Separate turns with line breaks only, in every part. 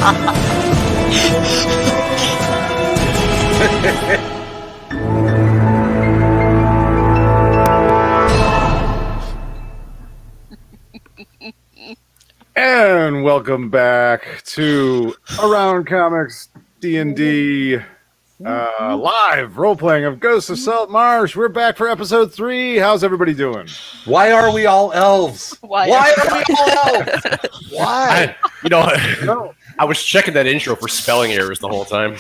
And welcome back to Around Comics D&D live role-playing of Ghosts of Saltmarsh. We're back for episode 3. How's everybody doing?
Why are we all elves?
Why
are we all elves?
Why?
I was checking that intro for spelling errors the whole time.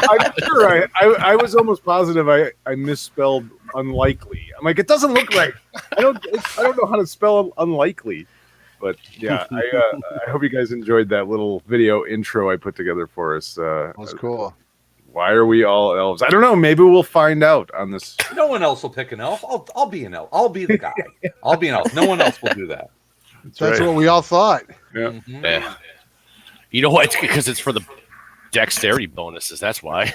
I'm sure I was almost positive I misspelled unlikely. I'm like, it doesn't look right. I don't know how to spell unlikely. But yeah, I hope you guys enjoyed that little video intro I put together for us.
That was cool.
Why are we all elves? I don't know. Maybe we'll find out on this.
No one else will pick an elf. I'll be an elf. I'll be the guy. I'll be an elf. No one else will do that.
That's right. What we all thought.
Yeah.
Mm-hmm.
Yeah. You know what? Because it's for the dexterity bonuses. That's why.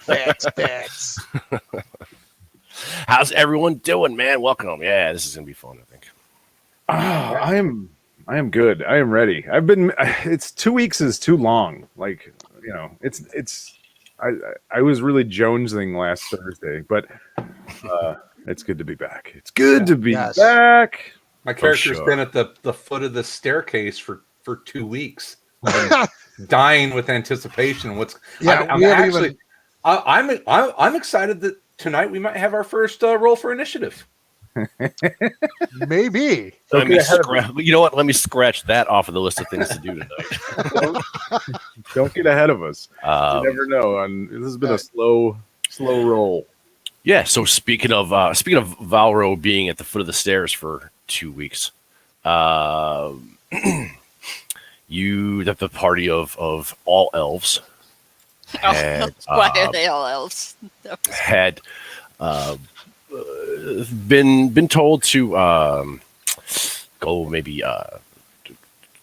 Facts.
How's everyone doing, man? Welcome. Yeah, this is gonna be fun, I think.
I am good. I am ready. It's 2 weeks is too long. Like, you know, I was really jonesing last Thursday, but it's good to be back. It's good to be back.
My character's been at the foot of the staircase for 2 weeks, dying with anticipation. I'm excited that tonight we might have our first roll for initiative.
Maybe.
You know what? Let me scratch that off of the list of things to do tonight.
Don't get ahead of us. You never know. This has been a slow roll.
Yeah. So speaking of Valro being at the foot of the stairs for 2 weeks, the party of all elves had,
why are they all elves?
had been told to go maybe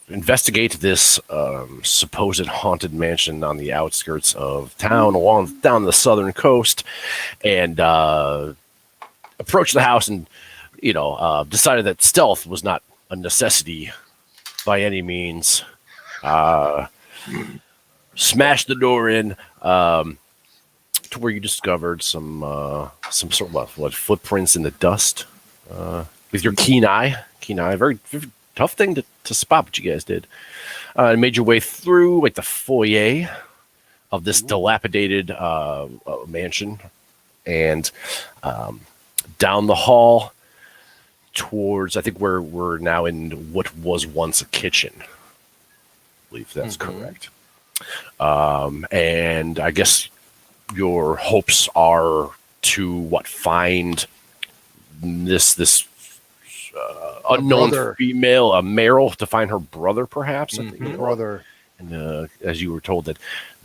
investigate this supposed haunted mansion on the outskirts of town down the southern coast, and approached the house and decided that stealth was not a necessity by any means. Smashed the door in to where you discovered some sort of footprints in the dust with your keen eye. Very, very tough thing to spot, but you guys did. And made your way through like the foyer of this dilapidated mansion, and down the hall towards, I think we're now in what was once a kitchen. I believe that's correct. And I guess your hopes are to find this unknown female, Meryl, to find her brother, perhaps. I think,
brother.
And as you were told that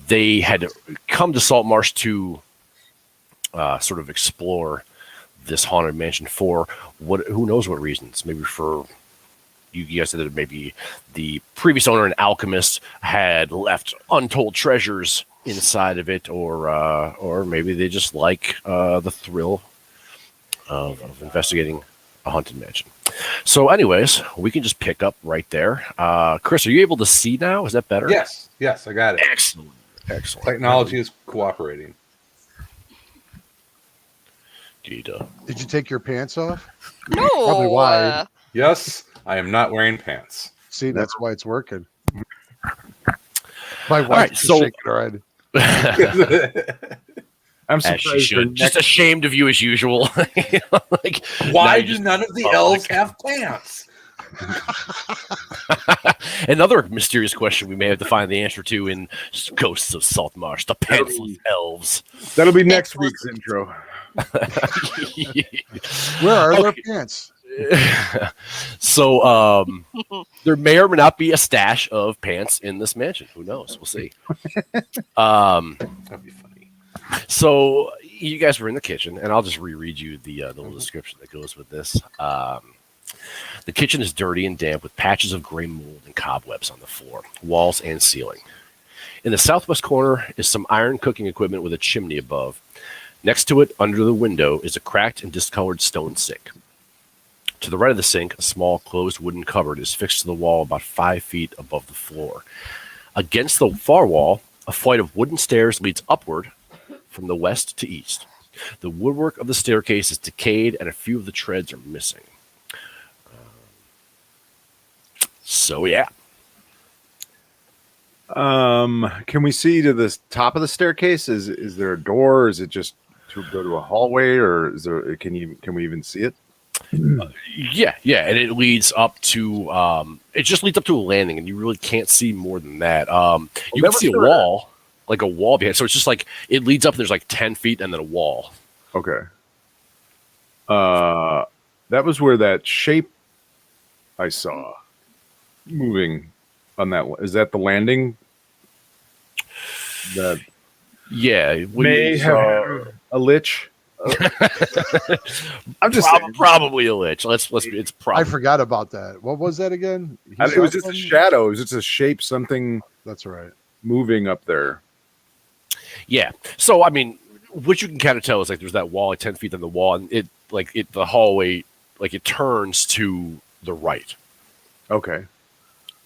they had come to Saltmarsh to sort of explore this haunted mansion for who knows what reasons. Maybe for you guys said that maybe the previous owner, an alchemist, had left untold treasures inside of it, or maybe they just like the thrill of investigating a haunted mansion. So anyways, we can just pick up right there. Chris, are you able to see now? Is that better?
Yes, I got it.
Excellent.
Technology is cooperating.
Did you take your pants off?
No.
Probably why.
Yes, I am not wearing pants.
See, that's why it's working. My wife's shaking her head.
I'm
As
surprised.
she should. Just ashamed of you as usual.
Why do none of the elves have pants?
Another mysterious question we may have to find the answer to in Ghosts of Saltmarsh, the pantsless elves.
That'll be next week's intro.
Where are their pants?
So there may or may not be a stash of pants in this mansion. Who knows? We'll see.
That'd be funny.
So you guys were in the kitchen, and I'll just reread you the little description that goes with this. The kitchen is dirty and damp with patches of gray mold and cobwebs on the floor, walls, and ceiling. In the southwest corner is some iron cooking equipment with a chimney above. Next to it, under the window, is a cracked and discolored stone sink. To the right of the sink, a small closed wooden cupboard is fixed to the wall about 5 feet above the floor. Against the far wall, a flight of wooden stairs leads upward from the west to east. The woodwork of the staircase is decayed, and a few of the treads are missing. So, yeah.
Can we see to the top of the staircase? Is there a door? Is it just to go to a hallway, or is there? Can we even see it?
Yeah, and it leads up to it just leads up to a landing, and you really can't see more than that. You can see a wall, like a wall behind. So it's just like it leads up. And there's like 10 feet, and then a wall.
Okay. That was where that shape I saw moving on that. Is that the landing? That may have a lich. I'm just
probably a lich. It's probably.
I forgot about that. What was that again?
It was just a shadow. It was just a shape. Something.
That's right.
Moving up there.
Yeah. So I mean, what you can kind of tell is like there's that wall, like 10 feet on the wall, and the hallway, like it turns to the right.
Okay.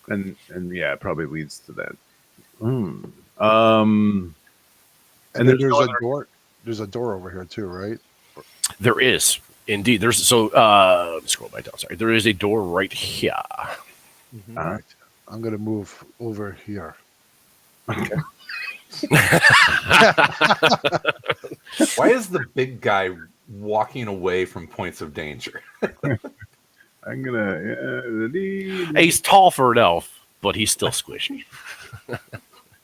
And yeah, it probably leads to that.
And then there's a door. There's a door over here too, right?
There is indeed. There's scroll back down. Sorry, there is a door right here.
All right. I'm gonna move over here.
Okay.
Why is the big guy walking away from points of danger?
I'm gonna.
He's tall for an elf, but he's still squishy.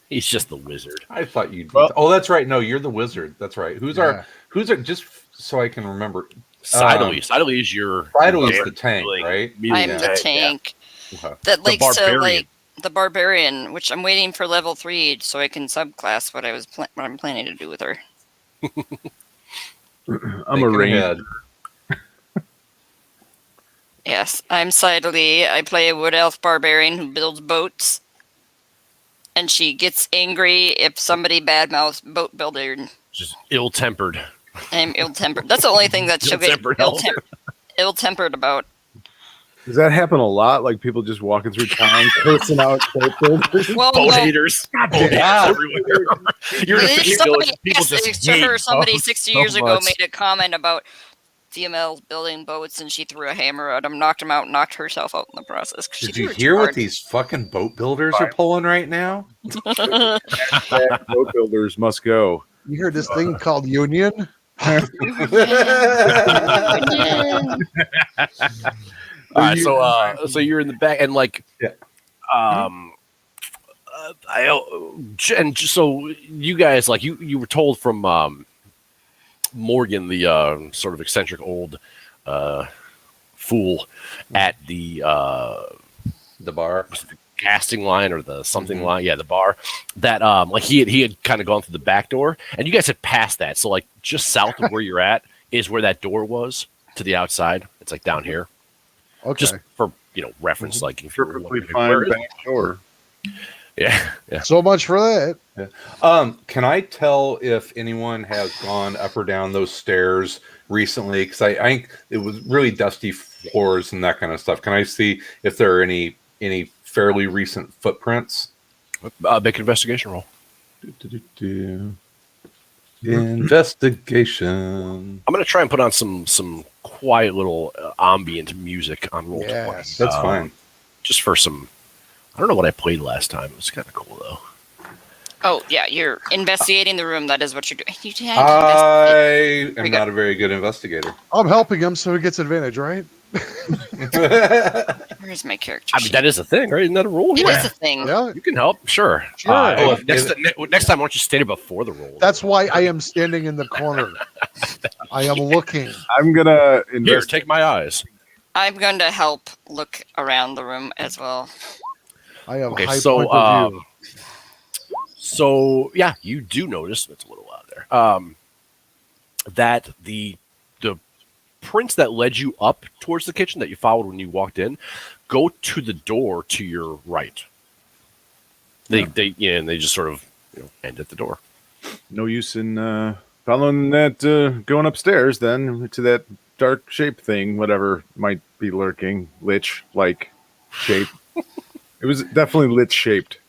He's just the wizard.
I thought you'd. Oh, that's right. No, you're the wizard. That's right. Who's our? Just so I can remember.
Sidley. Sidley is your.
Sidley is the tank, right?
I'm the tank.
Yeah.
That likes to like the barbarian, which I'm waiting for level 3 so I can subclass what I'm planning to do with her.
I'm a ranger.
Yes, I'm Sidley. I play a wood elf barbarian who builds boats. And she gets angry if somebody badmouths boat building.
Just ill-tempered.
I'm ill-tempered. That's the only thing that she'll get ill-tempered about.
Does that happen a lot? Like people just walking through town, cursing out boat builders?
Well,
boat haters. Boat haters everywhere. You're in a fishing village. People just hate
somebody
boats
60
so
years ago
much.
made a comment about females building boats, and she threw a hammer at him, knocked him out, and knocked herself out in the process.
Did you hear what these fucking boat builders are pulling right now?
Boat builders must go.
You heard this thing called union?
All right, so you're in the back, and like, so you guys like you were told from Morgan, the sort of eccentric old fool at the
bar,
the casting line or the something line, the bar, that like he had kind of gone through the back door, and you guys had passed that. So like just south of where you're at is where that door was to the outside. It's like down here.
Okay.
Just for reference, like if you're
Perfectly fine back door.
Yeah.
So much for that.
Yeah. Can I tell if anyone has gone up or down those stairs recently? Because I think it was really dusty floors and that kind of stuff. Can I see if there are any fairly recent footprints?
Make an investigation roll.
Investigation.
I'm going to try and put on some quiet little ambient music on roll 20.
Yes.
That's fine.
Just for some. I don't know what I played last time. It was kind of cool though.
Oh yeah, you're investigating the room. That is what you're doing.
I am not a very good investigator.
I'm helping him so he gets advantage, right?
Where's my character?
I mean, that is a thing, right? Isn't that a rule?
It is a thing.
Yeah.
You can help, sure. Next time, why don't you stand before the roll?
That's why I am standing in the corner. I am looking.
I'm gonna
Here, take my eyes.
I'm going to help look around the room as well.
I have
Okay,
high
so
point of view.
so yeah, you do notice it's a little out there. That the prints that led you up towards the kitchen that you followed when you walked in go to the door to your right. They just sort of end at the door.
No use in following that, going upstairs then to that dark shape thing, whatever might be lurking, lich-like shape. It was definitely lich-shaped.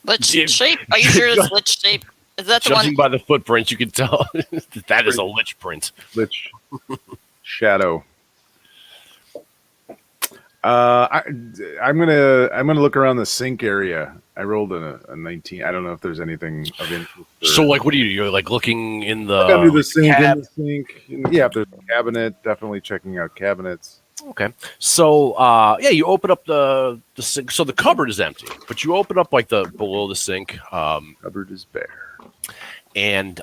Lich
Jim-
shape? Are you sure it's lich shape? Is that the
Judging
one?
by the footprints, you can tell that is a lich print.
Lich shadow. I'm gonna look around the sink area. I rolled a 19. I don't know if there's anything of interest.
So, like, what do you do? You're like looking in the,
Look under the sink,
cab-
in the sink. Yeah, if there's a cabinet, definitely checking out cabinets.
Okay. So, yeah, you open up the sink. So the cupboard is empty, but you open up like the below the sink,
Cupboard is bare.
and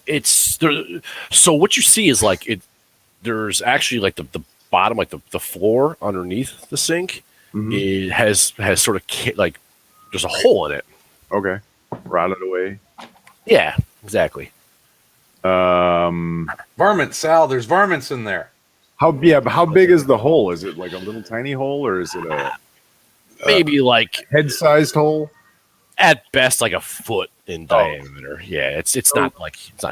it's there. So what you see is like it. There's actually like the bottom, like the floor underneath the sink.
Mhm.
It has sort of like there's a hole in it.
Okay, rotted away.
Yeah, exactly.
Varmints, Sal. There's varmints in there.
But how big is the hole? Is it like a little tiny hole, or is it a
Maybe like
head-sized hole?
at best like a foot in diameter. Yeah, it's not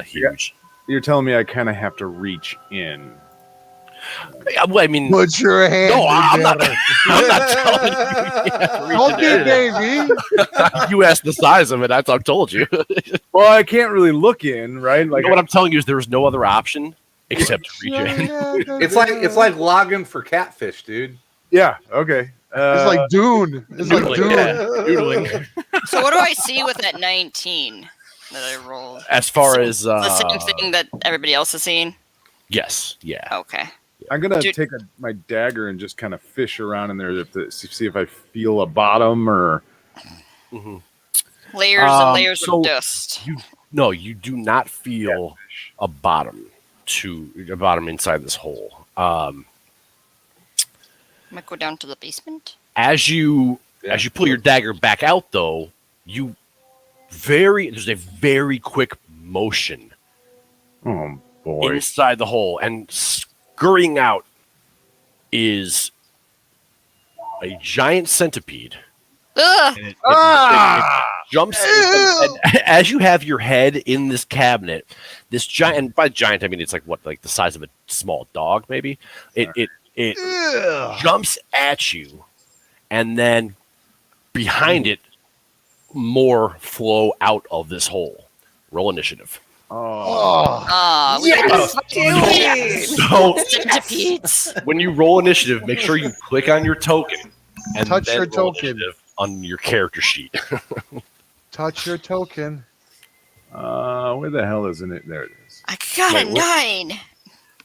huge.
You're telling me I kind of have to reach in.
Well, I mean,
Put your hand.
no,
in
I'm not.
there.
I'm not telling you. You have to reach
Don't
in
be
there.
baby.
You asked the size of it. I've told you.
Well, I can't really look in, right?
Like what I'm telling you is there's no other option except to reach in.
It's like logging for catfish, dude.
Yeah. Okay.
It's like Dune. It's like
Doodling,
Dune.
yeah, doodling.
So what do I see with that 19 that I rolled?
As far as
The same thing that everybody else is seeing?
yes, yeah.
Okay.
I'm gonna
Dude.
take my dagger and just kind of fish around in there to see if I feel a bottom or.
Mhm.
Layers and layers
so-
of dust.
No, you do not feel a bottom inside this hole.
Might go down to the basement.
As you pull your dagger back out, though, there's a very quick motion
Oh boy!
inside the hole, and scurrying out is a giant centipede.
Ugh!
And it jumps, and as you have your head in this cabinet, this giant, and by giant I mean it's like the size of a small dog, maybe. It
Ugh.
jumps at you, and then behind it, more flow out of this hole. Roll initiative.
Oh,
We got
So
centipedes.
when you roll initiative, make sure you click on your token and
Touch
then
your
roll
token.
initiative on your character sheet.
Touch your token.
where the hell isn't it? There it is.
I got
Wait,
a
what?
9.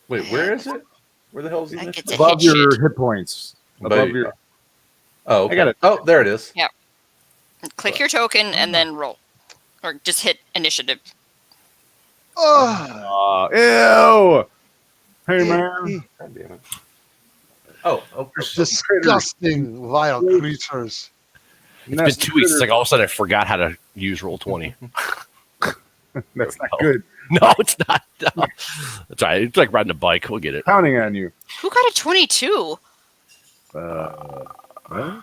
Wait, where is it? Where the hell is
I
it?
get to
Above
hit
your
shit.
hit points. Above
Above
your.
Oh, okay.
I got it.
Oh, there it is.
Click your token and then roll. Or just hit initiative.
Oh,
Ew! Hey man,
God damn it. Oh,
disgusting, vile creatures.
It's been 2 weeks. It's like all of a sudden I forgot how to use roll 20.
That's not good.
No, it's not. No. That's all right. It's like riding a bike. We'll get it.
Counting on you.
Who got a 22?
What?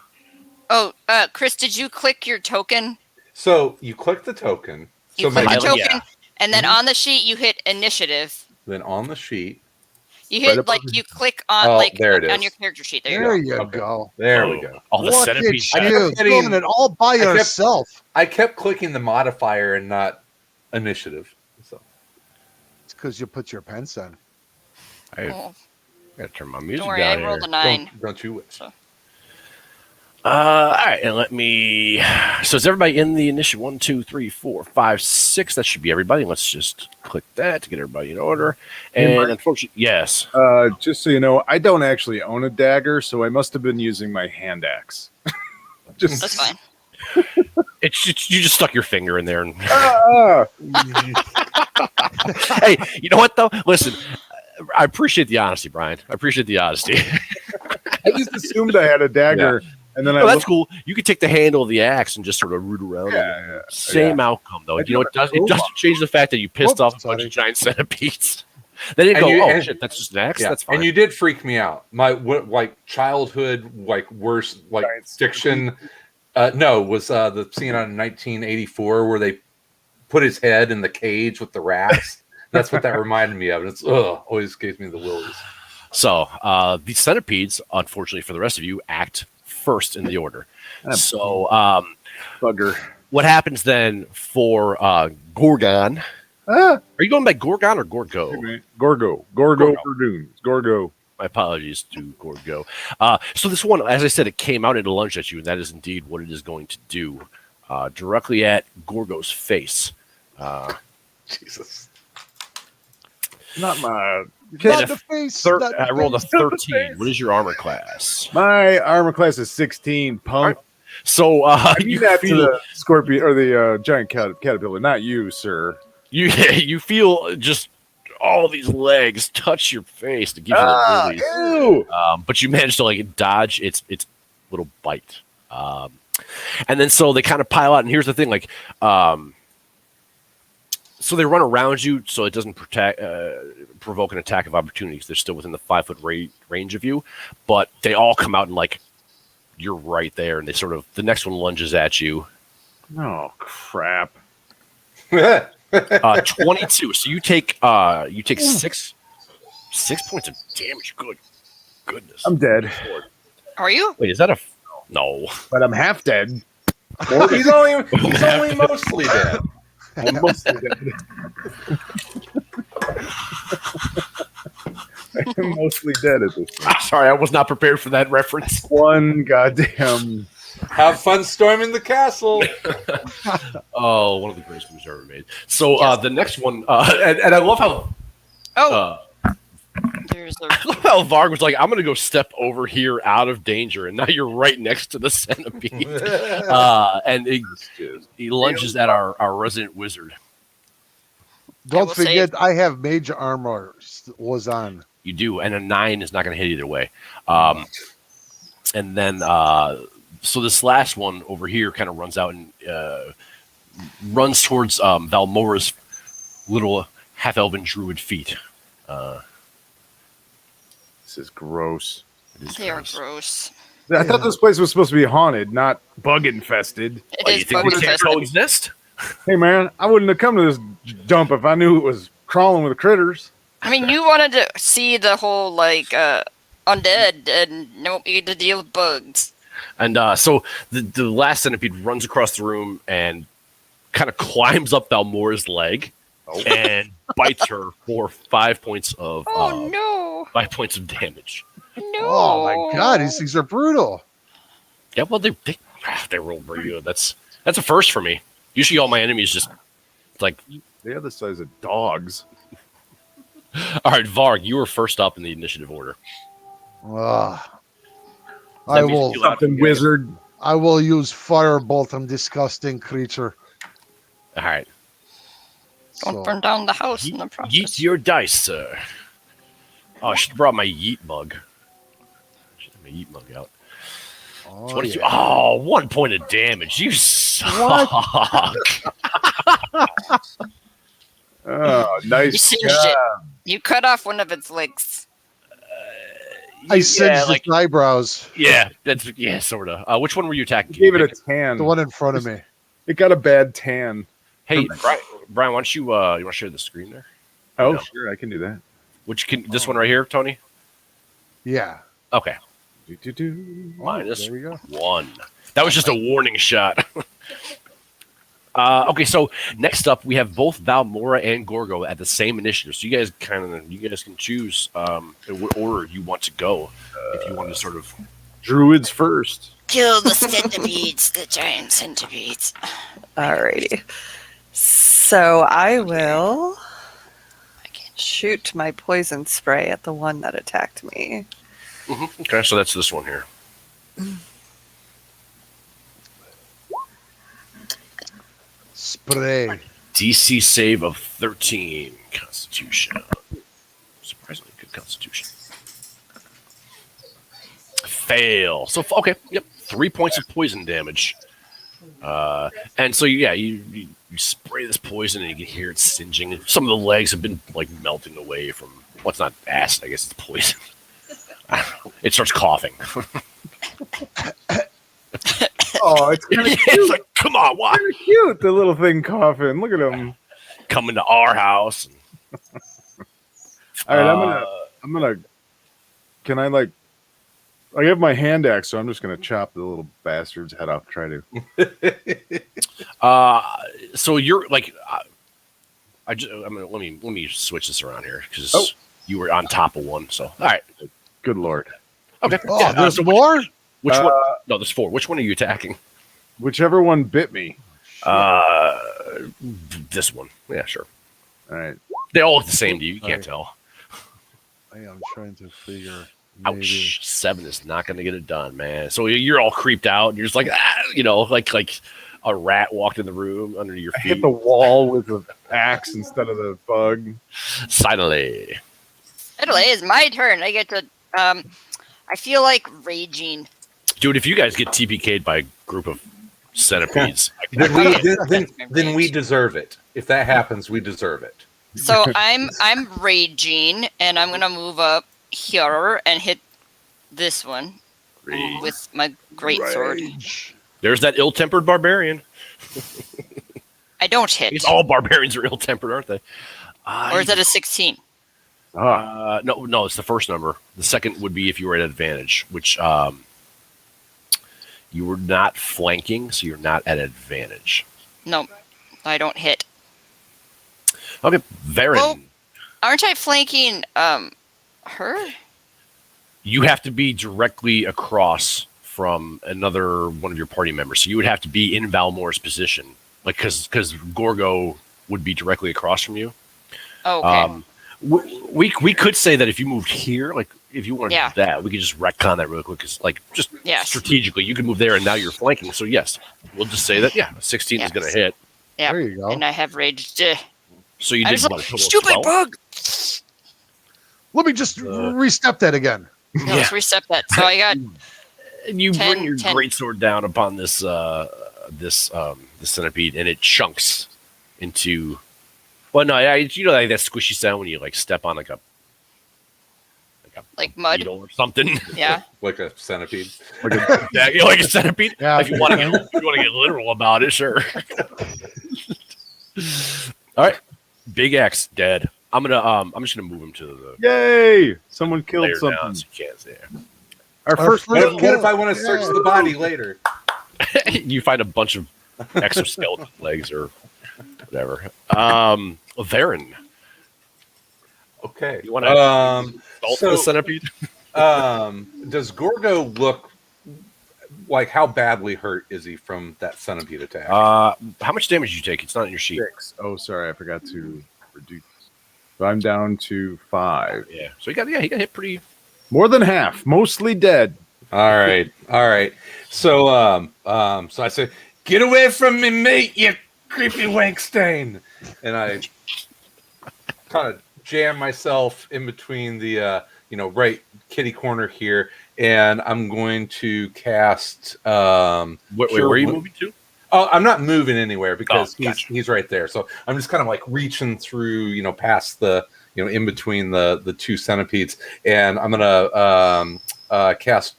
Oh, Chris, did you click your token?
So you click the token.
You
So
click
maybe
the token,
yeah.
and then on the sheet you hit initiative.
then on the sheet.
You
Right
hit
above
you click on
Oh,
like
there it
on
is.
your character sheet. There you
There
go.
you
Okay.
go.
There we go.
All the
Look
centipedes.
at you
hitting-
doing it all by
kept-
yourself.
I kept clicking the modifier and not initiative. So
It's because you put your pants on.
I
Oh,
gotta turn my music
don't worry, I
down
rolled
here.
a 9.
don't you wish?
So
All right, and let me. So is everybody in the initiative? 1, 2, 3, 4, 5, 6. That should be everybody. Let's just click that to get everybody in order.
Hey,
And
Mark.
unfortunately, yes.
Just so you know, I don't actually own a dagger, so I must have been using my hand axe. Just
that's fine.
You just stuck your finger in there. And
Ah!
hey, you know what though? Listen, I appreciate the honesty, Brian. I appreciate the honesty.
I just assumed I had a dagger, and then I
Oh, that's
looked.
cool. You could take the handle of the axe and just sort of root around.
Yeah,
Same outcome though.
I
You know, it doesn't change the fact that you pissed
Whoops,
off a bunch
sorry.
of giant centipedes. They didn't
And
go,
you-
oh
and-
shit, that's just an axe.
Yeah,
That's fine.
and you did freak me out. My childhood worst
Giant
fiction. No, was the scene on 1984 where they put his head in the cage with the rats. That's what that reminded me of. And it's always gives me the willies.
So the centipedes, unfortunately for the rest of you, act first in the order. So
Bugger.
what happens then for Gorgon?
Ah,
Are you going by Gorgon or Gorgo?
Gorgo
Gorgo.
for Dunes. Gorgo.
My apologies to Gorgo. So this one, as I said, it came out and it lunged at you, and that is indeed what it is going to do. Directly at Gorgo's face.
Jesus.
Not my.
Not the face. not the
I rolled a
face.
13. What is your armor class?
My armor class is 16. Punk.
So
I mean
you
that to
feel
the scorpion or the giant caterpillar, not you, sir.
you feel just all these legs touch your face to give you the release.
Ew.
But you manage to like dodge its little bite. And then so they kind of pile out. And here's the thing, like, so they run around you, so it doesn't provoke an attack of opportunity because they're still within the 5 foot range of you. But they all come out and like you're right there, and they sort of the next one lunges at you.
Oh crap.
22. So you take 6 points of damage. Goodness.
I'm dead,
Are you?
Wait, is that a no?
but I'm half dead.
He's only mostly dead.
I'm mostly dead. I'm mostly dead at this point.
Sorry, I was not prepared for that reference.
One goddamn.
Have fun storming the castle.
Oh, one of the greatest movies ever made. So the next one, and I love how
There's a.
I love how Varg was like, I'm gonna go step over here out of danger, and now you're right next to the centipede. And he lunges at our resident wizard.
Don't
will
forget, I have mage armor was on.
You do, and a 9 is not gonna hit either way. And then so this last one over here kind of runs out and runs towards Valmora's little half-elven druid feet.
This is gross.
They are gross.
I thought this place was supposed to be haunted, not bug infested.
It
You
is
think
bug
we can't
infested.
coexist?
Hey man, I wouldn't have come to this dump if I knew it was crawling with critters.
I mean, you wanted to see the whole like undead, and nope, you had to deal with bugs.
And so the last centipede runs across the room and kind of climbs up Valmora's leg and bites her for 5 points of
Oh no!
5 points of damage.
No!
Oh my god, these things are brutal.
Yeah, well they rolled pretty good. That's a first for me. Usually all my enemies just like.
They're the size of dogs.
All right, Varg, you were first up in the initiative order.
I will.
Something wizard.
I will use firebolt on disgusting creature.
All right.
Don't
So,
burn down the house in the process.
Yeet your dice, sir. Oh, I should have brought my yeet mug. Should have my yeet mug out.
oh,
22.
yeah.
Oh, 1 point of damage. You suck.
Oh,
You
nice
singed
job.
it. You cut off one of its legs.
I singed
like,
its eyebrows.
yeah, sort of. Which one were you attacking?
Gave it a tan.
The one in front of me.
It got a bad tan.
Hey, Brian, why don't you want to share the screen there?
Oh,
No.
sure, I can do that.
This one right here, Tony?
Yeah.
Okay.
Do.
Minus
there we go.
1. That was just a warning shot. Okay, so next up we have both Valmora and Gorgo at the same initiative. So you guys can choose in what order you want to go if you want to sort of.
Druids first.
Kill the centipedes, the giant centipedes.
Alrighty. So I will shoot my poison spray at the one that attacked me.
Okay, so that's this one here.
Spray.
DC save of 13. Constitution. Surprisingly good Constitution. Fail. So okay, yep, 3 points of poison damage. And so you spray this poison and you can hear it singeing. Some of the legs have been like melting away from what's not acid, I guess it's poison. I don't know. It starts coughing.
Oh, it's kind of
It's
cute.
like, come on, why?
Cute, the little thing coughing. Look at him.
Coming to our house.
All right, I'm gonna Can I like? I have my hand axe, so I'm just gonna chop the little bastard's head off. Try to.
So you're like, let me switch this around here because you were on top of one. So all right,
Good lord.
okay.
Oh,
Yeah,
there's
so
more?
which one? No, there's 4. Which one are you attacking?
Whichever one bit me.
This one. Yeah, sure.
All right.
They all look the same to you. You can't tell.
I am trying to figure. Maybe.
Ouch! 7 is not going to get it done, man. So you're all creeped out, and you're just like, like a rat walked in the room under your
I hit
feet.
the wall with the axe instead of the bug.
Silently.
Anyway, it's my turn. I get to. I feel like raging.
Dude, if you guys get TPK'd by a group of centipedes,
Then we deserve it. If that happens, we deserve it.
So I'm raging, and I'm gonna move up here and hit this one with my great sword.
there's that ill-tempered barbarian.
I don't hit.
Because all barbarians are ill-tempered, aren't they?
Or is that a 16?
No, it's the first number. The second would be if you were at advantage, which you were not flanking, so you're not at advantage.
No, I don't hit.
Okay, Varen.
Well, aren't I flanking her?
You have to be directly across from another one of your party members. So you would have to be in Valmore's position. Like, because Gorgo would be directly across from you.
Oh, okay.
We could say that if you moved here, like if you wanted to do that, we could just retcon that real quick. Because like just strategically, you could move there, and now you're flanking. So yes, we'll just say that 16 is going to hit.
Yeah,
There you go.
and I have raged.
So you
I
did
was
what,
like,
a total of
stupid
12?
bug.
Let me just re-step that again.
No, let's reset that. So I got
And you
10,
bring your
10.
greatsword down upon this this centipede, and it chunks into. Well, no, you know like that squishy sound when you like step on like
mud
beetle or something.
Yeah.
Like a centipede.
Like a centipede.
Yeah.
If you want to get literal about it, sure. All right, Big X dead. I'm just gonna move him to the
Yay! Someone killed
layer
something.
down so you can't see it.
Our first.
What if I want to search the body later?
You find a bunch of exoskeleton legs or whatever. Varen,
Okay.
you want to
so-
the centipede?
Does Gorgo look like, how badly hurt is he from that centipede attack?
How much damage did you take? It's not in your sheet.
6. Oh, sorry, I forgot to reduce. So I'm down to 5.
Yeah. So he got hit pretty.
More than half. Mostly dead.
All right. So so I say, "Get away from me, mate, you creepy wank stain!" And I kind of jam myself in between the right kitty corner here, and I'm going to cast.
Wait, where are you moving to?
Oh, I'm not moving anywhere because
gotcha.
he's right there. So I'm just kind of like reaching through, past the, in between the two centipedes, and I'm gonna cast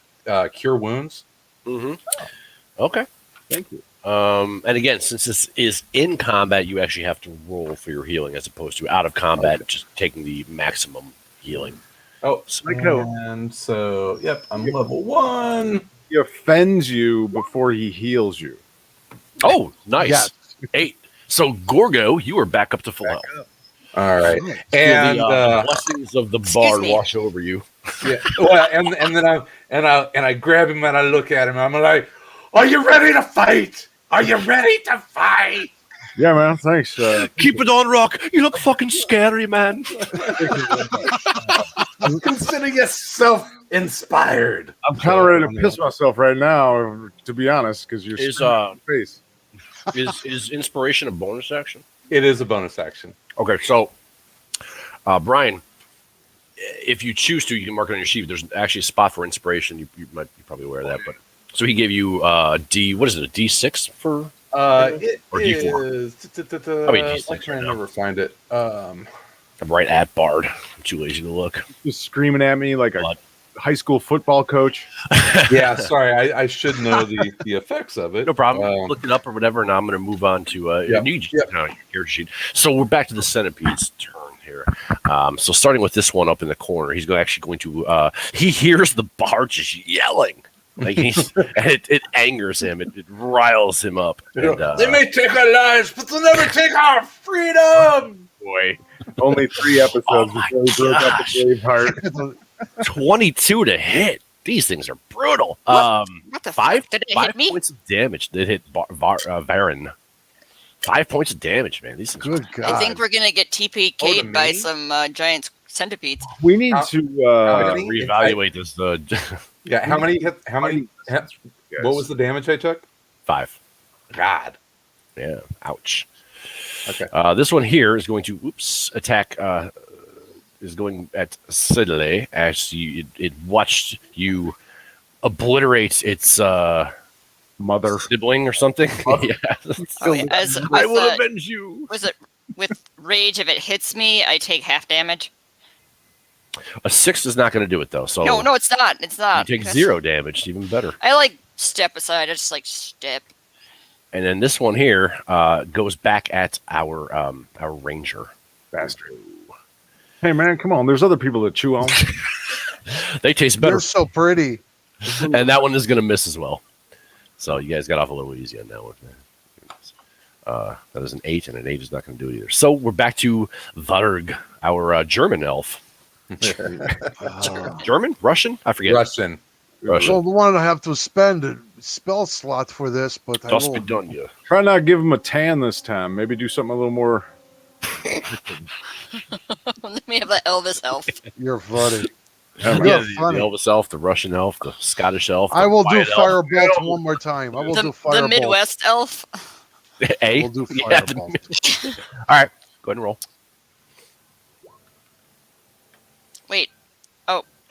Cure Wounds.
Mm-hmm. Okay.
Thank you.
And again, since this is in combat, you actually have to roll for your healing as opposed to out of combat, just taking the maximum healing.
Oh,
Psycho.
and so yep, I'm level 1.
He offends you before he heals you.
Oh, nice.
Yes.
8. So Gorgo, you are back up to full health.
All right,
Feel
and
the blessings of the bard
me.
wash over you.
yeah, well, and then I grab him and I look at him. I'm like, "Are you ready to fight? Are you ready to fight?"
Yeah, man. Thanks.
Keep it on, Rock. You look fucking scary, man.
Consider yourself inspired.
I'm kind of ready to piss myself right now, to be honest, because you're
Is,
screaming in my face.
Is inspiration a bonus action?
It is a bonus action.
Okay, so Brian, if you choose to, you can mark it on your sheet. There's actually a spot for inspiration. You might be probably aware of that, but so he gave you D. What is it? A D6 for?
It
Or D4.
is.
Probably D6
I can
right now.
never find it.
I'm right at Bard. I'm too lazy to look.
Just screaming at me like a
Blood.
high school football coach.
Yeah, sorry, I should know the effects of it.
No problem. Look it up or whatever, and I'm going to move on to
Yep,
your character sheet. So we're back to the centipede's turn. here. So starting with this one up in the corner, he's actually going to. He hears the bard just yelling. Like and it angers him. It riles him up. And,
they may take our lives, but they'll never take our freedom.
Boy, only 3 episodes
my
before he broke up the Braveheart.
22 to hit. These things are brutal.
What the
five
fuck? Did it
five
hit me?
points of damage. That hit Varen. 5 points of damage, man. These things.
Good God.
I think we're gonna get TPK'd
to
by
me?
some giant centipedes.
We need
How-
to
many?
Reevaluate this.
Yeah, how many? What was the damage I took?
5.
God.
Yeah. Ouch.
Okay.
This one here is going to attack. Is going at Sidley as it watched you obliterate its
mother.
sibling or something. Yeah.
Okay, as
I
with,
will avenge you.
was it with rage? If it hits me, I take half damage.
A 6 is not going to do it though. So
No, it's not. It's
you
not.
take
because
0 damage. Even better.
I like step aside. I just like step.
And then this one here goes back at our ranger.
Bastard. Hey man, come on. There's other people to chew on.
They taste better,
You're so pretty.
and that one is going to miss as well. So you guys got off a little easy on that one. That is an 8, and an 8 is not going to do it either. So we're back to Varg, our German elf. German? Russian? I forget.
Russian.
Russian.
Well, the one I have to spend a spell slot for this, but I
Just be
will.
done, yeah.
Try not to give him a tan this time. Maybe do something a little more.
Let me have that Elvis elf.
You're funny.
Oh,
You're
Yeah, the
funny.
Elvis elf, the Russian elf, the Scottish elf.
I will do
Wyatt elf.
firebolt one more time. I will do
The
firebolt.
Midwest elf.
A?
We'll do
Yeah, the
firebolt.
All right, go ahead and roll.
Wait.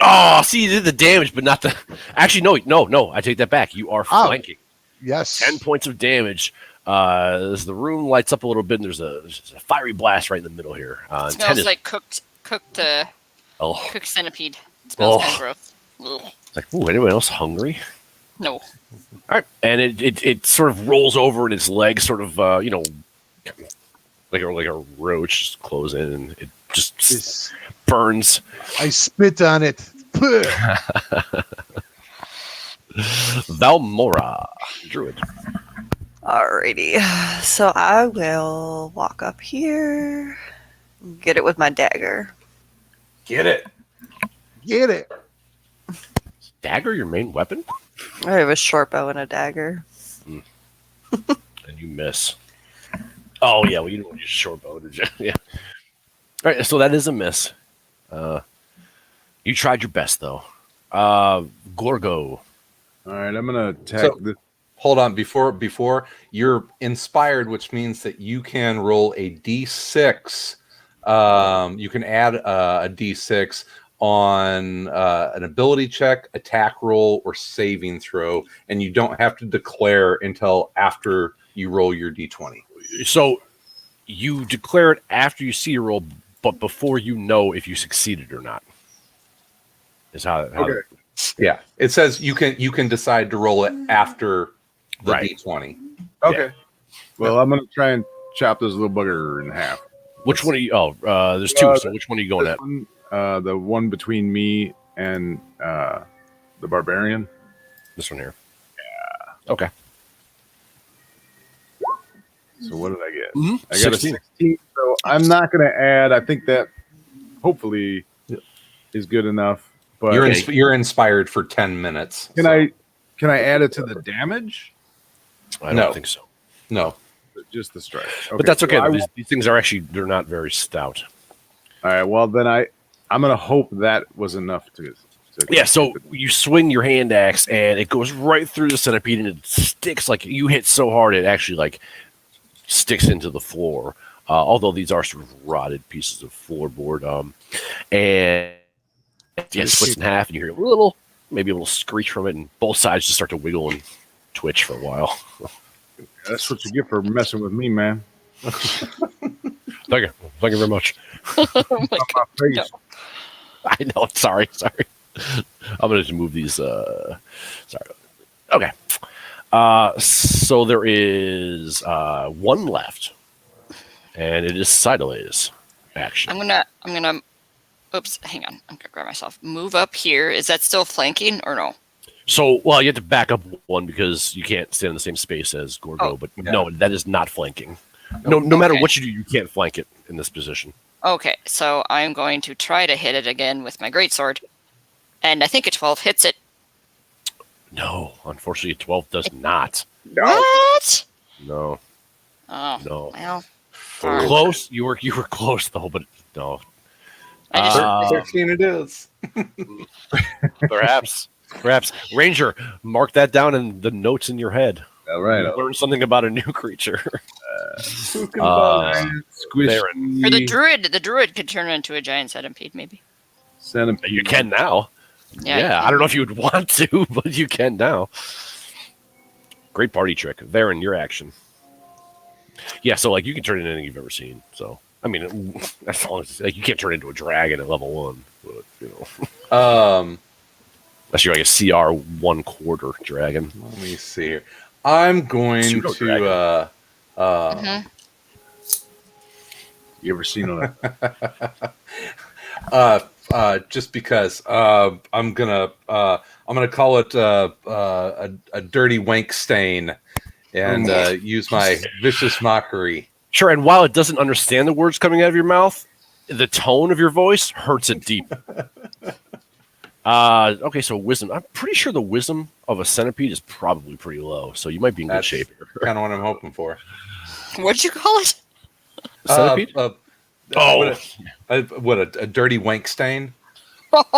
Oh, see, you did the damage, but not the. Actually, no. I take that back. You are
Ow.
flanking.
Yes.
10 points of damage. As the room lights up a little bit, and there's a fiery blast right in the middle here. And 10
Smells
is,
like cooked
oh,
cooked centipede. It smells
Oh.
kind of gross. Ugh.
it's like, ooh, anyone else hungry?
No.
All right, and it sort of rolls over, and its legs sort of like a roach just close in, and it just
Yes.
burns.
I spit on it. Puh.
Valmora, druid.
Alrighty. So I will walk up here, get it with my dagger.
Get it.
Get it.
Dagger, your main weapon,
I have a short bow and a dagger.
and you miss. Oh yeah, well you didn't use short bow, did you? Yeah. All right, so that is a miss. You tried your best though. Gorgo.
All right, I'm gonna attack
So-
this.
Hold on. Before you're inspired, which means that you can roll a d6. You can add a d6 on an ability check, attack roll, or saving throw, and you don't have to declare until after you roll your d20.
So you declare it after you see your roll, but before you know if you succeeded or not. Is how
Okay.
Yeah, it says you can decide to roll it after the
Right.
d20.
Okay. Well, I'm gonna try and chop this little bugger in half.
Which one are you? Oh, there's 2. So which one are you going
This
at?
one, the one between me and the barbarian.
This one here. Yeah. Okay.
So what did I get?
Mhm.
I got
16.
a 16. So I'm not gonna add. I think that hopefully is good enough. But
You're inspired for 10 minutes.
can
so-
I add it to the damage?
I don't
No.
think so.
No.
Just the strike.
But that's okay.
so I
these things are actually they're not very stout.
All right. Well, then I'm gonna hope that was enough to
Yeah, so you swing your hand axe and it goes right through the centipede and it sticks like you hit so hard it actually like sticks into the floor. Although these are sort of rotted pieces of floorboard. And yeah, it splits in half and you hear maybe a little screech from it, and both sides just start to wiggle and twitch for a while.
That's what you get for messing with me, man.
Thank you very much.
Oh my
My
God.
face.
I know. Sorry. I'm gonna just move these. Sorry. Okay. So there is one left, and it is Sidelays. action.
I'm gonna. Oops, hang on. I'm gonna grab myself. Move up here. Is that still flanking or no?
So, well, you have to back up one because you can't stay in the same space as Gorgo.
Oh,
but
yeah.
no, that is not flanking. No matter
Okay.
what you do, you can't flank it in this position.
Okay, so I'm going to try to hit it again with my greatsword, and I think a 12 hits it.
No, unfortunately, a 12 does not.
What?
No,
Oh,
no.
well. darn.
Close. You were close though, but no.
I just
13 it is.
Perhaps. Ranger, mark that down in the notes in your head.
All right.
You learn something about a new creature.
Who can
Squish.
Baron.
for the druid could turn into a giant centipede, maybe.
Centipede.
You can now.
Yeah,
Yeah, I don't know if you would want to, but you can now. Great party trick. Varen, your action. Yeah, so like you can turn into anything you've ever seen. So I mean, as long as like you can't turn into a dragon at level 1, but you know, unless you're like a CR 1/4 dragon.
Let me see here. I'm going
Pseudo-dragon.
to
You ever seen that?
just because I'm gonna call it a dirty wank stain and use my vicious mockery.
Sure, and while it doesn't understand the words coming out of your mouth, the tone of your voice hurts it deep. Okay, so wisdom. I'm pretty sure the wisdom of a centipede is probably pretty low, so you might be in
That's
good shape here.
kind of what I'm hoping for.
What'd you call it?
Centipede?
What a dirty wank stain.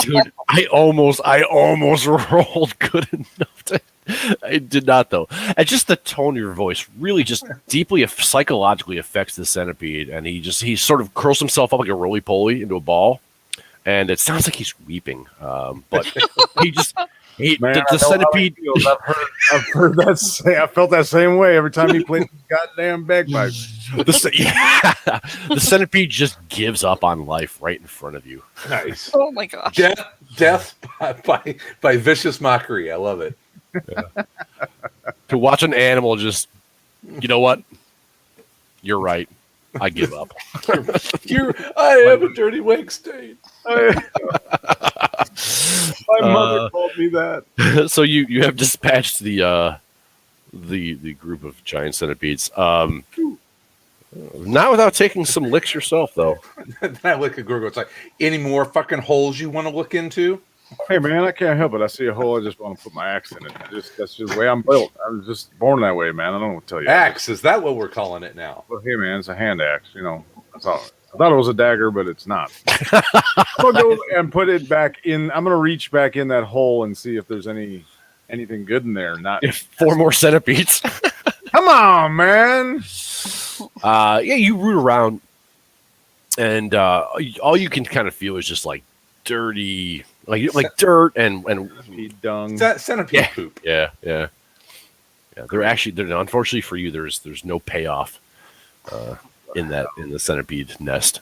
Dude, I almost rolled good enough to. I did not though. And just the tone of your voice really just deeply psychologically affects the centipede, and he sort of curls himself up like a roly poly into a ball, and it sounds like he's weeping. But
Man,
the centipede.
I've heard that. I felt that same way every time he played the goddamn bagpipe.
The centipede just gives up on life right in front of you.
Nice.
Oh my gosh.
Death by vicious mockery. I love it.
To watch an animal just, you know what? You're right. I give up.
I am a dirty wank stain.
My mother called me that.
So you have dispatched the group of giant centipedes. Not without taking some licks yourself, though.
Then I look at Gorgo. It's like, any more fucking holes you want to look into?
Hey man, I can't help it. I see a hole, I just want to put my axe in it. That's just the way I'm built. I was just born that way, man. I don't know what to tell you.
Axe, is that what we're calling it now?
Well, hey man, it's a hand axe. You know, that's all. I thought it was a dagger, but it's not. I'm gonna go and put it back in. I'm gonna reach back in that hole and see if there's anything good in there. Not
If 4 more centipedes.
Come on, man.
Yeah, you root around, and all you can kind of feel is just like dirty, like dirt and
Dung.
Centipede poop.
yeah. They're unfortunately for you, there's no payoff in the centipede nest.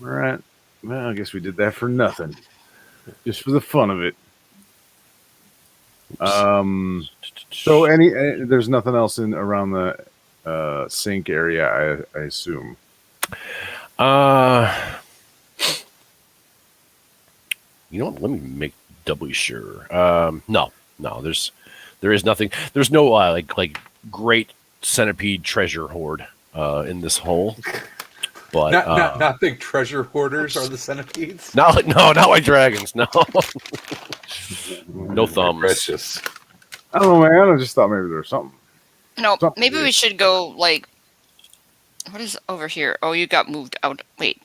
All right. Well, I guess we did that for nothing. Just for the fun of it. So there's nothing else in around the sink area, I assume.
You know what? Let me make doubly sure. No, there is nothing. There's no like great centipede treasure hoard in this hole. But
not big treasure hoarders are the centipedes.
not like dragons. No, no thumbs.
Precious.
I don't know, man. I just thought maybe there was something.
No,
Something
maybe
weird.
we should go like. What is over here? Oh, you got moved out. Wait,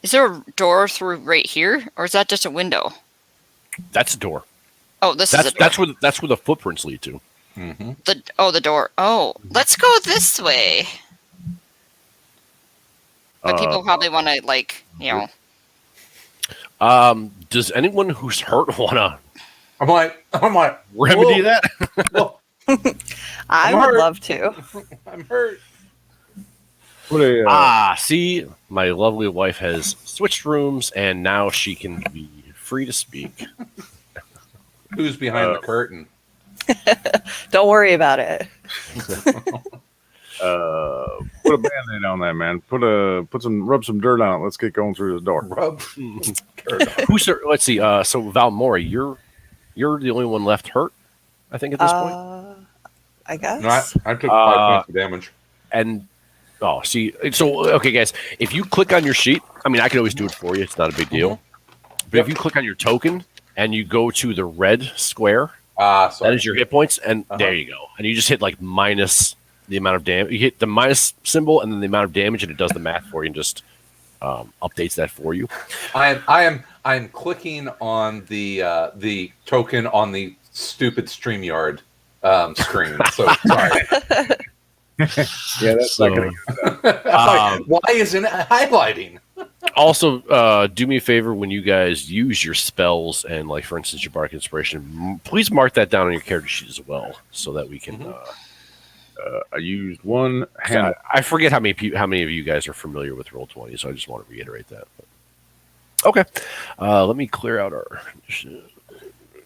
is there a door through right here, or is that just a window?
That's a door.
Oh, this is a door.
That's where the footprints lead to.
Mm-hmm.
The door. Oh, let's go this way. But people probably want to
Does anyone who's hurt wanna
I'm like,
remedy
whoa.
that?
Whoa,
I
I'm
would
hurt.
love to.
I'm hurt.
What a,
See, my lovely wife has switched rooms, and now she can be free to speak.
Who's behind the curtain?
Don't worry about it.
Put a band-aid on that, man. Rub some dirt on it. Let's get going through the door.
Rub.
Let's see. So Valmora, you're the only one left hurt, I think, at this point.
I guess.
No, I took 5 points of damage.
And okay, guys, if you click on your sheet, I mean, I can always do it for you. It's not a big deal. But if you click on your token and you go to the red square, that is your hit points, and there you go. And you just hit like minus the amount of damage. You hit the minus symbol and then the amount of damage, and it does the math for you and just updates that for you.
I'm clicking on the token on the stupid StreamYard screen. So sorry.
Yeah, that's not gonna get that.
Why isn't it highlighting?
Also, do me a favor when you guys use your spells and, like, for instance, your Bardic Inspiration, please mark that down on your character sheet as well, so that we can.
I used one hand.
I forget how many of you guys are familiar with Roll20, so I just want to reiterate that. Okay, let me clear out our.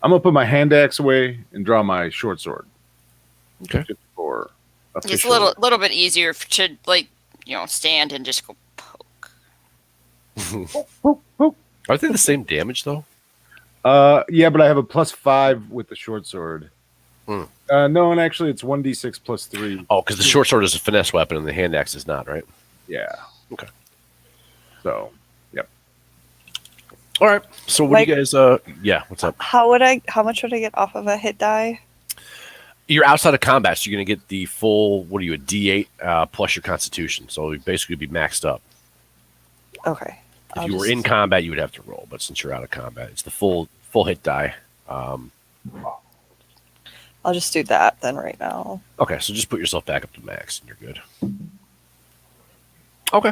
I'm gonna put my hand axe away and draw my short sword.
Okay.
Just for
It's a little bit easier to stand and just go poke.
Are they the same damage though?
Yeah, but I have a +5 with the short sword. No, and actually it's 1d6 +3.
Oh, because the short sword is a finesse weapon and the hand axe is not, right?
Yeah.
Okay.
So, yep.
All right. So what do you guys? Yeah. What's up?
How much would I get off of a hit die?
You're outside of combat, so you're going to get the full. What are you? A D8 plus your Constitution, so you basically be maxed up.
Okay.
If you were in combat, you would have to roll, but since you're out of combat, it's the full hit die.
I'll just do that then right now.
Okay, so just put yourself back up to max, and you're good. Okay.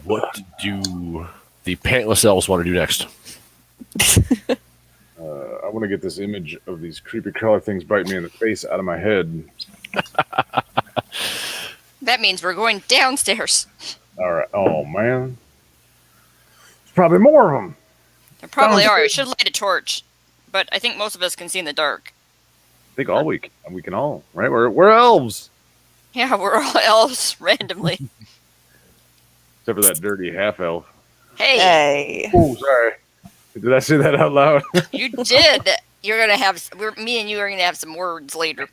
What do the pantless elves want to do next?
I want to get this image of these creepy crawler things biting me in the face out of my head.
That means we're going downstairs.
All right. Oh man, there's probably more of them.
There probably are. We should light a torch, but I think most of us can see in the dark.
I think we can all, right? We're elves.
Yeah, we're all elves randomly.
Except for that dirty half elf.
Hey,
Oh, sorry. Did I say that out loud?
you did. You're gonna have. Me and you are gonna have some words later.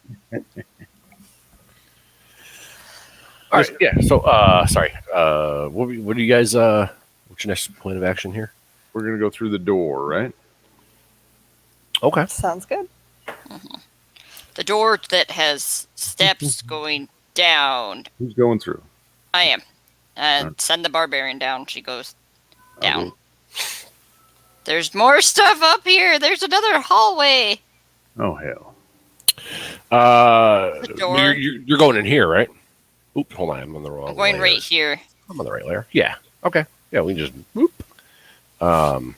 All right. Yeah. So, sorry. What do you guys? What's your next plan of action here?
We're gonna go through the door, right?
Okay.
Sounds good.
The door that has steps going down.
Who's going through?
I am. Send the barbarian down. She goes down. There's more stuff up here. There's another hallway.
Oh hell.
The door.
You're going in here, right? Oops, hold on. I'm on the wrong.
I'm going
layer.
right here.
I'm on the right layer. Yeah. Okay. Yeah, we can just whoop.
Then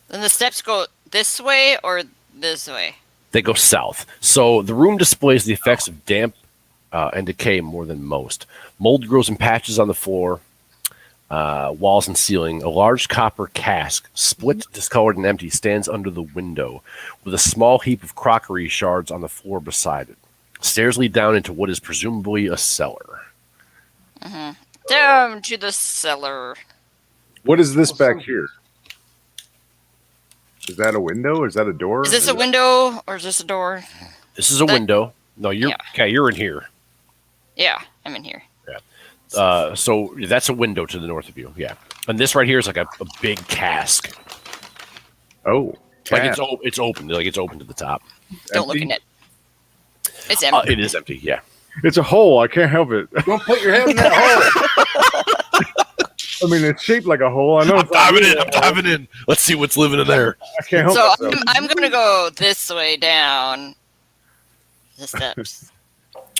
the steps go this way or this way.
They go south. So the room displays the effects of damp and decay more than most. Mold grows in patches on the floor, walls and ceiling. A large copper cask, split, discolored, and empty, stands under the window, with a small heap of crockery shards on the floor beside it. Stairs lead down into what is presumably a cellar.
Down to the cellar.
What is this back here? Is that a window? Is that a door?
Is this a window or is this a door?
This is a window. No, you're okay. You're in here.
Yeah, I'm in here.
So that's a window to the north of you. Yeah, and this right here is like a big cask.
Oh,
Like it's open. Like it's open to the top.
Don't look in it. It's empty.
It is empty. Yeah.
It's a hole. I can't help it.
Don't put your head in that hole.
I mean, it's shaped like a hole. I know.
I'm diving in. Let's see what's living in there.
I can't help
So
myself.
I'm gonna go this way down the steps.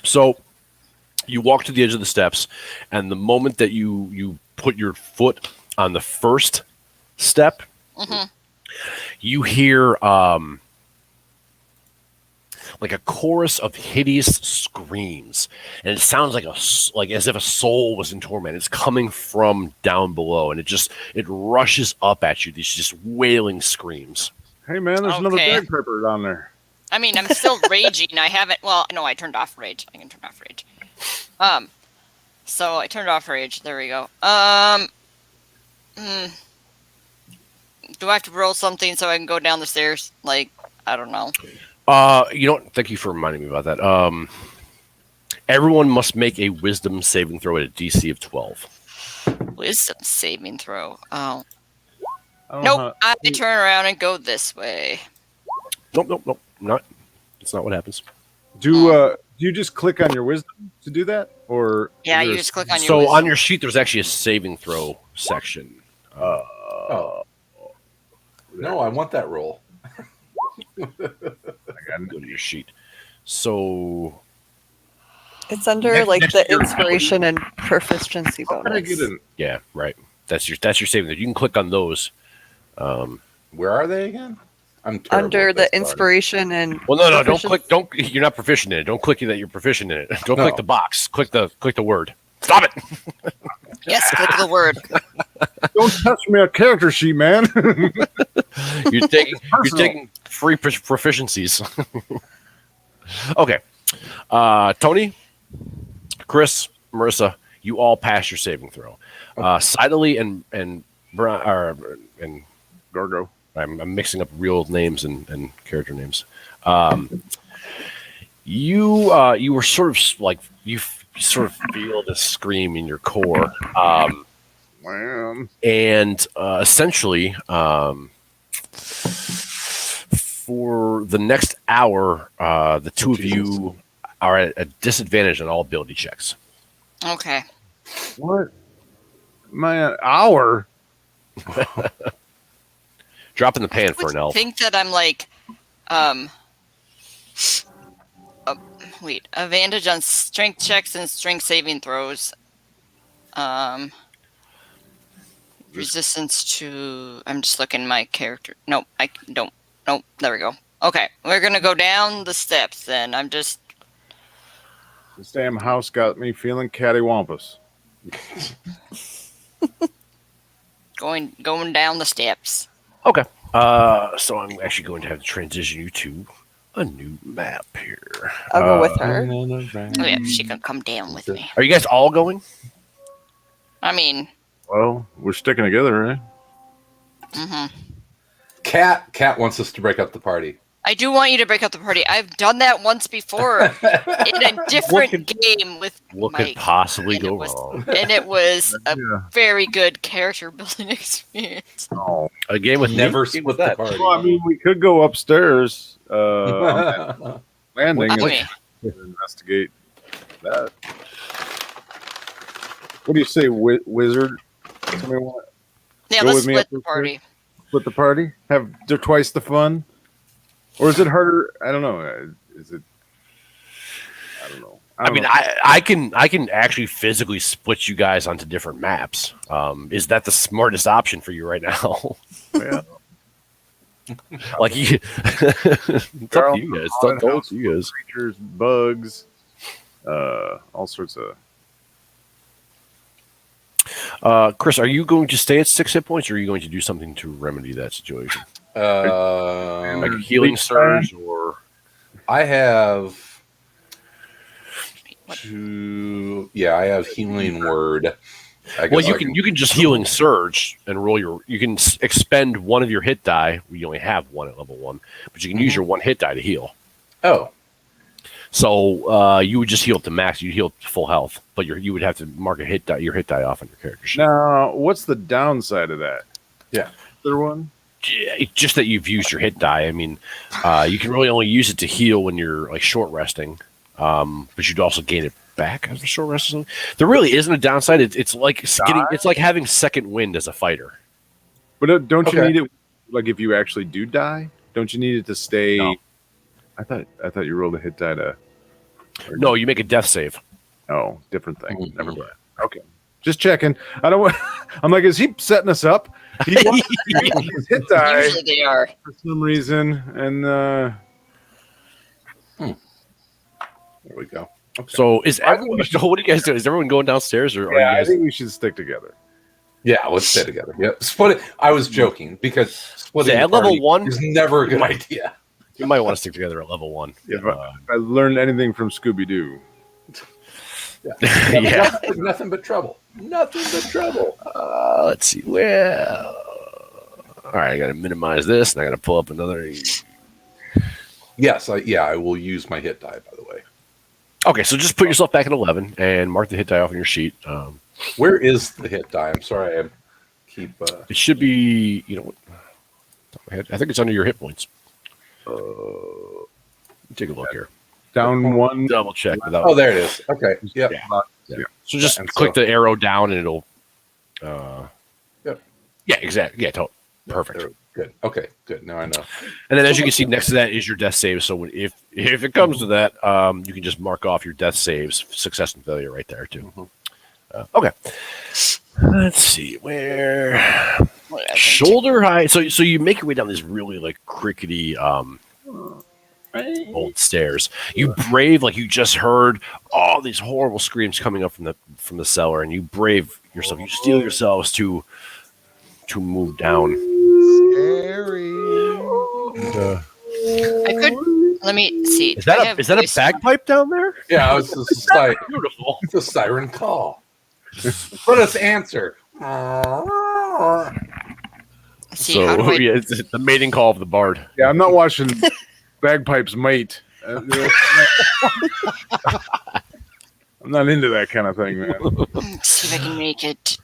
So you walk to the edge of the steps, and the moment that you put your foot on the first step, you hear like a chorus of hideous screams, and it sounds like as if a soul was in torment. It's coming from down below, and it rushes up at you. These just wailing screams.
Hey man, there's another
Okay.
bagpiper down there.
I mean, I'm still raging. I haven't. Well, no, I turned off rage. I can turn off rage. So I turned off rage. There we go. Do I have to roll something so I can go down the stairs? Like, I don't know.
Thank you for reminding me about that. Everyone must make a wisdom saving throw at a DC of 12.
Wisdom saving throw. Oh.
I don't know
Nope. I turn around and go this way.
Nope. That's not what happens.
Do you just click on your wisdom to do that, or
Yeah,
is
you
there
just click on your
So
wisdom.
on your sheet, there's actually a saving throw section.
Oh. No, I want that roll.
Go to your sheet. So
It's under
Next-
like
next
the
year.
inspiration and proficiency
How can I
bonus.
get in?
yeah, right. That's your saving throw. You can click on those.
Where are they again? I'm terrible
Under
at
the
this, sorry.
inspiration and
Well, no, don't
proficiency-
click. Don't. You're not proficient in it. Don't click that you're proficient in it. Don't
No.
click the box. Click the word. Stop it.
Yes, click the word.
Don't touch me a character sheet, man.
You're taking
Personal.
free proficiencies. Okay. Tony, Chris, Marissa, you all pass your saving throw. Sidley and
Gorgo.
I'm mixing up real names and character names. You were sort of like you sort of feel the scream in your core,
Man.
and essentially, for the next hour, the two of you are at a disadvantage on all ability checks.
Okay.
What? Man, hour?
Drop in the pan for an
I
elf.
think that I'm like, advantage on strength checks and strength saving throws. Resistance to. I'm just looking at my character. Nope, I don't. Nope, there we go. Okay, we're gonna go down the steps then. I'm just.
This damn house got me feeling cattywampus.
Going down the steps.
Okay. So I'm actually going to have to transition you to a new map here.
I'll go with her.
Oh yeah, she can come down with me.
Are you guys all going?
I mean,
Well, we're sticking together, right?
Cat wants us to break up the party.
I do want you to break up the party. I've done that once before in a different game with
What
Mike,
could possibly
and it
go
was-
wrong?
and it was a
Yeah.
very good character building experience.
Oh.
A game with
Never
me?
split
That.
the party.
Well, I mean, we could go upstairs on that landing
I
and
mean,
investigate that. What do you say, wizard? Somebody want
yeah,
Go
let's
with me
split
up
the
this
party.
to split the party? Have twice the fun? Or is it harder? I don't know. Is it? I don't know.
I mean, I can actually physically split you guys onto different maps. Is that the smartest option for you right now?
Yeah.
Like, it's up to you guys. It's up to you guys.
Creatures, bugs, all sorts of.
Chris, are you going to stay at 6 hit points, or are you going to do something to remedy that situation? Like a healing surge, or
I have
What?
two. Yeah, I have healing word. I
well,
guess I
you can just healing surge and roll your. You can expend one of your hit die. You only have one at level 1, but you can use your one hit die to heal.
Oh,
So you would just heal up to max. You'd heal up to full health, but you would have to mark your hit die off on your character sheet.
Now, what's the downside of that?
Yeah.
There one?
It's just that you've used your hit die. I mean, you can really only use it to heal when you're like short resting, but you'd also gain it back after short rest. Or something. There really isn't a downside. It's like it's like having second wind as a fighter.
But don't you
Okay.
need it? Like if you actually do die, don't you need it to stay?
No.
I thought you rolled a hit die to.
No, you make a death save.
Oh, different thing.
Mhm.
Never mind. Okay, just checking. I don't. I'm like, is he setting us up? He wants to use his hit die
Usually they are.
for some reason, and
there we go. Okay.
So is everyone? So what do you guys do? Is everyone going downstairs, or are
yeah,
you
I
guys?
think we should stick together.
Yeah, let's stay together. Yep. Split it. I was joking because splitting
Say,
the
at level
party
1?
is never a good idea.
You might want to stick together at level 1.
If I learned anything from Scooby Doo.
Yeah.
Nothing but trouble. Nothing but trouble.
Let's see. Well, all right. I got to minimize this, and I got to pull up another.
Yes, I will use my hit die, by the way.
Okay, so just put yourself back at 11 and mark the hit die off on your sheet.
Where is the hit die? I'm sorry, I keep.
It should be, I think it's under your hit points. Take a look here.
Down one.
Double check without.
Oh, there it is. Okay. Yep.
Yeah. So just
And
click
so-
the arrow down, and it'll.
Yep.
Yeah, exactly. Yeah, perfect.
Good. Okay. Good. Now I know.
And then, as you can see, next to that is your death save. So if it comes to that, you can just mark off your death saves, success and failure, right there too. Okay. Let's see where shoulder height. So you make your way down these really like crickety old stairs. You brave, like you just heard all these horrible screams coming up from the cellar, and you brave yourself. You steel yourselves to move down.
Scary.
I could. Let me see.
Is that a bagpipe down there?
Yeah, it's a
Beautiful.
It's a siren call. Let us answer.
See, how do I?
Yeah, it's the mating call of the bard.
Yeah, I'm not watching Bagpipes Mate. I'm not into that kind of thing, man.
Let's see if I can make it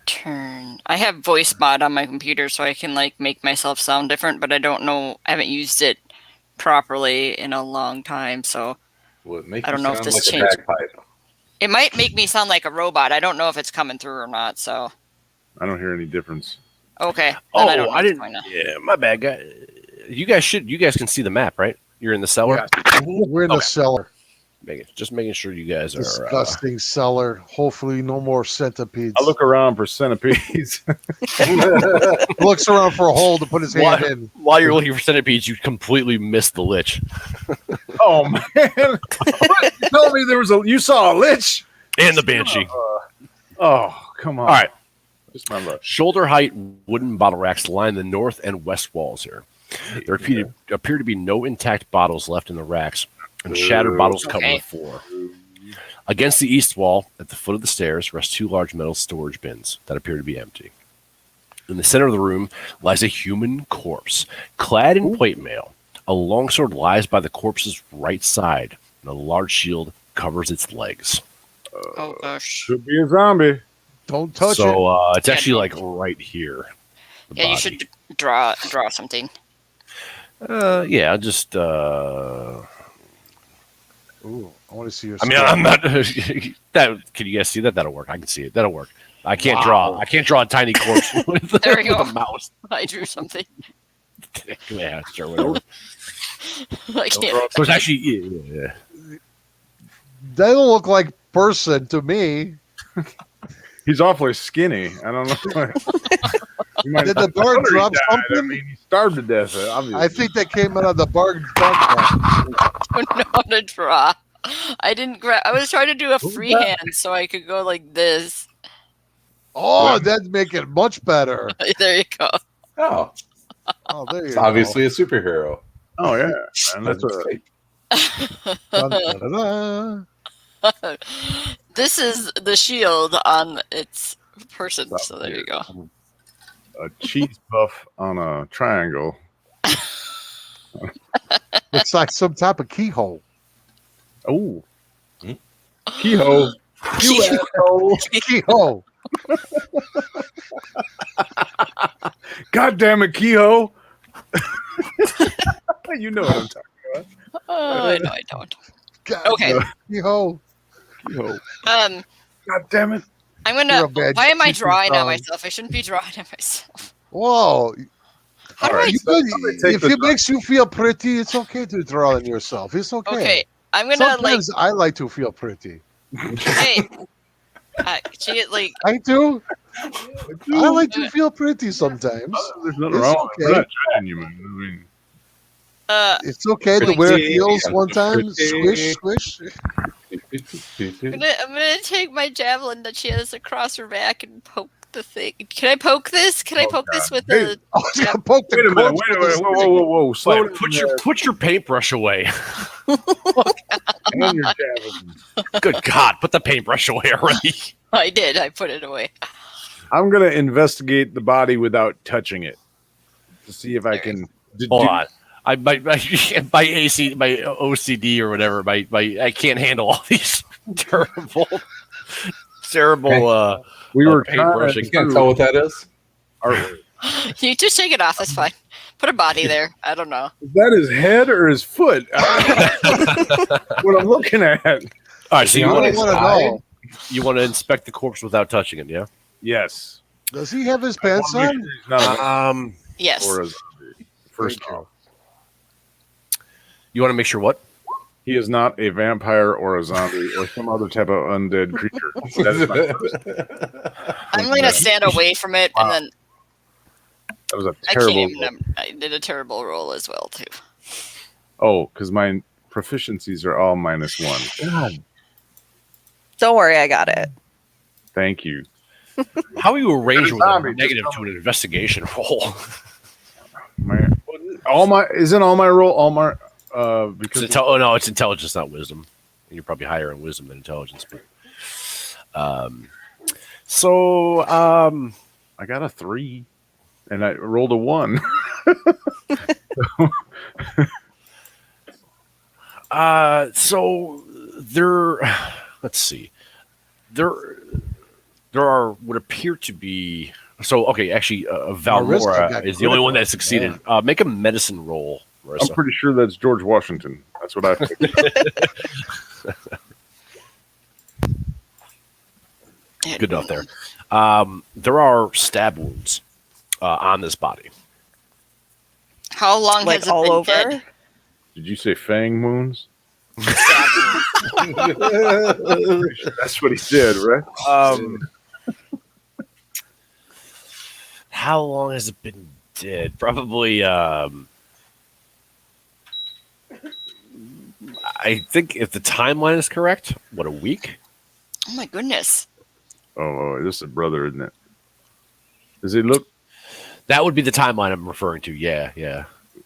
turn. I have voice mod on my computer, so I can like make myself sound different, but I don't know. I haven't used it properly in a long time, so I don't know if this changed. It might make me sound like a robot. I don't know if it's coming through or not. So
I don't hear any difference.
okay.
Oh,
then
I didn't. Yeah, my bad, guy. You guys can see the map, right? You're in the cellar.
We're in the cellar.
Just making sure you guys are.
Disgusting cellar. Hopefully, no more centipedes.
I look around for centipedes.
Looks around for a hole to put his hand in.
While you're looking for centipedes, you completely missed the lich.
Oh man! You told me you saw a lich
And the banshee.
Oh, come on!
All right.
Just my luck.
Shoulder height wooden bottle racks line the north and west walls here. There appear to be no intact bottles left in the racks, and shattered bottles cover the floor. Against the east wall, at the foot of the stairs, rest two large metal storage bins that appear to be empty. In the center of the room lies a human corpse, clad in plate mail. A longsword lies by the corpse's right side, and a large shield covers its legs.
Oh gosh.
Could be a zombie.
Don't touch it.
So it's actually like right here. the
Yeah, you
body.
should draw something.
Yeah, just.
Ooh, I want to see your.
I mean, I'm not. That can you guys see that? That'll work. I can see it. That'll work. I can't draw. I can't draw a tiny corpse with,
There we
with
go.
a mouse.
I drew something.
Yeah, sure, whatever.
I can't.
So it's actually. Yeah.
They don't look like person to me.
He's awfully skinny. I don't know. He might-
Did the
I
bird
wonder he
drop
died.
something?
I mean, he starved to death. Obviously.
I think that came out of the bargain.
I don't know how to draw. I didn't grab. I was trying to do a freehand so I could go like this.
Oh, that'd make it much better.
There you go.
Oh,
Oh, there you
it's
go.
obviously a superhero.
Oh yeah, and that's a
Dun, dun, dun, dun.
This is the shield on its person. So there you go.
cheese puff on a triangle.
It's like some type of keyhole.
Oh, Kehoe. You asshole.
Keyhole.
God damn it, Kehoe. You know what I'm talking about.
Oh, I know I don't.
God,
Okay.
Keyhole.
Kehoe.
Um,
God damn it.
I'm
You're
gonna.
a bad
Why am I
cheeky
drawing at
dog.
myself? I shouldn't be drawing at myself.
Whoa.
How do
All right.
I?
You could-
take
if
the
it makes you feel pretty, it's okay to draw on yourself. It's okay.
Okay, I'm gonna
Sometimes I like to feel pretty.
Hey, she like.
I do. I like to feel pretty sometimes.
There's nothing
It's
wrong.
okay.
We're not judging you, man. I mean,
It's okay to wear heels one time. Squish, squish.
I'm gonna take my javelin that she has across her back and poke the thing. Can I poke this? Can I poke this with the?
Oh, he's gonna poke the
Wait a minute.
corpse
Wait a
with
minute.
a
Whoa,
stick.
whoa, whoa, whoa. Slow
Like,
down.
put your paintbrush away.
And your javelin.
Good God, put the paintbrush away already.
I did. I put it away.
I'm gonna investigate the body without touching it to see if I can.
Hold on. My OCD or whatever, I can't handle all these terrible.
We were
paintbrushing.
You can't tell what that is.
artwork.
You just shake it off. That's fine. Put a body there. I don't know.
Is that his head or his foot? I don't know what I'm looking at.
All right, so
You
I
want
want to know.
you want to inspect the corpse without touching it, yeah?
Yes.
Does he have his pants
I wanna
on?
make sure he's not a
Yes.
or a zombie. First off,
You want to make sure what?
he is not a vampire or a zombie or some other type of undead creature. That is my first.
I'm going to stand away from it, and then
That was a
I
terrible.
can't even. I did a terrible roll as well too.
Oh, because my proficiencies are all -1. God,
Don't worry, I got it.
thank you.
How are you arranged with a
Zombie, just
negative
tell
to an investigation roll?
Isn't all my roll all my because
It's intelligence, not wisdom. You're probably higher in wisdom than intelligence, but
I got a 3 and I rolled a 1.
so there. Let's see. There are would appear to be. So okay, actually,
Marissa
Valmora
got
is the only one that
critical,
succeeded. Make a medicine roll,
I'm
Marissa.
pretty sure that's George Washington. That's what I think.
Good enough there. There are stab wounds on this body.
How long
Like
has it
all
been
over.
dead?
Did you say fang wounds? That's what he did, right?
How long has it been dead? Probably. I think if the timeline is correct, what, a week?
Oh my goodness!
Oh, this is a brother, isn't it? Does he look?
That would be the timeline I'm referring to. Yeah.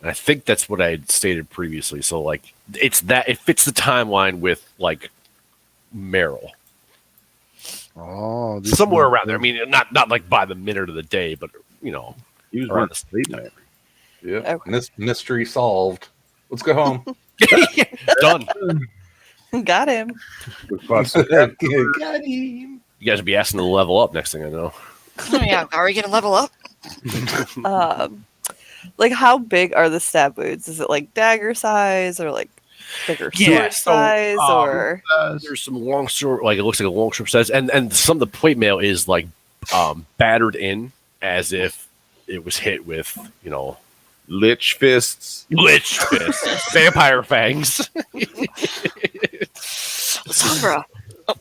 And I think that's what I had stated previously. So like, it fits the timeline with like Meryl.
Oh,
Somewhere around there. I mean, not like by the minute of the day, but
He was
around
around
the
sleep night.
Yeah.
Okay.
Mystery solved. Let's go home.
done.
Got him.
Got him.
You guys will be asking to level up next thing I know.
Oh yeah, are we gonna level up?
Like, how big are the stab wounds? Is it like dagger size or like bigger sword size or?
There's some long sword, like it looks like a long sword size, and some of the plate mail is like battered in as if it was hit with
Lich fists.
lich fists, vampire fangs.
Sombra.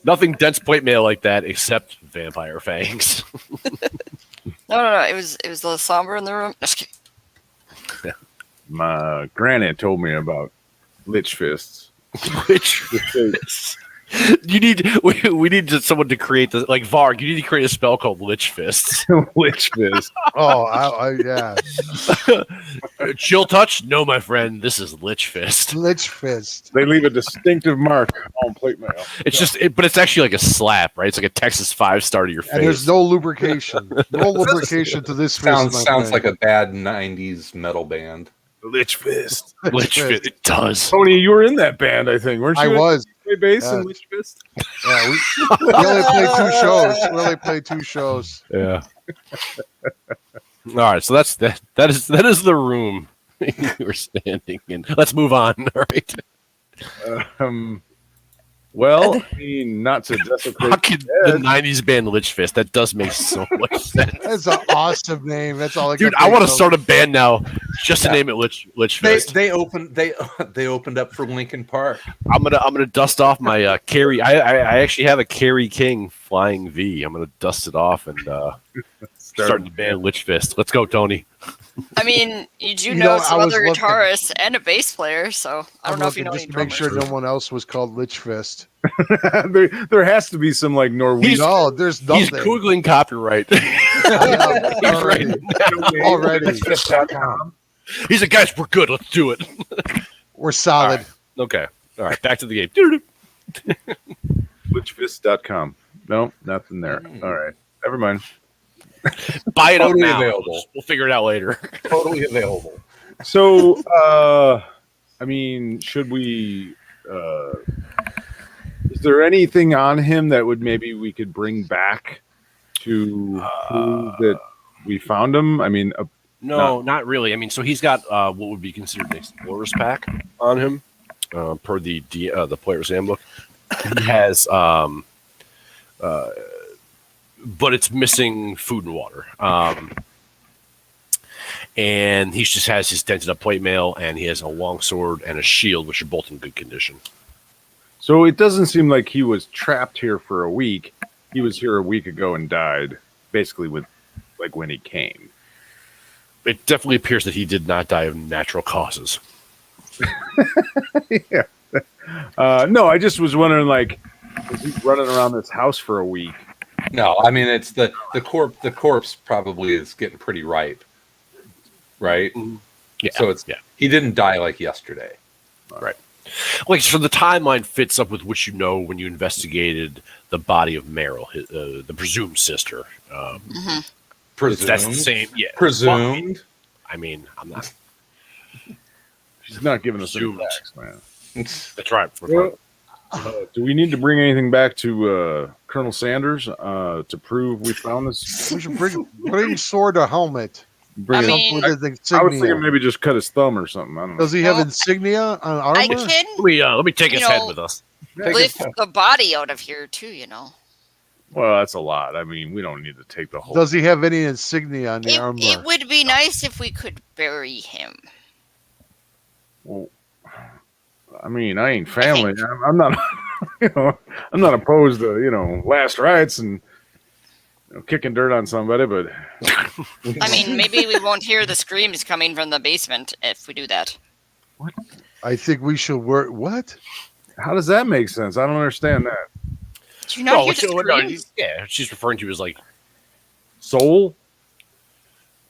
Nothing dense plate mail like that except vampire fangs.
No. It was the Sombra in the room. Just kidding.
My granny told me about lich fists.
Lich fists. We need someone to create the like Varg. You need to create a spell called Lich Fists.
Lich fist.
Oh, yeah.
Chill touch? No, my friend. This is Lich Fist.
Lich fist.
They leave a distinctive mark on plate mail.
It's but it's actually like a slap, right? It's like a Texas 5-star to your face.
And there's no lubrication. No lubrication to this fist.
Sounds like a bad '90s metal band.
Lich fist.
Lich Fist. It does.
Tony, you were in that band, I think, weren't you?
I was.
Play bass
Yeah.
in Lich fist.
Yeah, we only played 2 shows. We only played 2 shows.
Yeah. All right, so that is the room we're standing in. Let's move on. All right.
Well, I mean, not to desecrate.
How could the '90s band Lich Fist? That does make so much sense.
That's an awesome name. That's all I
Dude,
can
I
think
want to
of.
start a band now just to name it Lich Fist.
They opened up for Linkin Park.
I'm gonna dust off my Carry. I actually have a Carry King Flying V. I'm gonna dust it off and start the band Lich Fist. Let's go, Tony.
I mean, you do
You
know
know,
some
I was
other
looking-
guitarists and a bass player, so I don't
I'm
know if you
looking
know
just
any
to make
drummers.
sure no one else was called Lich Fist.
there has to be some like Norwegian.
No, there's
He's
nothing.
googling copyright.
already. Already.
He's like, guys, we're good. Let's do it.
We're solid.
Okay. All right. Back to the game.
Witchfist.com. No, nothing there. All right. Never mind.
Buy it up
Totally
now.
available.
We'll figure it out later.
Totally available.
So, I mean, should we? Is there anything on him that would maybe we could bring back to prove that we found him? I mean,
No, not really. I mean, so he's got what would be considered an explorer's pack on him, per the player's handbook. He has, but it's missing food and water. And he just has his dented up plate mail, and he has a long sword and a shield, which are both in good condition.
so it doesn't seem like he was trapped here for a week. He was here a week ago and died, basically with like when he came.
It definitely appears that he did not die of natural causes.
Yeah. No, I just was wondering, like, was he running around this house for a week?
No, I mean it's the corpse probably is getting pretty ripe, right?
Yeah.
So it's
yeah.
he didn't die like yesterday.
Right. Like, so the timeline fits up with what you know when you investigated the body of Meryl, the presumed sister.
Presumed.
That's the same. Yeah.
Presumed.
I mean, I'm not.
She's not giving us any
Presumed.
facts, man.
That's right.
Well, do we need to bring anything back to Colonel Sanders to prove we found this?
We should bring sword or helmet.
Bring
I
it-
mean-
With his
I was thinking
insignia.
maybe just cut his thumb or something. I don't know.
Does he have
Well,
insignia on armor?
I can
Let me take his
You
head
know-
with us.
lift the body out of here too, you know.
Well, that's a lot. I mean, we don't need to take the whole.
Does he have any insignia on the
It,
armor?
it would be nice if we could bury him.
Well, I mean, I ain't family. I'm not. I'm not opposed to last rites and kicking dirt on somebody, but
I mean, maybe we won't hear the screams coming from the basement if we do that.
I think we should work. What?
how does that make sense? I don't understand that.
Do you not hear the
no,
screams?
yeah, she's referring to as like,
Soul?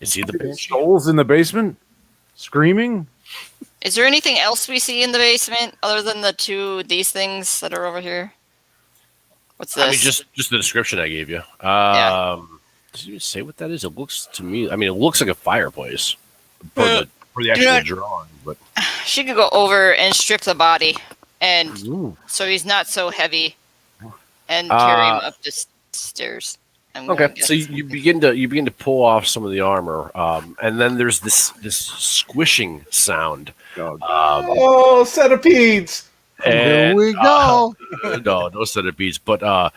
is he the bitch?
Souls in the basement? Screaming?
Is there anything else we see in the basement other than these things that are over here? What's this?
I mean, just the description I gave you.
Yeah.
Does it even say what that is? It looks to me. I mean, it looks like a fireplace for the actual
not-
drawing, but
She could go over and strip the body, and
Ooh.
so he's not so heavy, and carry him up the stairs. I'm going
okay.
to
So
guess.
you begin to pull off some of the armor, and then there's this squishing sound.
Oh,
Oh, centipedes!
Here
And,
we go.
no centipedes, but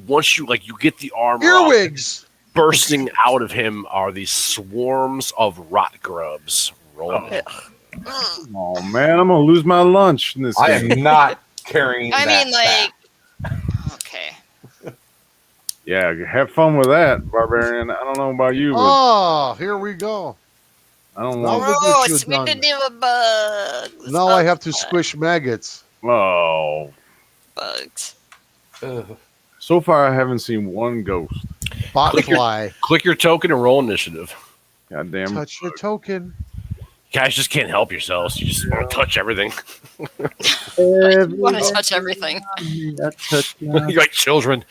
once you get the armor off,
Earwigs.
bursting out of him are these swarms of rot grubs rolling.
oh, man, I'm gonna lose my lunch in this.
I am
thing.
not carrying.
I
that
mean,
back.
okay.
Yeah, have fun with that, barbarian. I don't know about you, but
Oh, here we go.
I don't
No.
want.
Look what
Gross!
you've
We
done.
didn't even bugs.
Now I have to squish maggots.
Oh,
bugs.
Ugh.
so far I haven't seen one ghost.
Botfly.
Click your token and roll initiative.
God damn.
Touch your token.
Guys just can't help yourselves. You just want to touch everything.
You want to touch everything.
You're like children.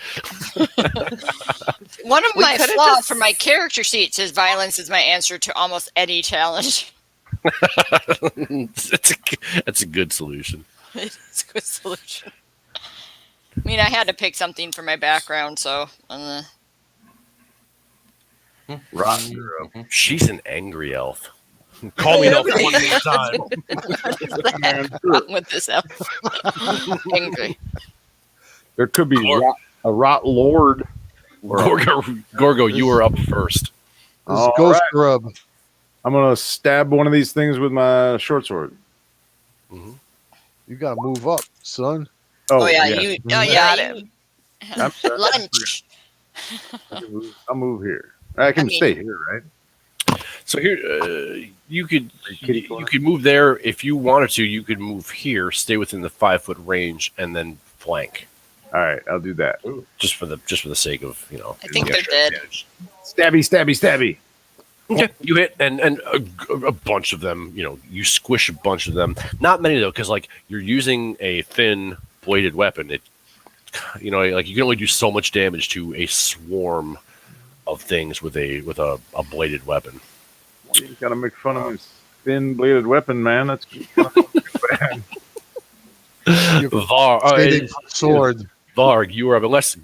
One of
We
my
could've
flaws
just-
for my character sheet says violence is my answer to almost any challenge.
That's a good solution.
It's a good solution. I mean, I had to pick something for my background, so
Rotten.
She's an angry elf. Call me up one more time.
what's the heck wrong with this elf? Angry.
There could be
Or-
a rot lord.
Gorgo, you were up first.
This
All
is Ghost
right.
Grub.
I'm gonna stab one of these things with my short sword.
You gotta move up, son.
Oh, yeah, you. Oh
Got
yeah,
him.
I'm sorry.
lunch.
I'll move here. I can
I mean-
stay here, right?
So here, you could move there if you wanted to. You could move here, stay within the 5-foot range, and then flank.
All right, I'll do that.
Just for the sake of
I think they're dead.
Stabby.
Okay, you hit, and a bunch of them. You squish a bunch of them. Not many though, because like you're using a thin bladed weapon. It, like you can only do so much damage to a swarm of things with a bladed weapon.
You gotta make fun of his thin bladed weapon, man. That's kind of bad.
Sword.
Varg, you are up. Unless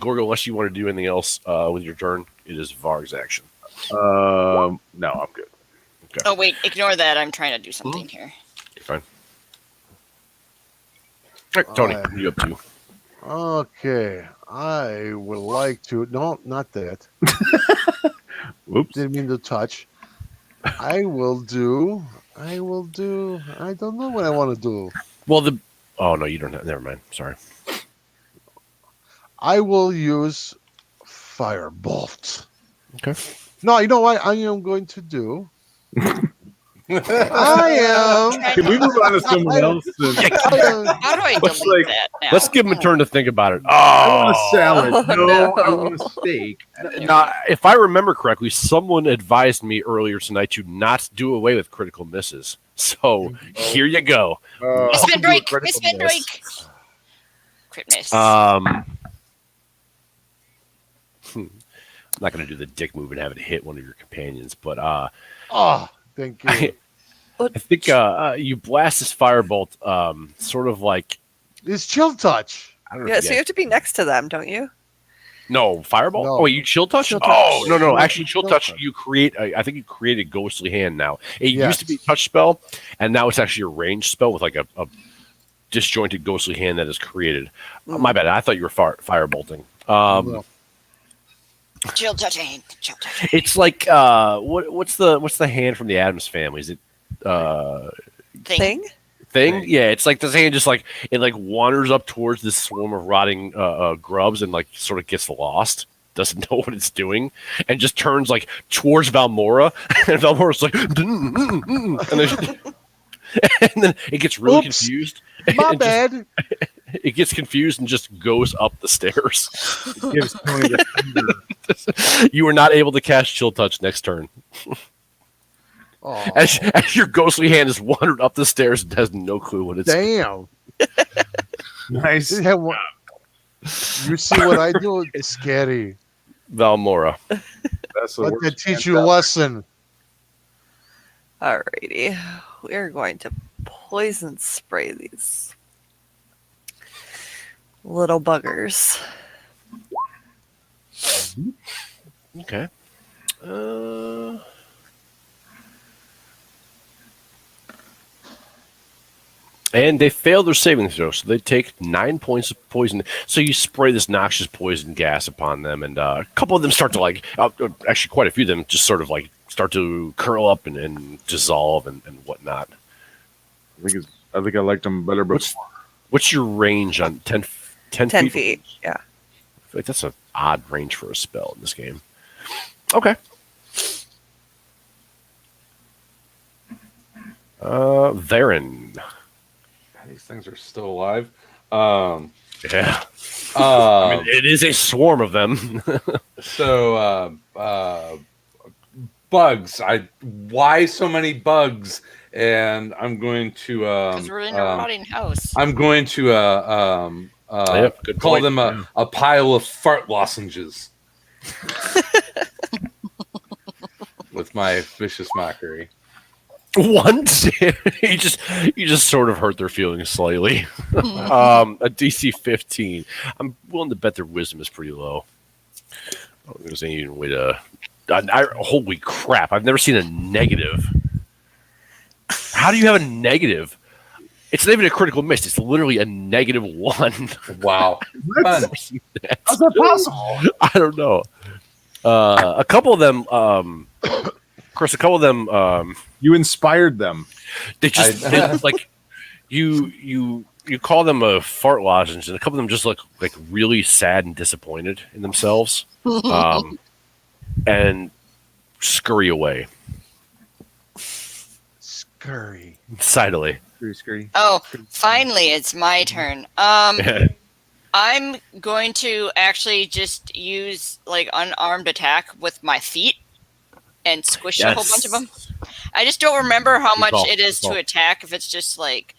you want to do anything else with your turn, it is Varg's action.
No, I'm good.
Okay.
Oh wait, ignore that. I'm trying to do something here.
You're fine. All right, Tony, what are you up to?
Okay, I would like to. No, not that.
Whoops.
Didn't mean to touch. I will do. I don't know what I want to do.
Well, oh no, you don't have. Never mind. Sorry.
I will use firebolt.
Okay.
No, you know what I am going to do?
Can we move on to someone else?
How do I delete that now?
Let's give him a turn to think about it.
I want a
Oh,
salad. No, I want a steak.
now, if I remember correctly, someone advised me earlier tonight to not do away with critical misses. So here you go.
Misspin break. Misspin break. Crit miss.
I'm not going to do the dick move and have it hit one of your companions, but
thank you.
I think you blast this firebolt, sort of like
It's chill touch.
I don't know.
Yeah, so you have to be next to them, don't you?
No, firebolt.
No.
Oh, wait, you chill touch?
Chill touch.
Oh, no.
No,
Actually, chill
chill
touch.
touch.
You create. I think you create a ghostly hand now. It
Yes.
used to be a touch spell, and now it's actually a ranged spell with like a disjointed ghostly hand that is created. My bad. I thought you were firebolting.
No.
Chill touching. Chill touching.
It's like what's the hand from the Addams Family? Is it
Thing?
Thing? Yeah, it's like this hand just like it like wanders up towards this swarm of rotting grubs and like sort of gets lost, doesn't know what it's doing, and just turns like towards Valmora, and Valmora's like, and then it gets really
Oops.
confused.
My
and
bad.
it gets confused and just goes up the stairs.
It gives Tony the finger.
You are not able to cast Chill Touch next turn.
Oh,
As your ghostly hand has wandered up the stairs and has no clue what it's
damn.
Nice.
You see what I do? It's scary.
Valmora.
That's the
Let
worst
that teach
hand
you a
ever.
lesson.
Alrighty. We're going to poison spray these little buggers.
Okay. And they fail their saving throw, so they take 9 points of poison. So you spray this noxious poison gas upon them, and a couple of them start to like, actually quite a few of them just sort of like start to curl up and dissolve and whatnot.
I think I liked them better before.
What's your range on 10
10 feet. Yeah.
I feel like that's an odd range for a spell in this game. Okay. Varen.
These things are still alive.
Yeah. I mean, it is a swarm of them.
So bugs. Why so many bugs? And I'm going to
Because we're in a rotting house.
I'm going to
Good
call
point.
them a pile of fart lozenges with my vicious mockery.
Once you just sort of hurt their feelings slightly. A DC 15. I'm willing to bet their wisdom is pretty low. I don't think there's any way to. Holy crap! I've never seen a negative. How do you have a negative? It's not even a critical miss. It's literally a -1.
Wow.
I've never seen that.
How's that possible?
I don't know. A couple of them, Chris. A couple of them.
You inspired them.
They just they, like you call them a fart lozenge, and a couple of them just look like really sad and disappointed in themselves, and scurry away.
Curry.
Decidedly.
Scurry.
Oh, finally, it's my turn. I'm going to actually just use like unarmed attack with my feet and squish a whole bunch of them. I just don't remember how
Good
much
call,
it is
good call.
to attack. If it's just like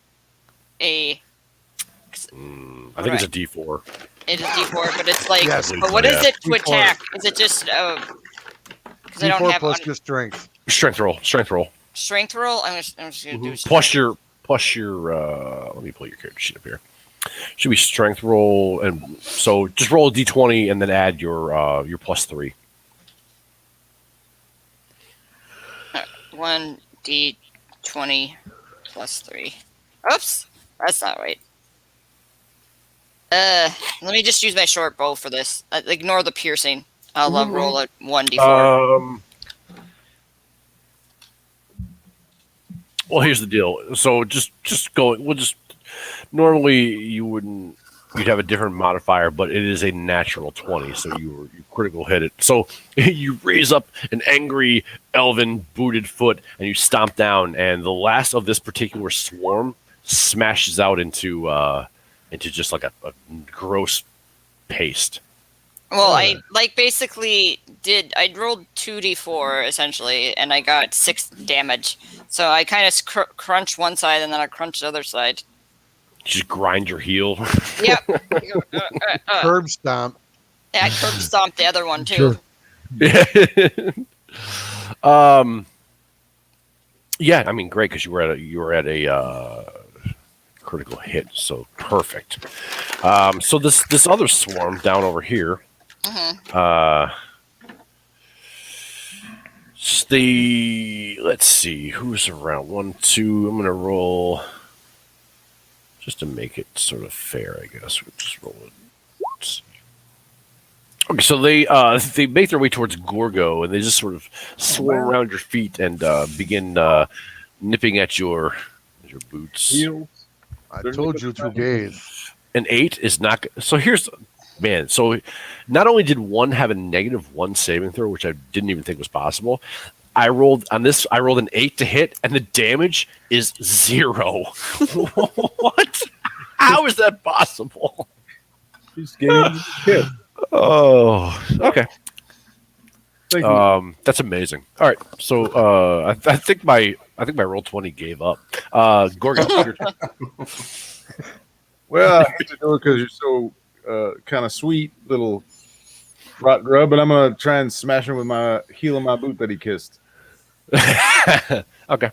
a,
I think it's a D4.
it is D4, but it's like,
Yes.
but what is
Yeah.
it to
D4.
attack? Is it just because I don't
D4
have
plus your strength.
Strength roll.
strength roll? I'm just gonna do
Plus your let me pull your character sheet up here. Should be strength roll, and so just roll a D20 and then add your +3.
1d20 plus 3. Oops, that's not right. Let me just use my short bow for this. Ignore the piercing. I'll roll a 1d4.
Well, here's the deal. So just go. We'll just normally you'd have a different modifier, but it is a natural 20, so you critical hit it. So you raise up an angry elven booted foot and you stomp down, and the last of this particular swarm smashes out into just like a gross paste.
Well, I basically did. I rolled 2d4 essentially, and I got 6 damage. So I kind of crunch one side, and then I crunch the other side.
Just grind your heel.
Yep.
Curb stomp.
Yeah, I curb stomped the other one too.
Yeah, I mean, great, because you were at a critical hit, so perfect. So this other swarm down over here, let's see who's around. 1, 2. I'm gonna roll just to make it sort of fair, I guess. We'll just roll it. Let's see. Okay, so they make their way towards Gorgo, and they just sort of swarm around your feet and begin nipping at your boots.
Heels.
I told you to gaze.
An 8 is not. So here's, man. So not only did one have a -1 saving throw, which I didn't even think was possible. I rolled an 8 to hit, and the damage is 0. What? How is that possible?
Just gave him a hit.
Oh, okay.
Thank you.
That's amazing. All right, so I think my roll 20 gave up. Gorgon, your turn.
Well, I hate to do it because you're so kind of sweet little rot grub, but I'm gonna try and smash him with my heel of my boot that he kissed.
Okay,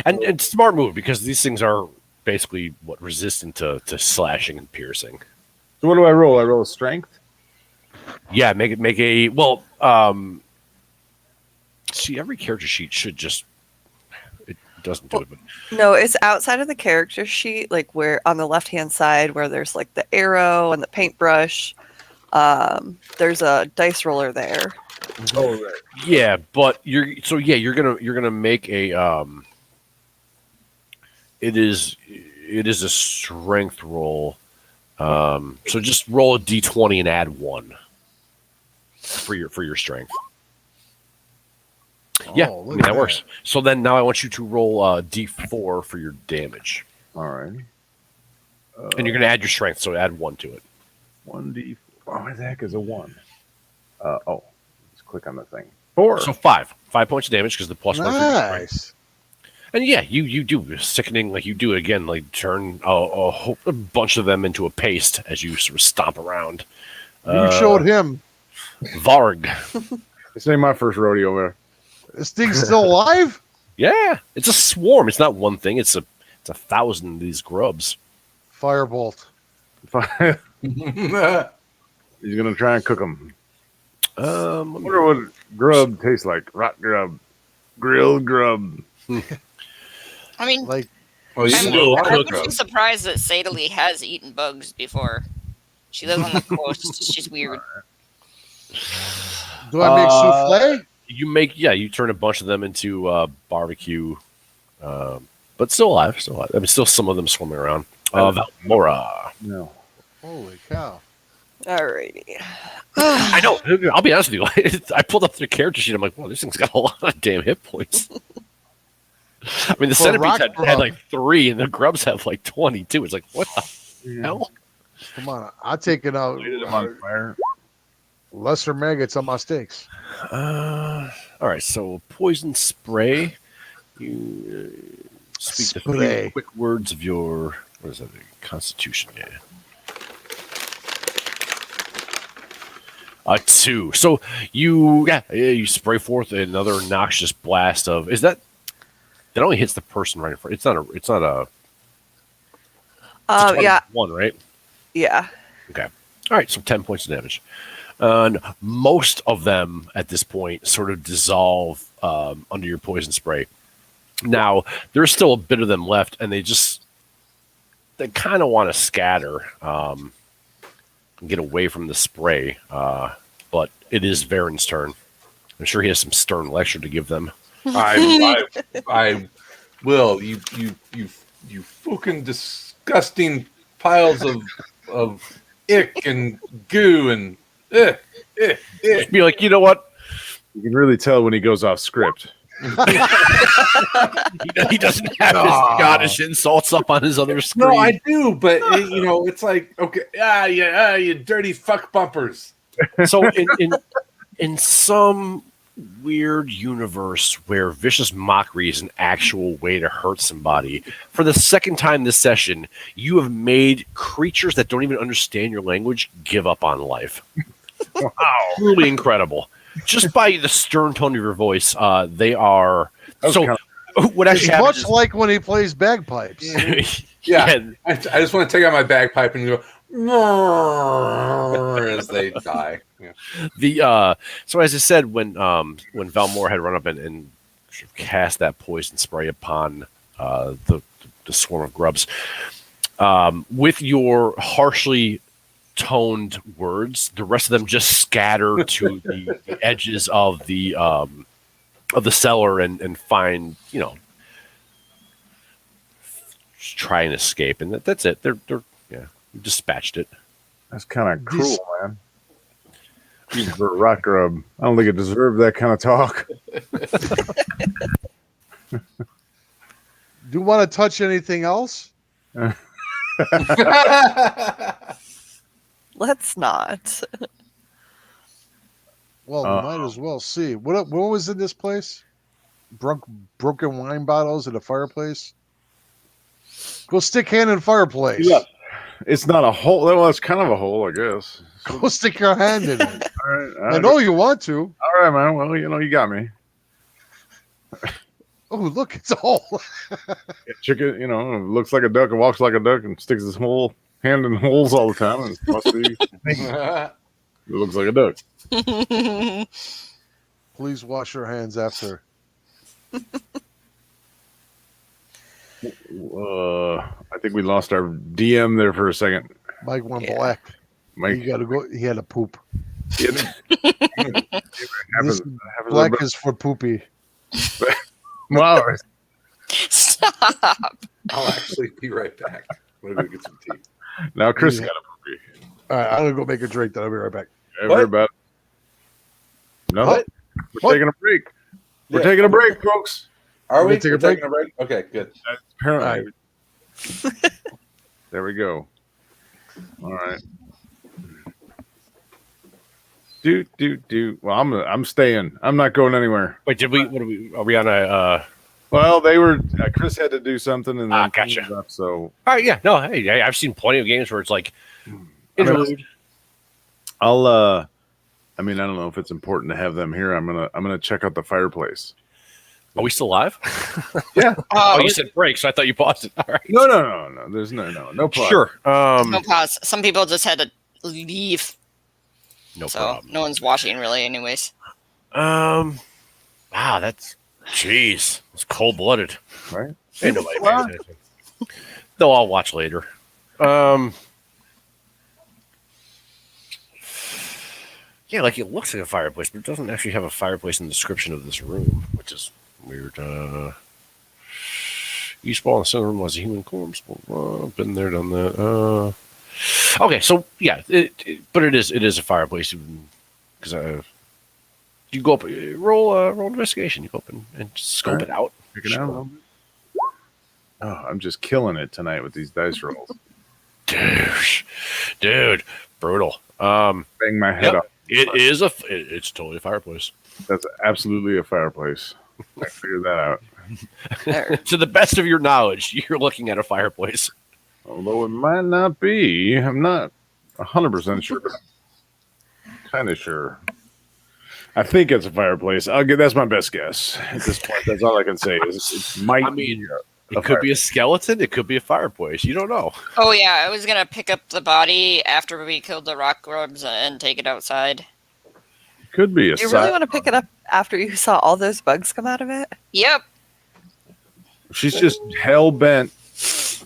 and smart move, because these things are basically resistant to slashing and piercing.
So what do I roll? I roll a strength.
Yeah, make a well. See, every character sheet should just, it doesn't do it, but
No, it's outside of the character sheet, like where on the left-hand side where there's like the arrow and the paintbrush. There's a dice roller there.
Oh, right.
yeah, but you're gonna make a it is a strength roll. So just roll a d20 and add 1 for your strength. Yeah,
Oh,
I
look
mean,
at
that works. So then now I want you to roll d4 for your damage,
All right.
and you're gonna add your strength, so add 1 to it.
1d4. Oh, what the heck is a 1? Just click on the thing. 4.
So 5 points of damage, because the +1 for your strength.
Nice.
And yeah, you do sickening, like you do it again, like turn a bunch of them into a paste as you sort of stomp around.
You showed him.
Varg.
This ain't my first rodeo, man.
This thing's still alive?
Yeah, it's a swarm. It's not one thing. It's 1,000 of these grubs.
Firebolt.
He's gonna try and cook them. I
Let me-
wonder what grub tastes like. Rot grub, grilled grub.
I mean,
Like,
Well, you
I'm,
can do a lot
I
of
would be
drugs.
surprised that Sadie has eaten bugs before. She lives on the coast. She's weird.
do I make souffle?
you turn a bunch of them into barbecue, but still alive. I mean, still some of them swarming around. Valmora.
No.
Holy cow.
Alrighty.
I know. I'll be honest with you. I pulled up the character sheet. I'm like, well, this thing's got a lot of damn hit points. I mean, the
For
centipedes
rock
had like 3, and the grubs have like 22. It's like, what the hell?
Come on, I'm taking out
Lighted them on fire.
lesser maggots on my steaks.
All right, so poison spray. You speak the
Spray.
few quick words of your what is that? Constitution. Yeah. 2. So you spray forth another noxious blast of. Is that only hits the person right in front? It's not a. It's a
Yeah,
1, right?
yeah.
Okay. All right, so 10 points of damage. And most of them at this point sort of dissolve under your poison spray. Now, there's still a bit of them left, and they kind of want to scatter and get away from the spray. But it is Varen's turn. I'm sure he has some stern lecture to give them.
I will. You fucking disgusting piles of ick and goo and
Just be like, you know what?
You can really tell when he goes off script.
He doesn't have his Scottish insults up on his other screen.
No, I do, but it's like, okay, you dirty fuck bumpers.
So in some weird universe where vicious mockery is an actual way to hurt somebody, for the second time this session, you have made creatures that don't even understand your language give up on life. Wow. Truly incredible. Just by the stern tone of your voice, they are. So, what actually
It's
happens
much
is,
like when he plays bagpipes.
Yeah. I just want to take out my bagpipe and go as they die. Yeah.
So as I said, when Valmore had run up and sort of cast that poison spray upon the swarm of grubs, with your harshly toned words, the rest of them just scatter to the edges of the cellar and find, try and escape, and that's it. They're we dispatched it.
That's kind of cruel, man. Even for a rock grub, I don't think it deserved that kind of talk.
Do you want to touch anything else?
Let's not.
Well, we might as well see. What was in this place? Broken wine bottles at a fireplace? Go stick hand in fireplace.
Yeah. It's not a hole. Well, it's kind of a hole, I guess.
Go stick your hand in it.
All right.
I know you want to.
All right, man. Well, you got me.
Oh, look, it's a hole.
Chicken, it looks like a duck and walks like a duck and sticks his whole hand in holes all the time. And it must be. It looks like a duck.
Please wash your hands after.
I think we lost our DM there for a second.
Mike went black.
Mike,
He got to go. He had to poop.
happens
Black is for poopy.
Wow.
Stop.
I'll actually be right back. I'm gonna go get some tea.
Now Chris got a poopy.
All right, I'm gonna go make a drink. Then I'll be right back.
Everybody. No,
What?
we're taking a break. We're taking a break, folks.
Are we
We're taking a break?
taking a break? Okay, good.
Apparently. There we go. All right. Do. Well, I'm staying. I'm not going anywhere.
Wait, are we on a?
Well, they were. Chris had to do something, and then
Gotcha.
cleaned up, so
All right, yeah, no, hey, I've seen plenty of games where it's like interlude.
I'll. I mean, I don't know if it's important to have them here. I'm gonna check out the fireplace.
Are we still live?
Yeah.
Oh, you said break, so I thought you paused it. All right.
No. There's no problem.
Sure.
No pause. Some people just had to leave,
No
so
problem.
no one's watching really, anyways.
Wow, that's jeez. It's cold blooded.
Right.
Ain't nobody paying attention. Though I'll watch later. Yeah, like it looks like a fireplace, but it doesn't actually have a fireplace in the description of this room, which is weird. Each ball in the center room was a human corpse. Been there, done that. Okay, so yeah, but it is a fireplace because you go up, roll investigation. You go up and scope it out.
Check it out. Oh, I'm just killing it tonight with these dice rolls.
Dude, brutal.
Bang my head
Yep.
off.
It's totally a fireplace.
That's absolutely a fireplace. I figured that out.
There.
To the best of your knowledge, you're looking at a fireplace.
Although it might not be. I'm not 100% sure, but kind of sure. I think it's a fireplace. That's my best guess at this point. That's all I can say. Is it might.
I mean,
be
it could be a skeleton. It could be a fireplace. You don't know.
Oh yeah, I was gonna pick up the body after we killed the rock grubs and take it outside.
Could be a.
You really want to pick it up after you saw all those bugs come out of it?
Yep.
She's just hell bent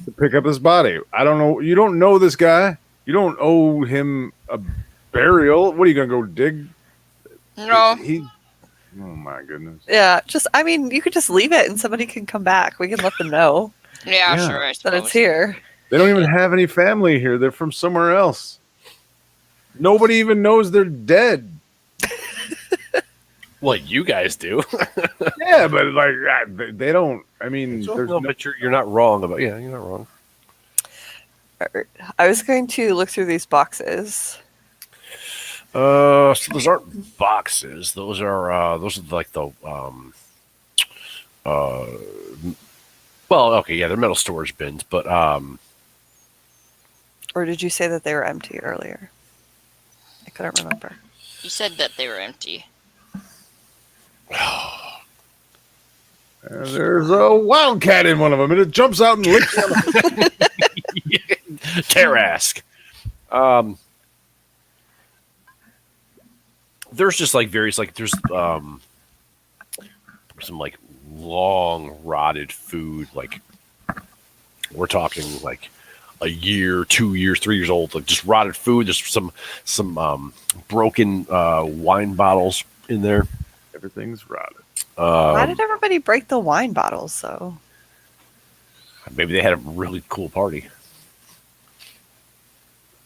to pick up this body. I don't know. You don't know this guy. You don't owe him a burial. What are you gonna go dig?
No.
Oh my goodness.
Yeah, I mean, you could just leave it and somebody can come back. We can let them know
Yeah,
Yeah.
sure. I
that
suppose.
it's here.
They don't even have any family here. They're from somewhere else. Nobody even knows they're dead.
Well, you guys do.
Yeah, but like they don't. I mean,
So,
there's
no, but you're not wrong about. Yeah, you're not wrong.
Alright. I was going to look through these boxes.
So those aren't boxes. Those are like the well, okay, yeah, they're metal storage bins, but
Or did you say that they were empty earlier? I couldn't remember.
You said that they were empty.
there's a wildcat in one of them, and it jumps out and licks on them.
Tarask. There's just like various there's some like long rotted food, like we're talking like a year, 2 years, 3 years old, like just rotted food. There's some broken wine bottles in there.
Everything's rotted.
Why did everybody break the wine bottles, though?
Maybe they had a really cool party.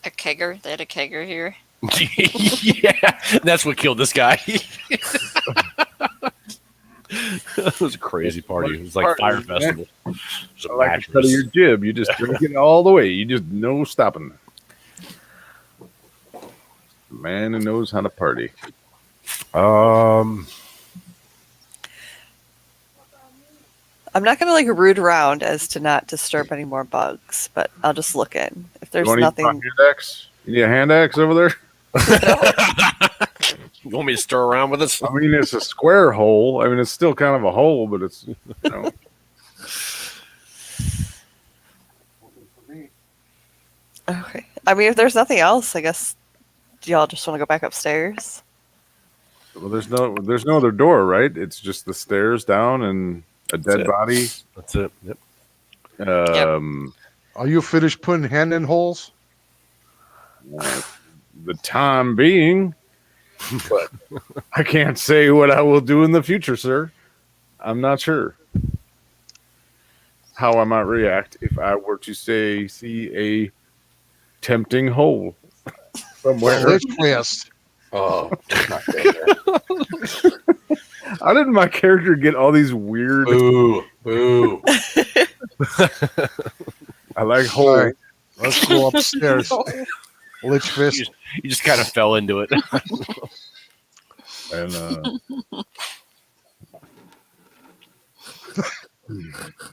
A kegger. They had a kegger here.
Yeah, that's what killed this guy. It was a crazy party. It was like fire festival. It was a
Like the cut of your jib, you just drink it all the way. You just no stopping. Man who knows how to party.
I'm not going to root around as to not disturb any more bugs, but I'll just look in. If there's
You
nothing.
need a hand axe? You need a hand axe over there?
You want me to stir around with this?
I mean, it's a square hole. I mean, it's still kind of a hole, but it's, you know.
Okay. I mean, if there's nothing else, I guess do y'all just want to go back upstairs?
Well, there's no other door, right? It's just the stairs down and a dead
it.
body.
That's it. Yep.
Are you finished putting hand in holes?
The time being, but I can't say what I will do in the future, sir. I'm not sure how I might react if I were to see a tempting hole somewhere.
Lich twist.
Oh, let's not go there.
How did my character get all these weird?
Boo, boo.
I like
All
holes.
right, let's go upstairs. Lich fist.
You just kind of fell into it.
And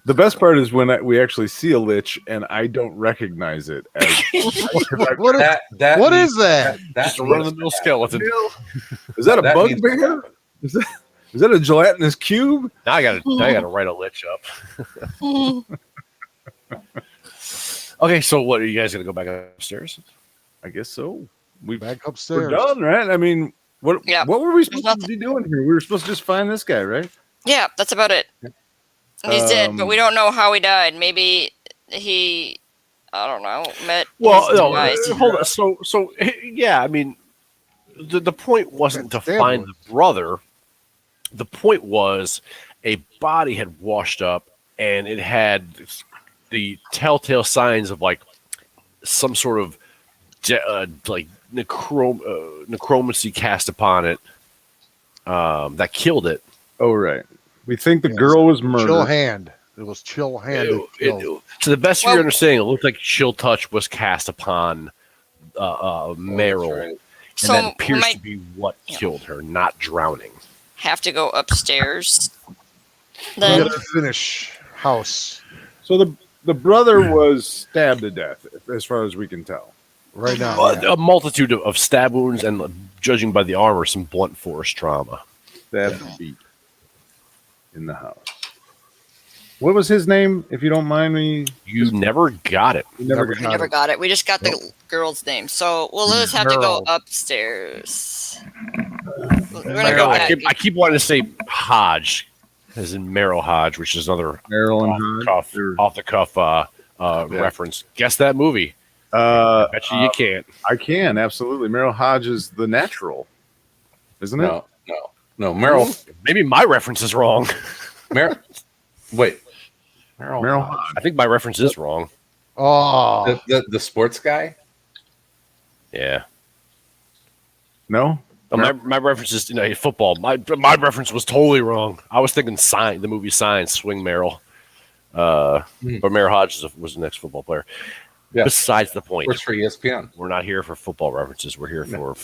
the best part is when we actually see a lich and I don't recognize it as
What is,
That
what
needs-
is that?
Just a run-of-the-mill skeleton.
is that a
That
bug
needs-
bear? Is that a gelatinous cube?
Now I gotta write a lich up. Okay, so what are you guys gonna go back upstairs?
I guess so. We're
Back upstairs.
done, right? I mean, what
Yeah.
what were we supposed
There's
to be doing here? We were supposed to just find this guy, right?
Yeah, that's about it. He's dead, but we don't know how he died. Maybe he, I don't know, met.
Well,
his
no,
demise.
hold on. So yeah, I mean, the point wasn't to
Damn
find
it.
the brother. The point was a body had washed up, and it had the telltale signs of like some sort of like necromancy cast upon it that killed it.
Oh, right. We think the
Yes.
girl was
Chill
murdered.
hand. It was chill handed.
To the best of
Well-
your understanding, it looked like chill touch was cast upon Meryl,
right.
and
So
that
we
appears
might
to be what killed her, not drowning.
have to go upstairs.
We
Then
gotta finish house
So the brother was stabbed to death, as far as we can tell.
right now.
But
yeah.
a multitude of stab wounds, and judging by the armor, some blunt force trauma.
Stabbed and beat in the house. What was his name, if you don't mind me?
You never got it.
You never
Never
got
we never
it.
got it. We just got the girl's name. So we'll just have to go
Meryl.
upstairs. We're gonna go
Meryl.
back.
I keep wanting to say Hodge, as in Merrill Hodge, which is another
Marilyn
off the cuff reference. Guess that movie. Bet you can't.
I can, absolutely. Meryl Hodge is the natural, isn't it?
No. Meryl.
Maybe my reference is wrong.
Wait.
Meryl Hodge.
I think my reference is wrong.
Oh,
The sports guy.
Yeah.
No?
My reference is football. My reference was totally wrong. I was thinking the movie Science, Swing Merrill. But Merrill Hodge was the next football player.
Yeah.
Besides the point,
Works for ESPN.
we're not here for football references. We're here for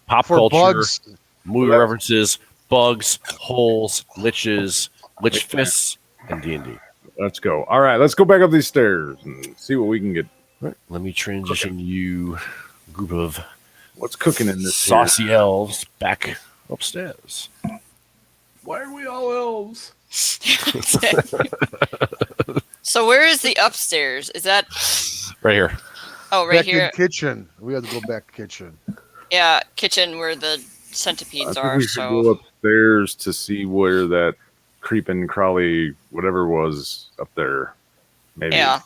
pop
for
culture,
bugs.
movie references, bugs, holes, lich fists, and D&D.
Let's go. All right, let's go back up these stairs and see what we can get.
Right. Let me transition you, group of
What's cooking in this
saucy elves, back upstairs.
Why are we all elves?
So where is the upstairs? Is that
Right here.
right
Back
here?
in kitchen. We have to go back kitchen.
Yeah, kitchen where the
I
centipedes
think
are.
we should go upstairs to see where that creeping crawly whatever was up there. Maybe.
Yeah.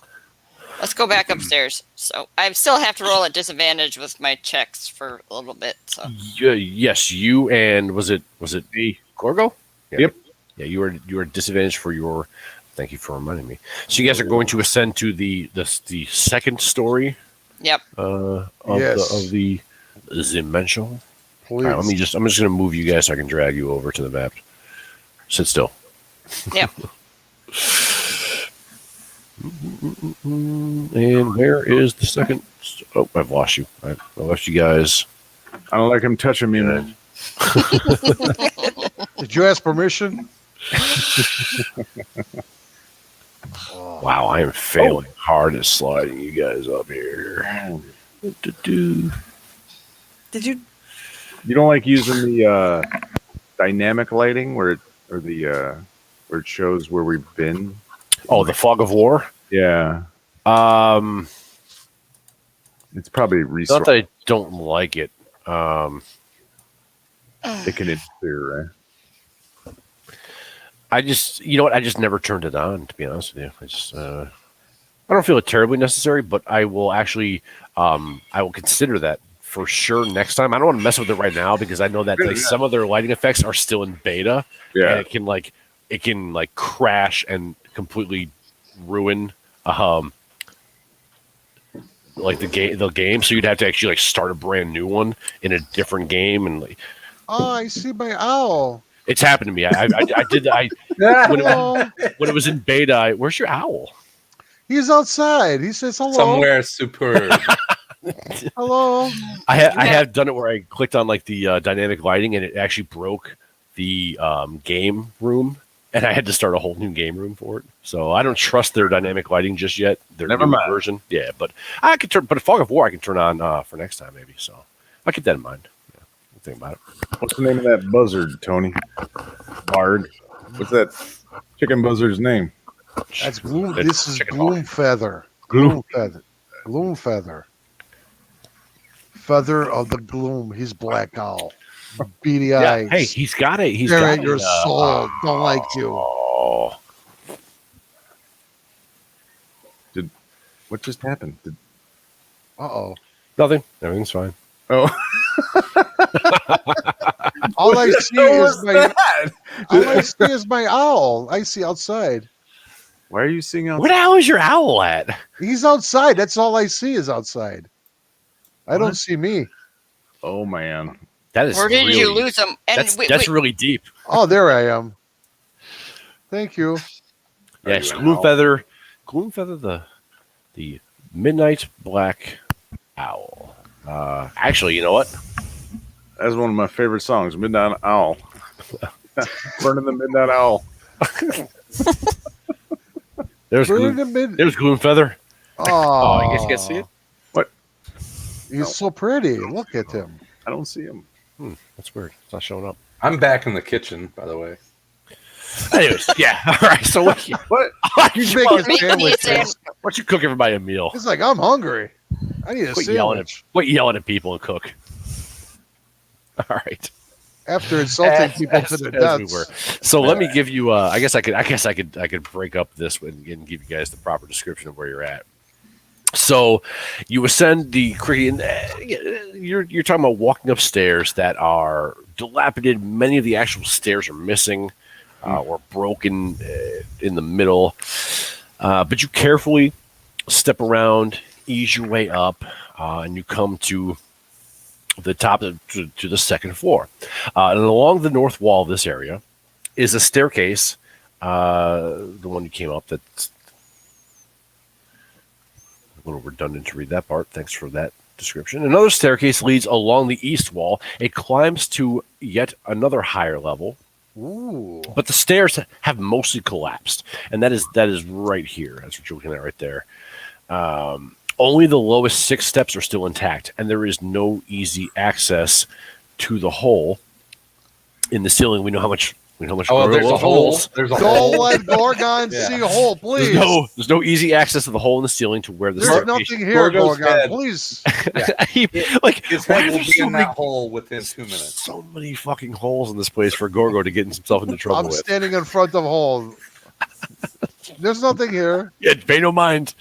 Let's go back upstairs. So I still have to roll at disadvantage with my checks for a little bit. So
Yes, you and was it
Me.
Gorgo? Yeah.
Yep.
Yeah, you were disadvantaged for your. Thank you for reminding me. So you guys are going to ascend to the second story
yep.
of
Yes.
the dimension.
Please.
All right, I'm just going to move you guys so I can drag you over to the map. Sit still.
Yep.
And where is the second? Oh, I've lost you. I left you guys.
I don't like him touching me, man.
Did you ask permission?
Wow, I am failing hard at sliding you guys up here. Do-do-do.
Did you?
You don't like using the dynamic lighting where it shows where we've been?
Oh, the fog of war.
Yeah. It's probably
Not
resource.
that I don't like it.
It can interfere, right?
I just never turned it on. To be honest with you, I don't feel it terribly necessary, but I will actually, I will consider that for sure next time. I don't want to mess with it right now because I know that like, some of their lighting effects are still in beta,
Yeah.
and it can crash and completely ruin the game. So you'd have to actually start a brand new one in a different game, and
Oh, I see my owl.
it's happened to me. I did when
Hello.
when it was in beta. Where's your owl?
He's outside. He says hello.
Somewhere superb.
Hello.
I have done it where I clicked on the dynamic lighting and it actually broke the game room, and I had to start a whole new game room for it. So I don't trust their dynamic lighting just yet. Their
Never
new
mind.
version, yeah. But I could turn. But a Fog of War I can turn on for next time maybe. So I'll keep that in mind. Yeah, I'll think about it.
What's the name of that buzzard, Tony? Bard. What's that chicken buzzard's name?
That's gloom.
It's
This is
chicken
gloom feather.
Gloom.
Gloom feather. Gloom feather. Feather of the gloom. He's black owl. Beady eyes.
Hey, he's got it. He's
Stare
got
at your
it.
soul. Don't like you.
Oh,
What just happened?
Uh-oh.
nothing. Everything's fine.
Oh,
All I see
What
is
was
my
that?
all I see is my owl. I see outside.
Why are you seeing out?
Where the hell is your owl at?
He's outside. That's all I see is outside. I don't see me.
Oh man,
That is.
Where did
really,
you lose them? And
That's really deep.
Oh, there I am. Thank you.
Yes,
you an owl?
Gloomfeather, the midnight black owl. Actually, you know what?
That's one of my favorite songs, Midnight Owl. Burning the Midnight Owl.
There's Gloomfeather.
Oh,
you guys can't see it?
What?
He's so pretty. Look at him.
I don't see him.
That's weird. It's not showing up.
I'm back in the kitchen, by the way.
Anyways, yeah. All right. So what?
What?
He's
Why
making
Making me a
sandwiches.
don't you cook everybody a meal?
He's like, I'm hungry. I need a
Quit yelling
sandwich.
at people and cook. All right.
After insulting people to the
As we
death.
were. So let me give you. I guess I could break up this and give you guys the proper description of where you're at. So you ascend the cricket. You're talking about walking up stairs that are dilapidated. Many of the actual stairs are missing or broken in the middle. But you carefully step around, ease your way up, and you come to the top to the second floor. And along the north wall of this area is a staircase, the one you came up. That's a little redundant to read that part. Thanks for that description. Another staircase leads along the east wall. It climbs to yet another higher level.
Ooh.
But the stairs have mostly collapsed, and that is right here. That's what you're looking at right there. Only the lowest 6 steps are still intact, and there is no easy access to the hole in the ceiling. We know how much.
There's
Gorgo
a hole.
holes.
There's a
Don't
hole.
let Gorgon
Yeah.
see a hole, please.
There's no easy access to the hole in the ceiling to where the
There's
staircase.
nothing here,
Gorgo's
Gorgon.
head.
Please.
His
why
head
are
will
there
be
so
in
many,
that hole within 2 minutes.
so many fucking holes in this place for Gorgo to get himself into trouble
I'm
with?
standing in front of hole. There's nothing here.
Yeah, pay no mind.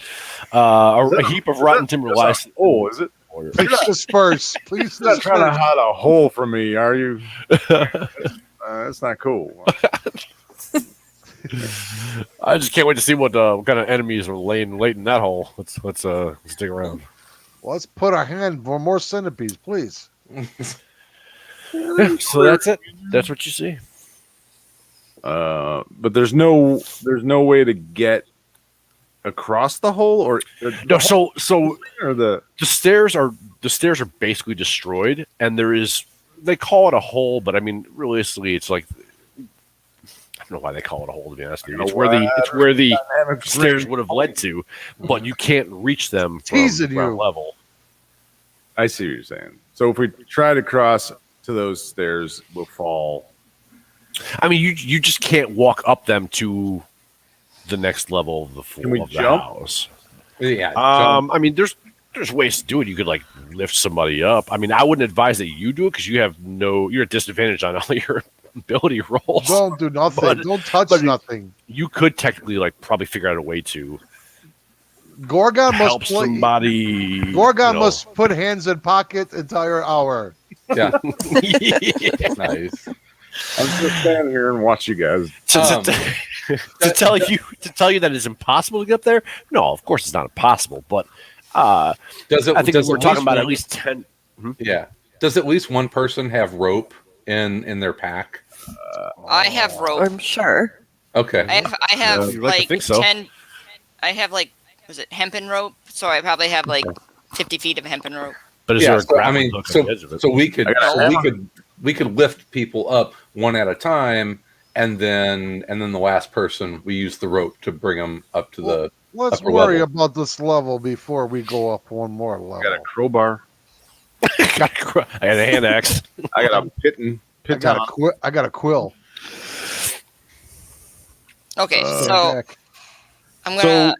A heap of rotten timber lies.
Oh, is it?
Please disperse. Please
You're not trying to
disperse.
hide a hole from me, are you? That's not cool.
I just can't wait to see what kind of enemies are laying late in that hole. Let's stick around.
Let's put our hand for more centipedes, please.
So that's it. That's what you see.
But there's no way to get across the hole, or
No, so
or the
the stairs are basically destroyed, and they call it a hole, but I mean realistically, it's like I don't know why they call it a hole. To be honest with you, it's where the stairs would have led to, but you can't reach them from
Teasing
ground
you.
level.
I see what you're saying. So if we try to cross to those stairs, we'll fall.
I mean, you just can't walk up them to the next level of the floor
Can we
of the
jump?
house.
Yeah.
I mean, there's ways to do it. You could like lift somebody up. I mean, I wouldn't advise that you do it because you're at disadvantage on all your ability rolls.
Don't do nothing.
But-
Don't touch
but-
nothing.
You could technically like probably figure out a way to
Gorgon
help
must play.
somebody.
Gorgon
you know.
must put hands in pocket entire hour.
yeah.
Yeah.
Nice.
I'm just standing here and watch you guys.
to tell you that it's impossible to get up there. No, of course it's not impossible, but
Does it?
I think
does
we're
at
talking
least
about
one-
at least 10.
Yeah. Does at least one person have rope in their pack?
I have rope.
I'm sure.
Okay.
I have
you'd like to
like
think so.
10. I have like, was it hempen rope? So I probably have like 50 feet of hempen rope.
But is
Yeah,
there a
so, I
grappling
mean,
hook
so-
on the edge of it?
So we could
I got
we could lift people up one at a time, and then the last person we use the rope to bring them up to the.
Let's
Upper
worry
level.
about this level before we go up one more
I got a
level.
crowbar.
I got a hand axe.
I got a piton.
I got a quill.
Okay,
Uh,
so
Back.
I'm gonna.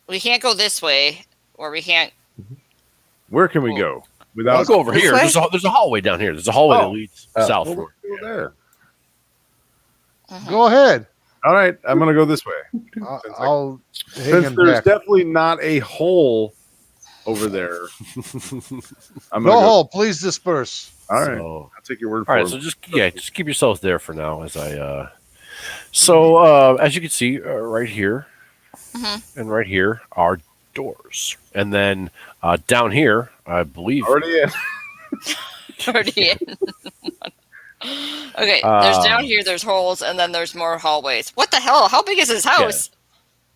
We can't go this way, or we can't.
Where can we go without?
Let's go over here.
This way?
There's a hallway down here. There's a hallway that leads south.
Well, we'll go there.
Go ahead.
All right, I'm gonna go this way.
I'll hang
Since
in
there's
back.
definitely not a hole over there. I'm
No
gonna go.
hole. Please disperse.
All right,
So-
I'll take your word for
all right,
it.
so just keep yourselves there for now as I. So as you can see, right here and right here are doors, and then down here, I believe.
Already in.
Already in. Okay, there's down here. There's holes, and then there's more hallways. What the hell? How big is this house?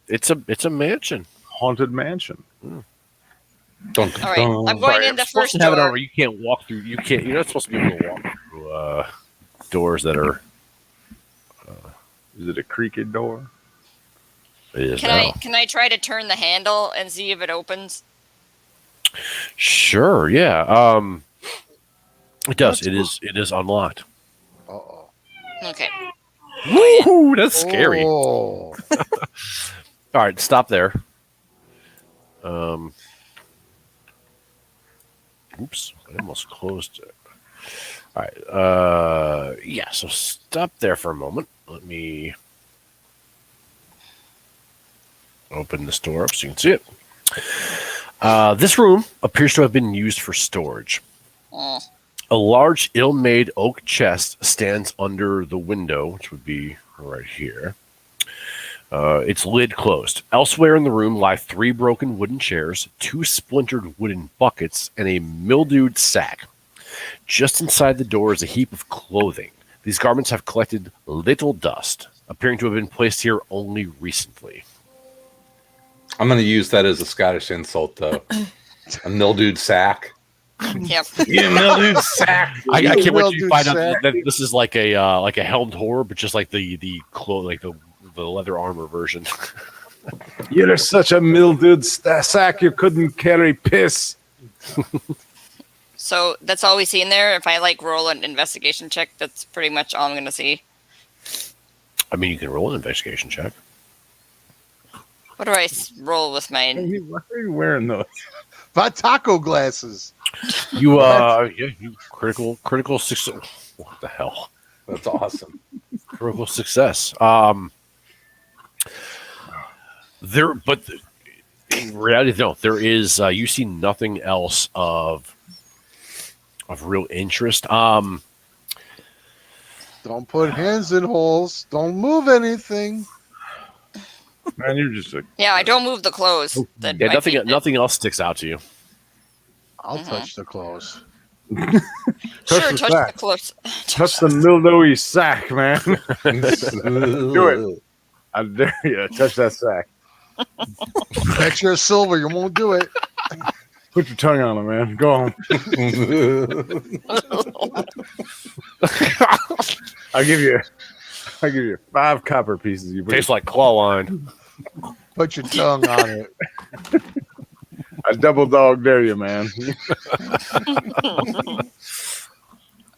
It's a mansion.
Haunted mansion.
Dun,
All right, I'm going in the
I'm supposed
first
to have it
door.
over. You can't walk through. You're not supposed to be able to walk through doors that are.
Is it a creaky door?
It is
Can
now.
I try to turn the handle and see if it opens?
Sure. Yeah. It does. It is unlocked.
Uh-oh.
Okay.
Woo! That's scary.
Oh.
All right, stop there. Oops, I almost closed it. All right. Yeah, so stop there for a moment. Let me open this door up so you can see it. This room appears to have been used for storage.
Oh.
A large, ill-made oak chest stands under the window, which would be right here. Its lid closed. Elsewhere in the room lie 3 broken wooden chairs, 2 splintered wooden buckets, and a mildewed sack. Just inside the door is a heap of clothing. These garments have collected little dust, appearing to have been placed here only recently.
I'm going to use that as a Scottish insult, though. A mildewed sack.
Yep.
Yeah, mildewed sack.
I can't wait till you
Mildewed
find out
sack.
that this is like a helmed horror, but just like the leather armor version.
You're such a mildewed sack you couldn't carry piss.
So that's all we see in there. If I roll an investigation check, that's pretty much all I'm going to see.
I mean, you can roll an investigation check.
What do I roll with my?
Why are you wearing those?
My taco glasses.
You you critical success. What the hell?
That's awesome.
Critical success. In reality, no. There is. You see nothing else of real interest.
Don't put hands in holes. Don't move anything.
Man, you're just a
Yeah, I don't move the clothes. That
Yeah,
my feet did.
nothing else sticks out to you.
I'll touch the clothes.
Sure,
the
touch
sack.
the clothes.
touch the mildewy sack, man. Do it. I dare you. Touch that sack.
Bet you're silver. You won't do it.
Put your tongue on it, man. Go home. I'll give you 5 copper pieces. You
Tastes like claw wine.
Put your tongue on it.
I double dog dare you, man.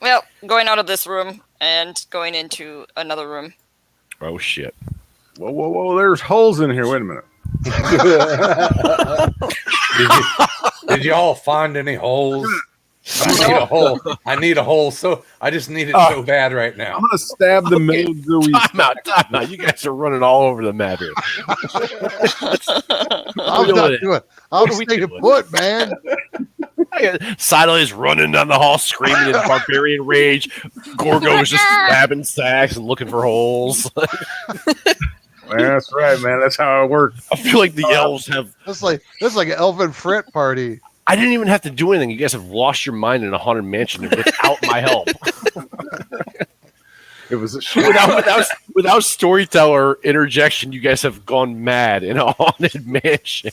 Well, going out of this room and going into another room.
Oh shit!
Whoa! There's holes in here. Wait a minute.
Did you all find any holes? I need a hole. So I just need it so bad right now.
I'm gonna stab the mildewy.
Time out. You guys are running all over the map here.
I'm not doing it. I'm staying put, man.
Sidle is running down the hall screaming in barbarian rage. Gorgo is just stabbing sacks and looking for holes.
Man, that's right, man. That's how it works.
I feel like the elves have.
That's like an elfin fret party.
I didn't even have to do anything. You guys have lost your mind in a haunted mansion without my help.
It was
without storyteller interjection. You guys have gone mad in a haunted mansion.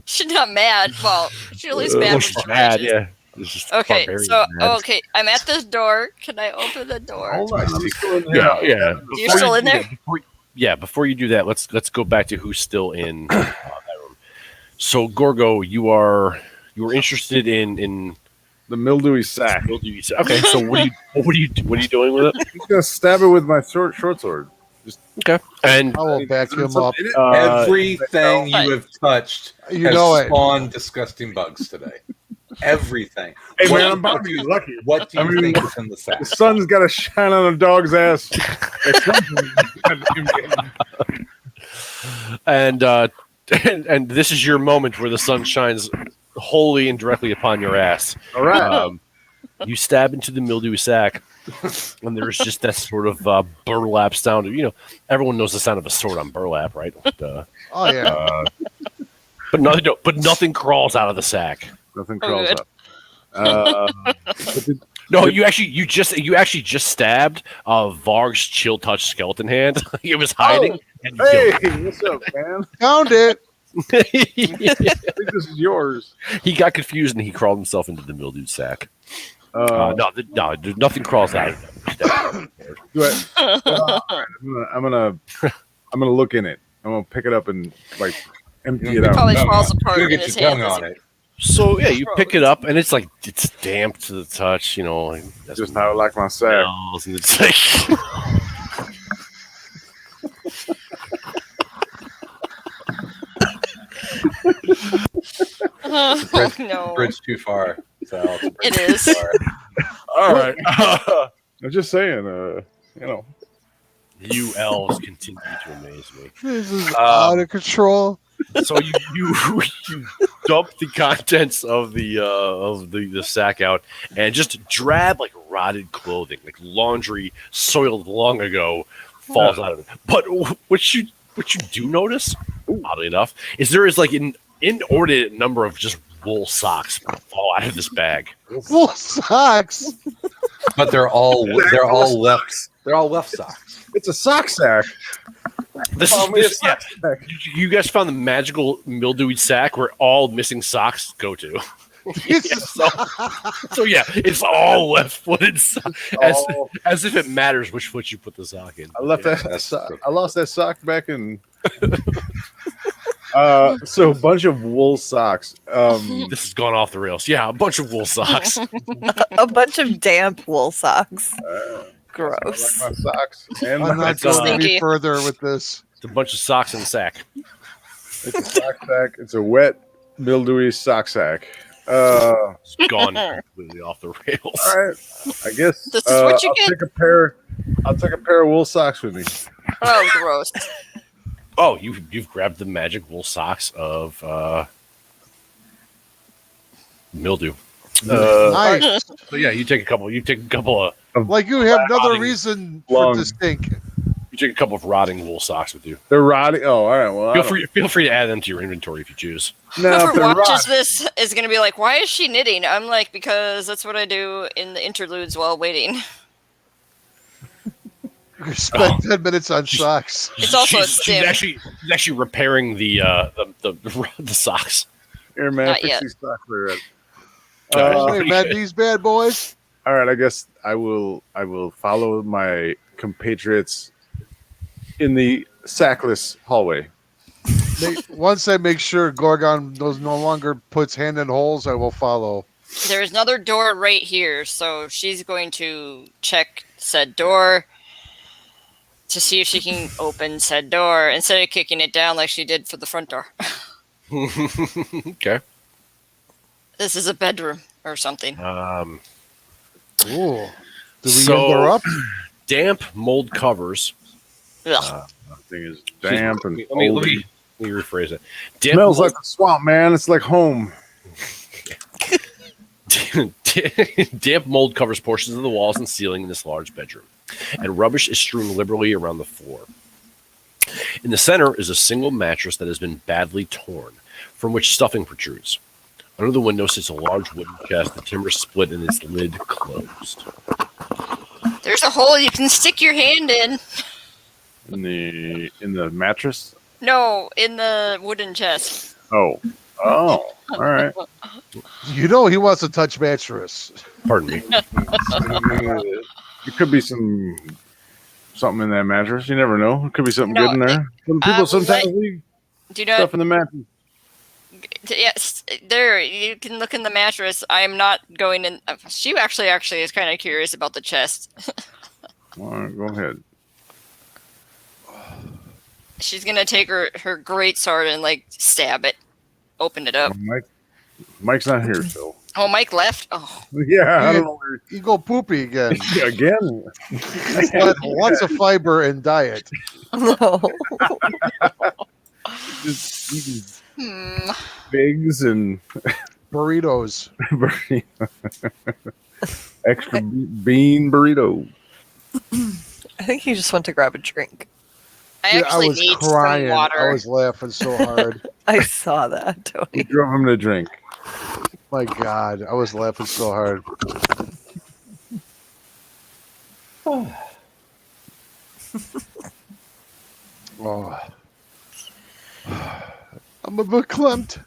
She's not mad. Well, she's at least mad.
She's mad, yeah. It's just
Okay,
barbarian
so
mad.
I'm at this door. Can I open the door?
Hold on, I'm still in here.
Yeah.
You're still in there?
Before you do that, let's go back to who's still in that room. So Gorgo, you were interested in
The mildewy sack.
okay. So what are you doing with it?
I'm just gonna stab it with my short sword.
Okay, and
I will back him up.
Everything you have touched
You
has
know it.
spawned disgusting bugs today. Everything.
Hey,
What
man,
do
I'm about to
you-
be lucky.
What do you
I mean,
think is in the sack?
The sun's got to shine on a dog's ass.
and this is your moment where the sun shines wholly and directly upon your ass.
All right.
You stab into the mildew sack, and there's just that sort of burlap sound. Everyone knows the sound of a sword on burlap, right?
Oh yeah.
But nothing crawls out of the sack.
Nothing crawls
good.
up.
No, you actually just stabbed Varg's chill touch skeleton hand. It was hiding. And you
Hey,
killed it.
what's up, man?
Found it.
I think this is yours.
He got confused and he crawled himself into the mildew sack.
Uh,
No, nothing crawls out.
do I- I'm gonna look in it. I'm gonna pick it up and like empty it out.
Probably
No,
falls
no.
apart
You
in
get
his
your tongue
hands.
on it.
So yeah, you pick it up and it's like it's damp to the touch. You know, like,
That's just how I like my sack.
smells, and it's like.
Oh, no.
Bridge too far. So
It is.
All right.
I'm just saying,
You elves continue to amaze me.
This is out of control.
So you dump the contents of the sack out and just drab like rotted clothing, like laundry soiled long ago, falls out of it. But what you do notice, oddly enough, is there is like an inordinate number of just wool socks fall out of this bag.
Full socks.
but they're all left socks.
it's a sock sack.
This
Follow me,
is
it's sock sack.
you guys found the magical mildewy sack where all missing socks go to. So yeah, it's all left-footed,
Oh.
as if it matters which foot you put the sock in.
I left
Yeah.
that sock. I lost that sock back in. So a bunch of wool socks.
This has gone off the rails. Yeah, a bunch of wool socks.
A bunch of damp wool socks. Gross.
I like my socks. And
I'm
my,
not going any
Stinky.
further with this.
It's a bunch of socks in a sack.
it's a sock sack. It's a wet, mildewy sock sack.
It's gone completely off the rails.
All right. I guess
This is what you
I'll
get.
take a pair. I'll take a pair of wool socks with me.
Oh, gross.
Oh, you've grabbed the magic wool socks of mildew.
Nice.
So yeah, you take a couple. You take a couple of
Like you have another
Rotting
reason
long-
for to stink.
rotting wool socks with you.
They're rotting. Oh, all right. Well,
Feel free to add them to your inventory if you choose.
No, if
Whoever
they're
watches
rotting.
this is going to be like, why is she knitting? I'm like, because that's what I do in the interludes while waiting.
You spent 10 minutes on socks.
It's also a
she's
stim.
actually repairing the socks.
Here, man,
Not
fix
yet.
these socks for it.
Hey, man, these bad boys.
All right, I guess I will follow my compatriots in the sackless hallway.
Once I make sure Gorgon no longer puts hand in holes, I will follow.
There's another door right here, so she's going to check said door to see if she can open said door instead of kicking it down like she did for the front door.
Okay.
This is a bedroom or something.
Ooh. Do we
So-
end her up?
Damp mold covers.
Ugh.
That thing is damp and
Let me
moldy.
rephrase it. Damp
Smells
mold,
like a swamp, man. It's like home.
damp mold covers portions of the walls and ceiling in this large bedroom, and rubbish is strewn liberally around the floor. In the center is a single mattress that has been badly torn, from which stuffing protrudes. Under the window sits a large wooden chest, the timber split and its lid closed.
There's a hole you can stick your hand in.
In the mattress.
No, in the wooden chest.
Oh, all right.
You know he wants to touch mattress.
Pardon me.
It could be something in that mattress. You never know. It could be something
No,
good in there. Some people sometimes leave
Do you know?
stuff in the mattress.
Yes, there. You can look in the mattress. I am not going in. She actually is kind of curious about the chest.
All right, go ahead.
She's gonna take her great sword and like stab it, open it up.
Mike's not here, so
Oh, Mike left. Oh,
yeah. I don't know where
You go poopy again.
again.
Lots of fiber and diet.
No.
Just eating
hmm.
figs and
Burritos.
extra bean burrito.
I think he just went to grab a drink.
I
Dude,
actually
was
need
crying.
some water.
I was laughing so hard.
I saw that,
He
Tony.
drove him to drink.
My God, I was laughing so hard. Oh. I'm a bit clumped.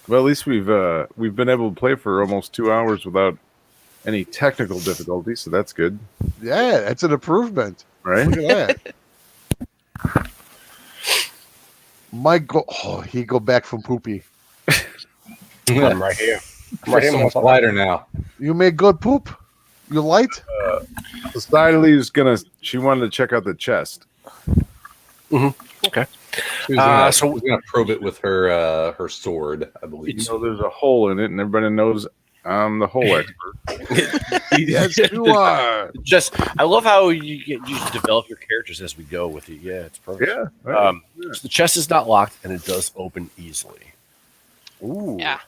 Well, at least we've been able to play for almost 2 hours without any technical difficulties, so that's good,
Yeah, that's an improvement.
right?
Look at that. Mike go. Oh, he go back from poopy.
I'm right here.
We're so much lighter now.
You make good poop. You light.
Society's she wanted to check out the chest.
Okay.
She was
So-
gonna probe it with her her sword, I believe.
You know, there's a hole in it, and everybody knows I'm the hole expert.
Yes, you are.
Just, I love how you develop your characters as we go with it. Yeah, it's perfect.
Yeah. Right.
So the chest is not locked, and it does open easily.
Ooh.
Yeah.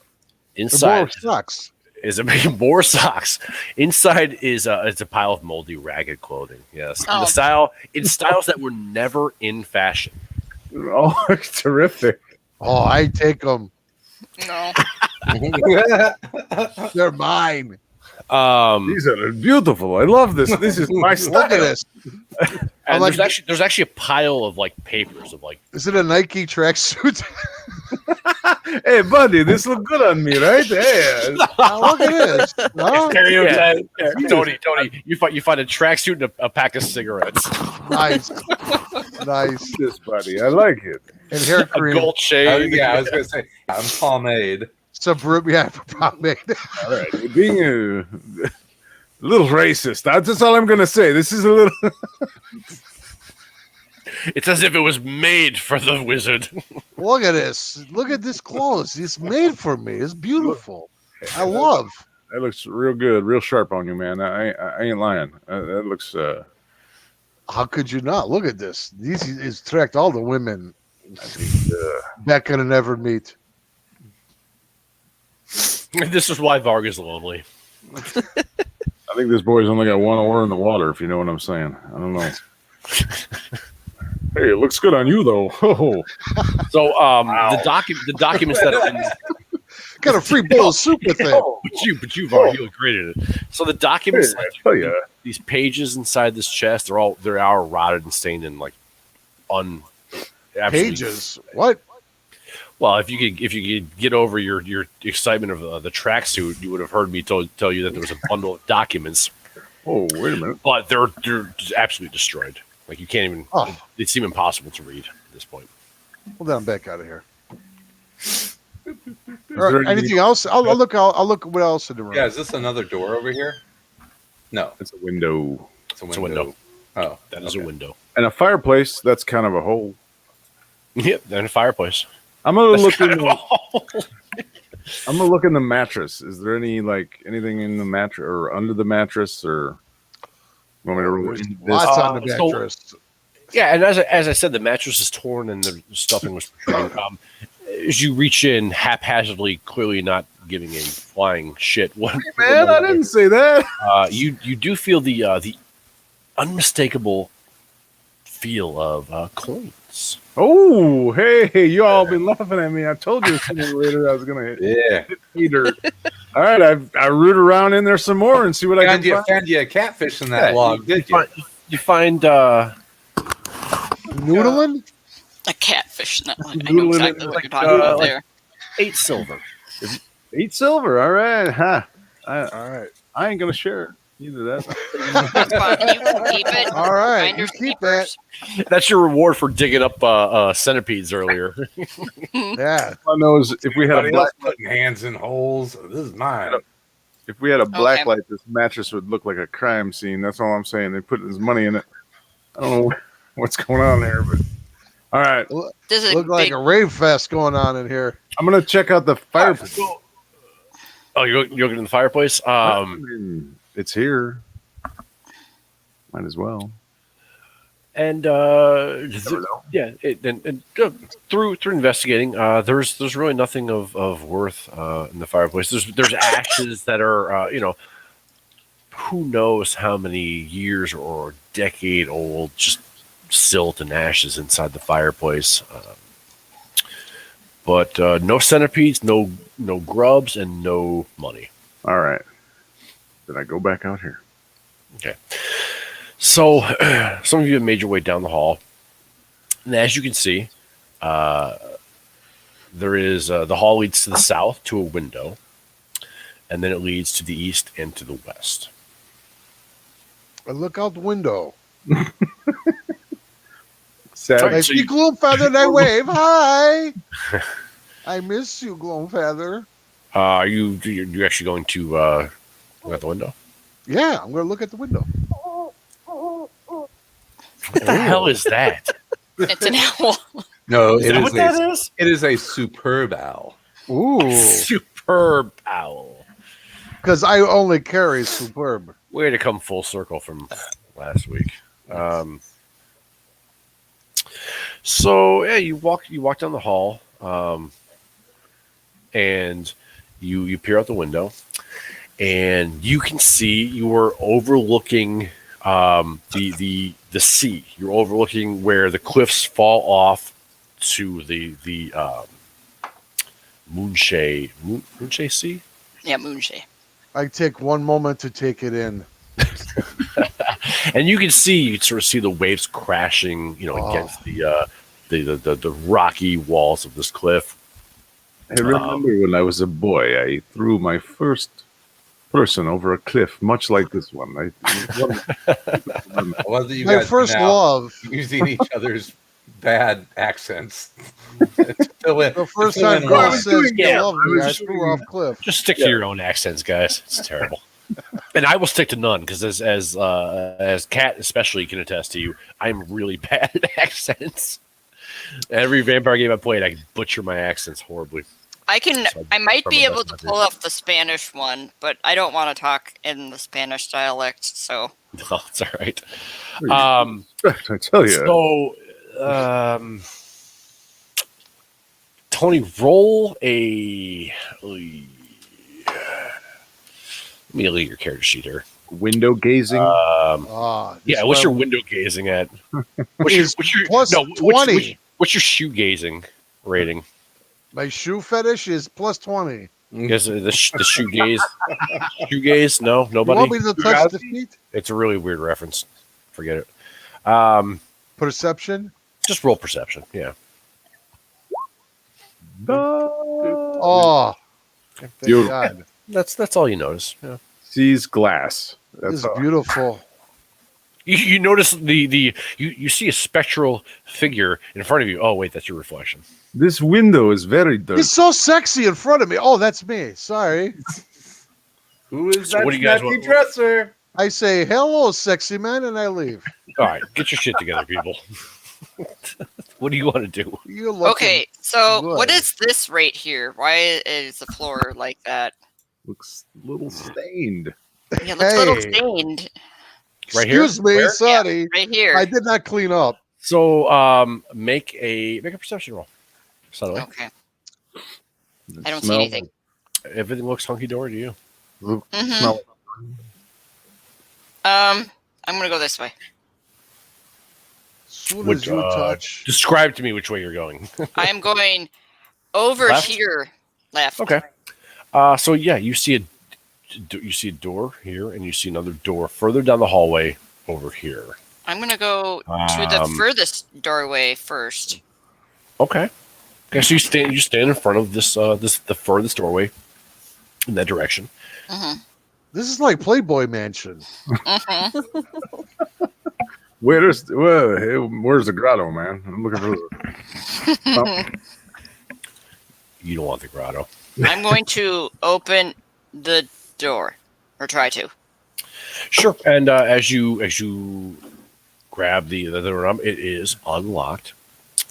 Inside
Sucks.
is more socks. Inside is it's a pile of moldy, ragged clothing. Yes,
Oh.
in styles that were never in fashion.
Oh, terrific.
Oh, I take them.
No.
They're mine.
These are beautiful. I love this. This is my
Look at
style.
this.
And
like-
there's actually a pile of like papers of like
Is it a Nike tracksuit?
Hey, buddy, this look good on me, right? Hey,
Oh, look at this. Huh?
stereotype. Tony, you find a tracksuit and a pack of cigarettes,
Nice. Nice.
this, buddy. I like it.
And hair
a
cream.
gold chain.
I was gonna say I'm pomade.
Some yeah, pomade.
All right, you're being a little racist. That's all I'm gonna say. This is a little.
It's as if it was made for the wizard.
Look at this. Look at this clothes. It's made for me. It's beautiful. I love.
That looks real good, real sharp on you, man. I ain't lying. That looks.
How could you not? Look at this. These is attract all the women that could never meet.
This is why Varga's lonely.
I think this boy's only got one oar in the water, if you know what I'm saying. I don't know. Hey, it looks good on you, though. Oh,
So the documents that are in
Got a free bowl of soup with it.
but you've already created it. So the documents,
hey, I tell you.
these pages inside this chest, they're all rotted and stained and like absolutely-
Pages. What?
Well, if you could get over your excitement of the tracksuit, you would have heard me tell you that there was a bundle of documents,
Oh, wait a minute.
but they're just absolutely destroyed. Like you can't even.
Oh.
They seem impossible to read at this point.
Well, then I'm back out of here.
Is
All
there
right,
any-
anything else? I'll look. I'll look. What else in the room?
Yeah, is this another door over here? No,
It's a window
it's a
It's
window.
a window.
Oh,
That is
okay.
a window.
and a fireplace. That's kind of a hole.
Yep, and a fireplace.
I'm gonna
That's
look
kind
in.
of a hole.
I'm gonna look in the mattress. Is there any anything in the mattress or under the mattress or? You want me to roll in this?
Lots on the
so-
mattress.
Yeah, and as I said, the mattress is torn and the stuffing was protruding. As you reach in haphazardly, clearly not giving a flying shit. What,
Man, I didn't say that.
you do feel the unmistakable feel of coins.
Oh, hey, you all been laughing at me. I told you sooner or later I was gonna hit
Yeah.
dirt. All right, I root around in there some more and see what I can find.
Found you a catfish in that log, did you?
You find
Noodling?
A catfish in that one. I know
Noodling
exactly
it
what
like,
you're talking about
like-
there.
8 silver.
8 silver. All right, huh?
All right.
I ain't gonna share either that.
That's fine. You can keep it.
All right.
Find
You
your
keep that.
papers.
That's your reward for digging up centipedes earlier.
Yeah.
All I know is if we had a
Everybody else
black,
putting hands in holes. This is mine.
if we had a black
Okay.
light, this mattress would look like a crime scene. That's all I'm saying. They put his money in it. I don't know what's going on there, but all right,
This is
Look like
big.
a rave fest going on in here.
I'm gonna check out the fireplace.
Oh, you're looking in the fireplace?
I mean, it's here. Might as well.
And
Never know.
yeah, through investigating, there's really nothing of worth in the fireplace. There's ashes that are who knows how many years or decade old, just silt and ashes inside the fireplace. But no centipedes, no grubs, and no money.
All right. Did I go back out here?
Okay. So, some of you have made your way down the hall, and as you can see, there is the hall leads to the south to a window, and then it leads to the east and to the west.
I look out the window.
Sad.
Right,
I
so
see
you-
Gloomfeather and I wave. Hi. I miss you, Gloomfeather.
Are you actually going to look out the window?
Yeah, I'm going to look at the window.
What the hell is that?
It's an owl.
No,
Is that what that is?
It is a superb owl.
Ooh.
Superb owl.
Because I only carry Superb.
Way to come full circle from last week. So yeah, you walk down the hall, and you peer out the window, and you can see you are overlooking the sea. You're overlooking where the cliffs fall off to the Moonshay Sea.
Yeah, Moonshay.
I take one moment to take it in.
And you can sort of see the waves crashing, against the rocky walls of this cliff.
I remember when I was a boy, I threw my first person over a cliff, much like this one.
I love that you
My
guys
first
are now
love.
using each other's bad accents. To fill in-
The first
to fill
time
in
girl
why.
says
yeah,
you love
I
me,
was
I
just
threw off cliff.
Just stick to your own accents, guys. It's terrible. And I will stick to none because as Kat especially can attest to you, I'm really bad at accents. Every vampire game I played, I butcher my accents horribly.
I might be able to pull off the Spanish one, but I don't want to talk in the Spanish dialect, so.
No, it's all right.
I tell you.
So, Tony, roll a. Let me look at your character sheet here.
Window gazing.
Yeah, what's your window gazing at?
Is plus 20.
What's your shoe gazing rating?
My shoe fetish is plus 20.
You guys, the shoe gaze. Shoe gaze? No,
You
nobody.
want me to touch the feet?
It's a really weird reference. Forget it.
Perception?
Just roll perception. Yeah.
Oh, thank
Beautiful.
God.
That's all you notice. Yeah.
Sees glass.
This
That's
is
all.
beautiful.
You notice you see a spectral figure in front of you. Oh wait, that's your reflection.
This window is very dirty.
He's so sexy in front of me. Oh, that's me. Sorry.
Who is
So
that
what do you guys
snappy
want-
dresser?
I say, hello, sexy man, and I leave.
All right, get your shit together, people. What do you want to do?
You look
Okay, so
good.
what is this right here? Why is the floor like that?
Looks a little stained.
Yeah, it looks a little
Hey.
stained.
Right here?
Excuse me,
Where?
sorry.
Right here.
I did not clean up.
So make a perception roll. Subtly.
Okay. I don't see anything.
Everything looks hunky dory to you.
Mhm.
Smell.
I'm gonna go this way.
As soon
Would,
as you touch.
Describe to me which way you're going.
I am going over
Left?
here, left.
Okay. So yeah, you see a door here, and you see another door further down the hallway over here.
I'm gonna go to the furthest doorway first.
Okay. Okay. So you stand in front of the furthest doorway in that direction.
Mm-hmm.
This is like Playboy Mansion.
Mm-hmm.
Where's the grotto, man? I'm looking for.
You don't want the grotto.
I'm going to open the door, or try to.
Sure. And as you grab the knob, it is unlocked.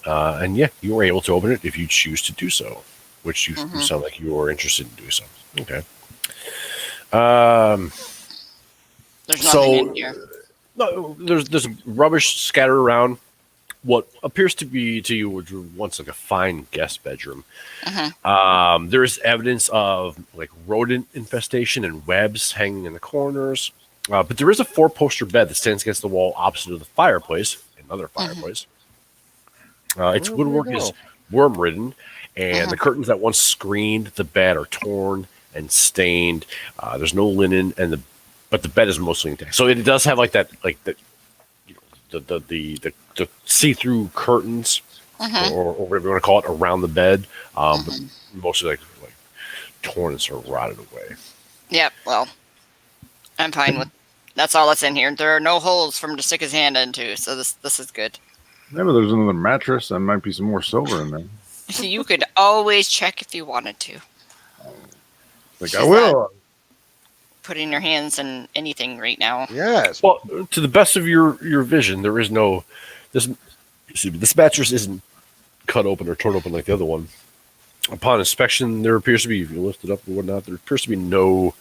And yeah, you were able to open it if you choose to do so, which you sound like you are interested in doing so. Okay.
There's nothing in here.
No, there's rubbish scattered around what appears to be to you was once like a fine guest bedroom. There is evidence of like rodent infestation and webs hanging in the corners. But there is a 4-poster bed that stands against the wall opposite of the fireplace, another fireplace. Its woodwork is worm-ridden, and the curtains that once screened the bed are torn and stained. There's no linen, and the but the bed is mostly intact. So it does have like that, like the see-through curtains, or whatever you want to call it, around the bed. But mostly like torn and sort of rotted away.
Yep. Well, I'm fine with. That's all that's in here. There are no holes for him to stick his hand into, so this is good.
Maybe there's another mattress. There might be some more silver in there.
You could always check if you wanted to.
Like I will.
Putting your hands in anything right now.
Yes.
Well, to the best of your vision, there is no this mattress isn't cut open or torn open like the other one. Upon inspection, there appears to be, if you lift it up and whatnot, there appears to be no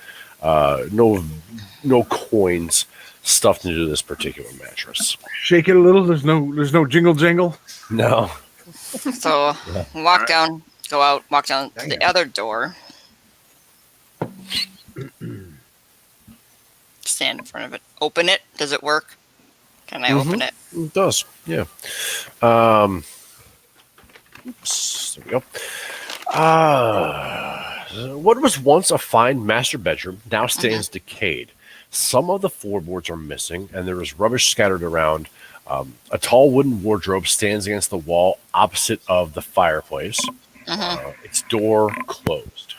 coins stuffed into this particular mattress.
Shake it a little. There's no jingle jangle.
No.
So walk down, go out, walk down to the other door. Stand in front of it. Open it. Does it work? Can I open it?
It does. Yeah. Oops. There we go. What was once a fine master bedroom now stands decayed. Some of the floorboards are missing, and there is rubbish scattered around. A tall wooden wardrobe stands against the wall opposite of the fireplace. Its door closed.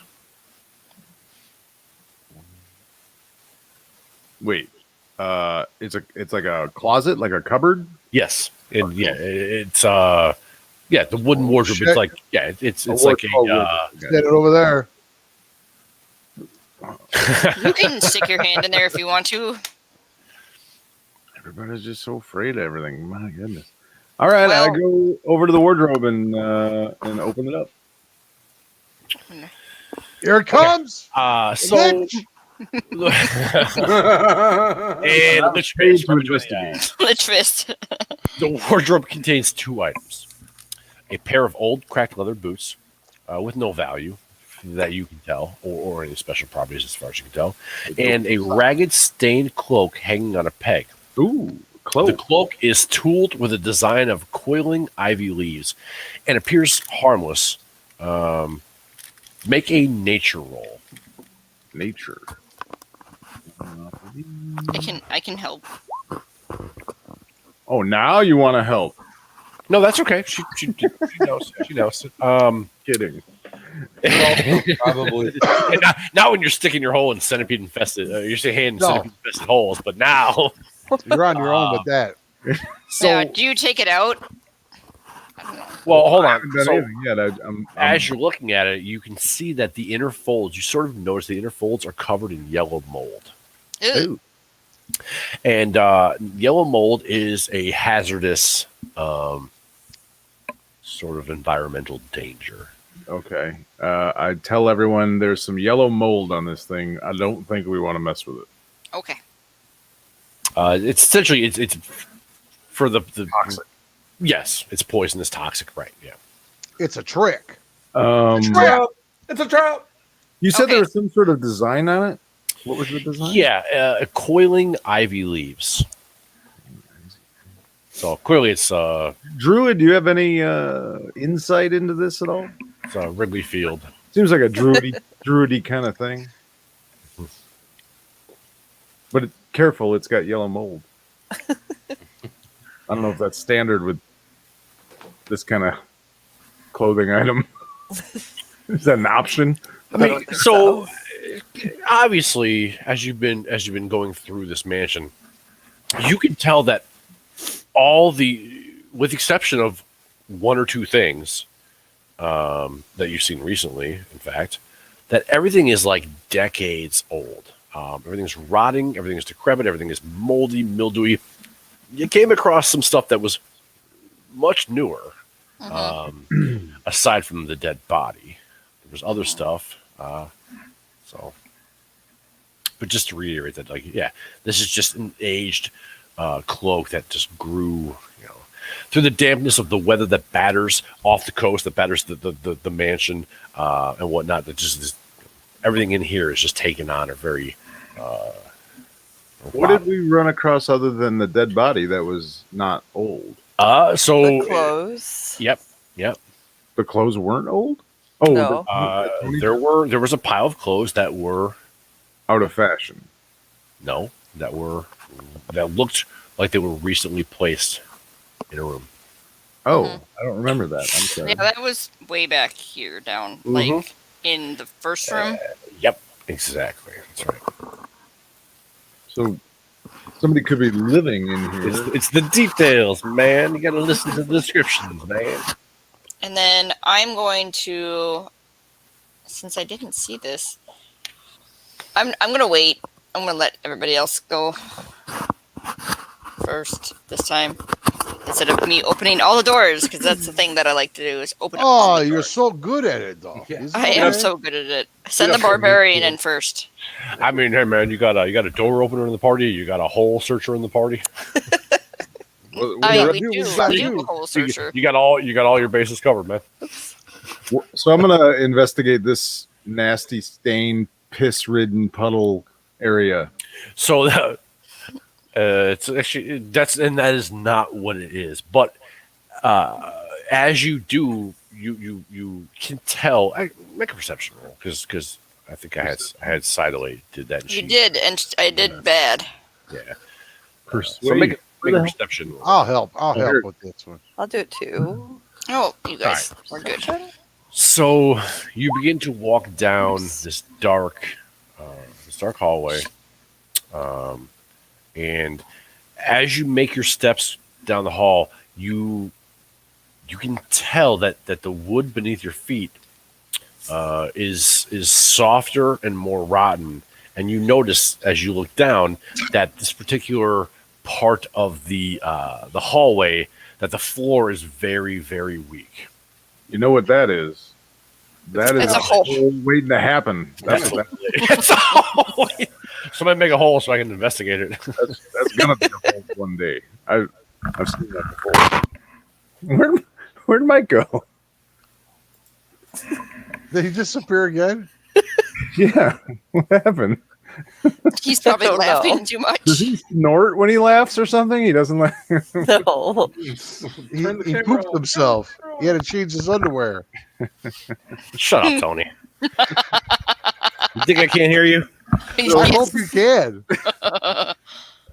Wait. It's like a closet, like a cupboard.
Yes. It's the wooden wardrobe.
Shit.
It's like it's like a
Get it over there.
You can stick your hand in there if you want to.
Everybody's just so afraid of everything. My goodness. All right,
Well-
I go over to the wardrobe and open it up.
Here it comes.
so
Lich!
and Lich Fist,
to investigate.
Lich fist.
the wardrobe contains 2 items: a pair of old cracked leather boots with no value that you can tell, or any special properties as far as you can tell, and a ragged stained cloak hanging on a peg.
Ooh, cloak.
The cloak is tooled with a design of coiling ivy leaves and appears harmless. Make a nature roll.
Nature.
I can help.
Oh, now you want to help?
No, that's okay. She knows. She knows.
Kidding.
Probably.
Not when you're sticking your hole in centipede infested. You're saying hand in
No.
centipede infested holes, but now.
You're on your own with that.
So,
Now, do you take it out? I don't know.
well, hold
I
on.
haven't done
So,
anything yet. I'm
as you're looking at it, you can see that the inner folds. You sort of notice the inner folds are covered in yellow mold,
Ooh.
and yellow mold is a hazardous sort of environmental danger.
okay. I tell everyone there's some yellow mold on this thing. I don't think we want to mess with it.
Okay.
It's essentially it's for the
Toxic.
Yes, it's poisonous, toxic, right? Yeah.
It's a trick.
Trap! It's a trap.
You said
Okay.
there was some sort of design on it. What was the design?
Yeah, coiling ivy leaves. So clearly it's
Druid, do you have any insight into this at all?
Wrigley Field.
Seems like a druidy kind of thing. But careful, it's got yellow mold. I don't know if that's standard with this kind of clothing item. Is that an option?
I mean, so obviously, as you've been going through this mansion, you can tell that with the exception of 1 or 2 things that you've seen recently, in fact, that everything is like decades old. Everything's rotting, everything is decrepit, everything is moldy, mildewy. You came across some stuff that was much newer, aside from the dead body. There was other stuff. But just to reiterate that, this is just an aged cloak that just grew, through the dampness of the weather that batters off the coast, that batters the mansion and whatnot. That just everything in here is just taken on a very.
What did we run across other than the dead body that was not old?
So
The clothes.
Yep.
The clothes weren't old? Oh,
No.
There was a pile of clothes that were
out of fashion.
No, that looked like they were recently placed in a room.
Oh,
Mhm.
I don't remember that. I'm sorry.
Yeah, that was way back here down, like in the first room.
Yep, exactly. That's right.
So somebody could be living in here.
It's the details, man. You got to listen to the descriptions, man.
And then I'm going to, since I didn't see this, I'm gonna wait. I'm gonna let everybody else go first this time, instead of me opening all the doors, because that's the thing that I like to do is open all
Oh,
the
you're
doors.
so good at it, though.
Yeah.
Isn't
I
it?
am so good at it. Send the barbarian in first.
I mean, hey, man, you got a door opener in the party. You got a hole searcher in the party.
I mean,
do
we
what
do.
we gotta
We do
do.
a whole searcher.
You got all your bases covered, man.
So I'm gonna investigate this nasty, stained, piss-ridden puddle area.
So it's actually that is not what it is. But as you do, you can tell. Make a perception roll because I think I had Sidley did that. And
You did, and I did bad.
Yeah.
Persuade.
So make a perception roll.
I'll help. I'll
here.
help with this one.
I'll do it too.
Oh, you guys are good.
So you begin to walk down this dark hallway, and as you make your steps down the hall, you can tell that the wood beneath your feet is softer and more rotten, and you notice as you look down that this particular part of the hallway, that the floor is very, very weak.
You know what that is? That is
It's a
a
hole.
hole waiting to happen. That's
It's a hallway. Somebody make a hole so I can investigate it.
that's gonna be a hole one day. I've seen that before. Where'd Mike go?
Did he disappear again?
Yeah, what happened?
He's probably
don't
laughing
know.
too much.
Does he snort when he laughs or something? He doesn't laugh.
No.
He pooped himself. He had to change his underwear.
Shut up, Tony. You think I can't hear you?
I hope you can.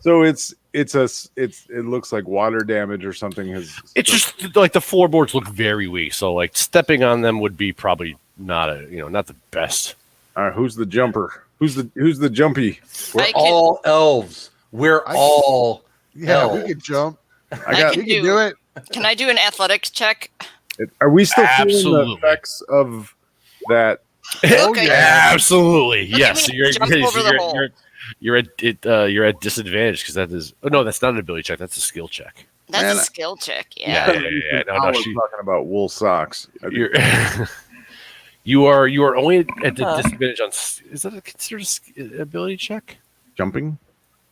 So it looks like water damage or something has.
It's just like the floorboards look very weak, so like stepping on them would be probably not the best.
All right, who's the jumper? Who's the jumpy?
We're
I can-
all elves. We're all
Yeah, we
elves.
can jump.
I got.
can
We can do it.
Can I do an athletics check?
Are we still feeling
Absolutely.
the effects of that?
Oh,
Okay.
yeah.
Absolutely,
Look at
yes.
me
You're
jump over the hole.
you're at disadvantage because that is. Oh no, that's not an ability check. That's a skill check.
That's
Man,
a skill check. Yeah.
Yeah.
I
No,
was talking about wool socks.
you're you are only at the disadvantage on. Is that considered an ability check?
Jumping?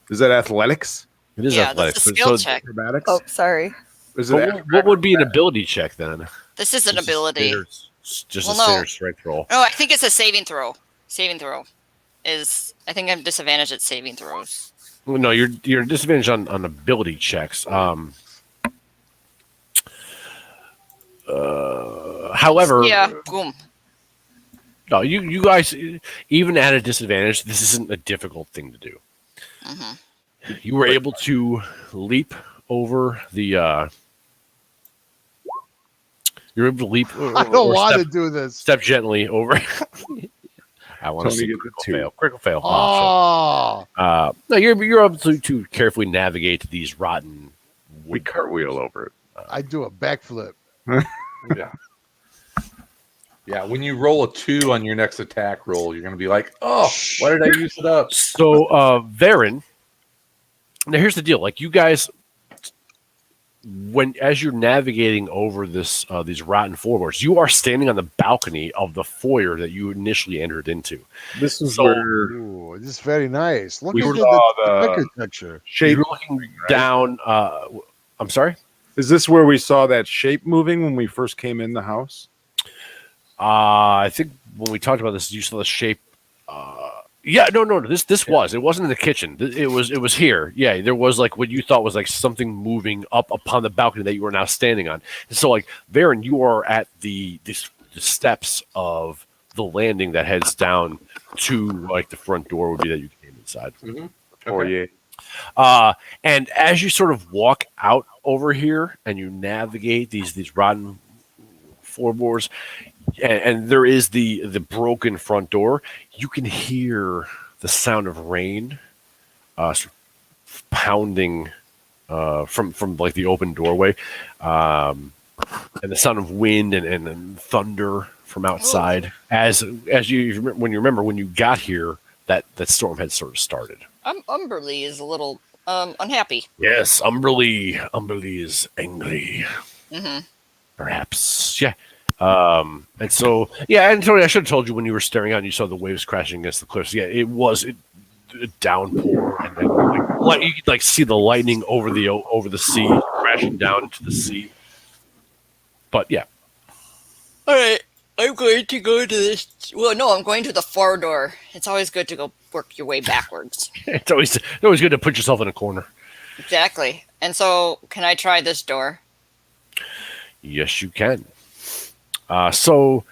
Is that athletics?
It is
Yeah,
athletics.
that's a
but
skill
so-
check.
Acrobatics?
Oh, sorry.
Is
but
it
what would be an ability check then?
This is an
Just a
ability.
Just
Well,
a
no.
standard strength roll.
No, I think it's a saving throw. Saving throw is. I think I'm disadvantaged at saving throws.
Well, no, you're disadvantaged on ability checks. However,
Yeah. Boom.
no, you guys, even at a disadvantage, this isn't a difficult thing to do.
hmm
You were able to leap over the. You're able to leap.
I don't want to do this.
Step gently over. I want to
Tony
see
gets a
critical
two.
fail. Critical fail.
Oh,
No, you're able to carefully navigate these rotten.
We cartwheel over it.
I do a backflip.
Yeah. Yeah, when you roll a 2 on your next attack roll, you're going to be like, oh, why did I use it up?
So, Varen, now here's the deal. Like, you guys, as you're navigating over these rotten floorboards, you are standing on the balcony of the foyer that you initially entered into.
This is
So-
where
Ooh, this is very nice. Look
we
at
saw
the
the
architecture.
shape.
You're looking down. I'm sorry.
Is this where we saw that shape moving when we first came in the house?
I think when we talked about this, you saw the shape. Yeah, no. This was. It wasn't in the kitchen. It was here. Yeah, there was like what you thought was like something moving up upon the balcony that you were now standing on. And so, like, Varen, you are at the steps of the landing that heads down to like the front door would be that you came inside.
Oh yeah.
And as you sort of walk out over here and you navigate these rotten floorboards, and there is the broken front door, you can hear the sound of rain sort of pounding from like the open doorway, and the sound of wind and thunder from outside. As you remember when you got here, that storm had sort of started.
Umberly is a little unhappy.
Yes, Umberly is angry.
Mm-hmm.
Perhaps, yeah. And so, yeah, and Tony, I should have told you when you were staring out and you saw the waves crashing against the cliffs. Yeah, it was a downpour, and then you could like see the lightning over the sea crashing down into the sea. But yeah,
All right, I'm going to go to this. Well, no, I'm going to the far door. It's always good to go work your way backwards.
it's always good to put yourself in a corner.
Exactly. And so, can I try this door?
Yes, you can. So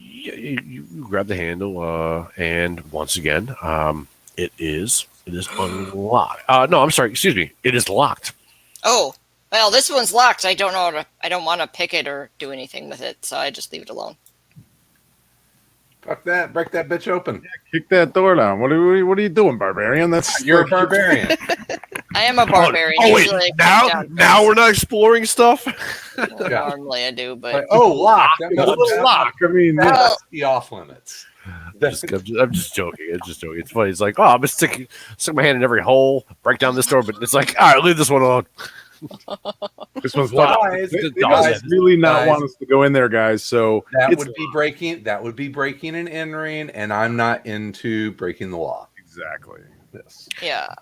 you grab the handle, and once again, it is unlocked. No, I'm sorry. Excuse me. It is locked.
Oh, well, this one's locked. I don't want to pick it or do anything with it, so I just leave it alone.
Fuck that! Break that bitch open.
Kick that door down. What are you doing, barbarian? That's
You're a barbarian.
I am a barbarian.
Oh wait,
Usually I kick down
now we're not exploring stuff.
Well,
Yeah.
normally I do, but
Lock.
a little lock. I mean,
Well-
That's the off limits.
I'm just joking. It's funny. It's like, oh, I'm gonna stick my hand in every hole, break down this door, but it's like, all right, leave this one alone.
this one's locked.
Guys,
They
guys,
really not
guys.
want us to go in there, guys. So
That
it's
would be breaking and entering, and I'm not into breaking the law.
exactly.
Yes.
yeah.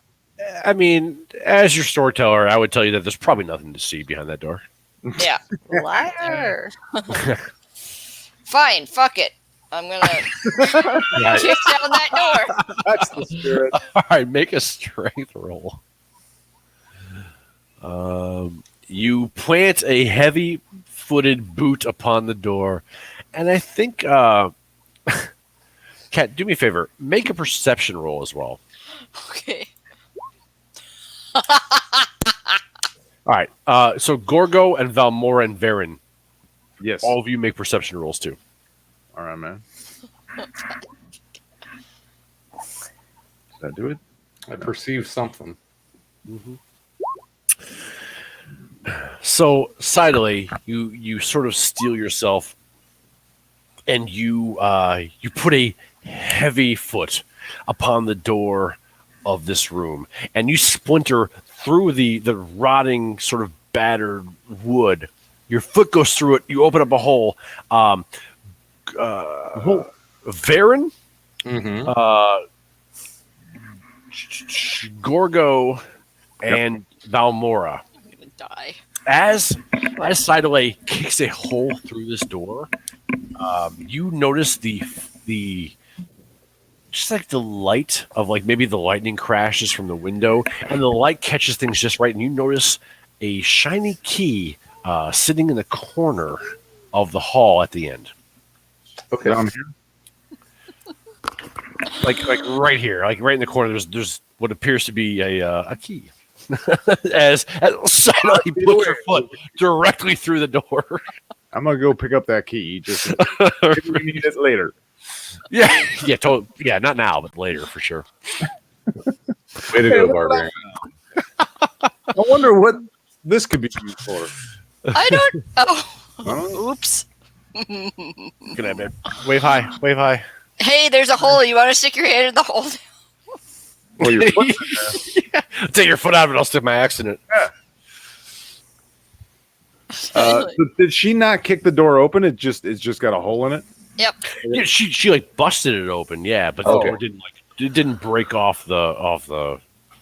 I mean, as your storyteller, I would tell you that there's probably nothing to see behind that door.
Yeah.
Liar.
Fine, fuck it. I'm gonna kick down that door.
That's the spirit.
All right, make a strength roll. You plant a heavy-footed boot upon the door, and I think, Kat, do me a favor. Make a perception roll as well.
Okay.
All right. So Gorgo and Valmora and Varen,
Yes.
all of you make perception rolls too.
All right, man. Does that do it?
I perceive something.
So sidily, you sort of steel yourself, and you put a heavy foot upon the door of this room, and you splinter through the rotting, sort of battered wood. Your foot goes through it. You open up a hole. Varen,
Mm-hmm.
Gorgo, and Valmora.
I'm gonna die.
As Sideway kicks a hole through this door, you notice the just like the light of like maybe the lightning crashes from the window, and the light catches things just right, and you notice a shiny key sitting in the corner of the hall at the end,
Okay.
Down here.
like right here, like right in the corner. There's what appears to be a key. as Sideway puts her foot directly through the door.
I'm gonna go pick up that key. Just maybe we need it later.
Yeah, not now, but later for sure.
Way to go, barbarian.
I wonder what this could be used for.
I don't. Oh,
Huh?
oops.
Good night, man. Wave high.
Hey, there's a hole. You want to stick your hand in the hole?
Well, your foot-
Yeah. Take your foot out of it. I'll stick my axe in it.
so did she not kick the door open? It's just got a hole in it.
Yep.
Yeah, she like busted it open. Yeah, but the door didn't break off the.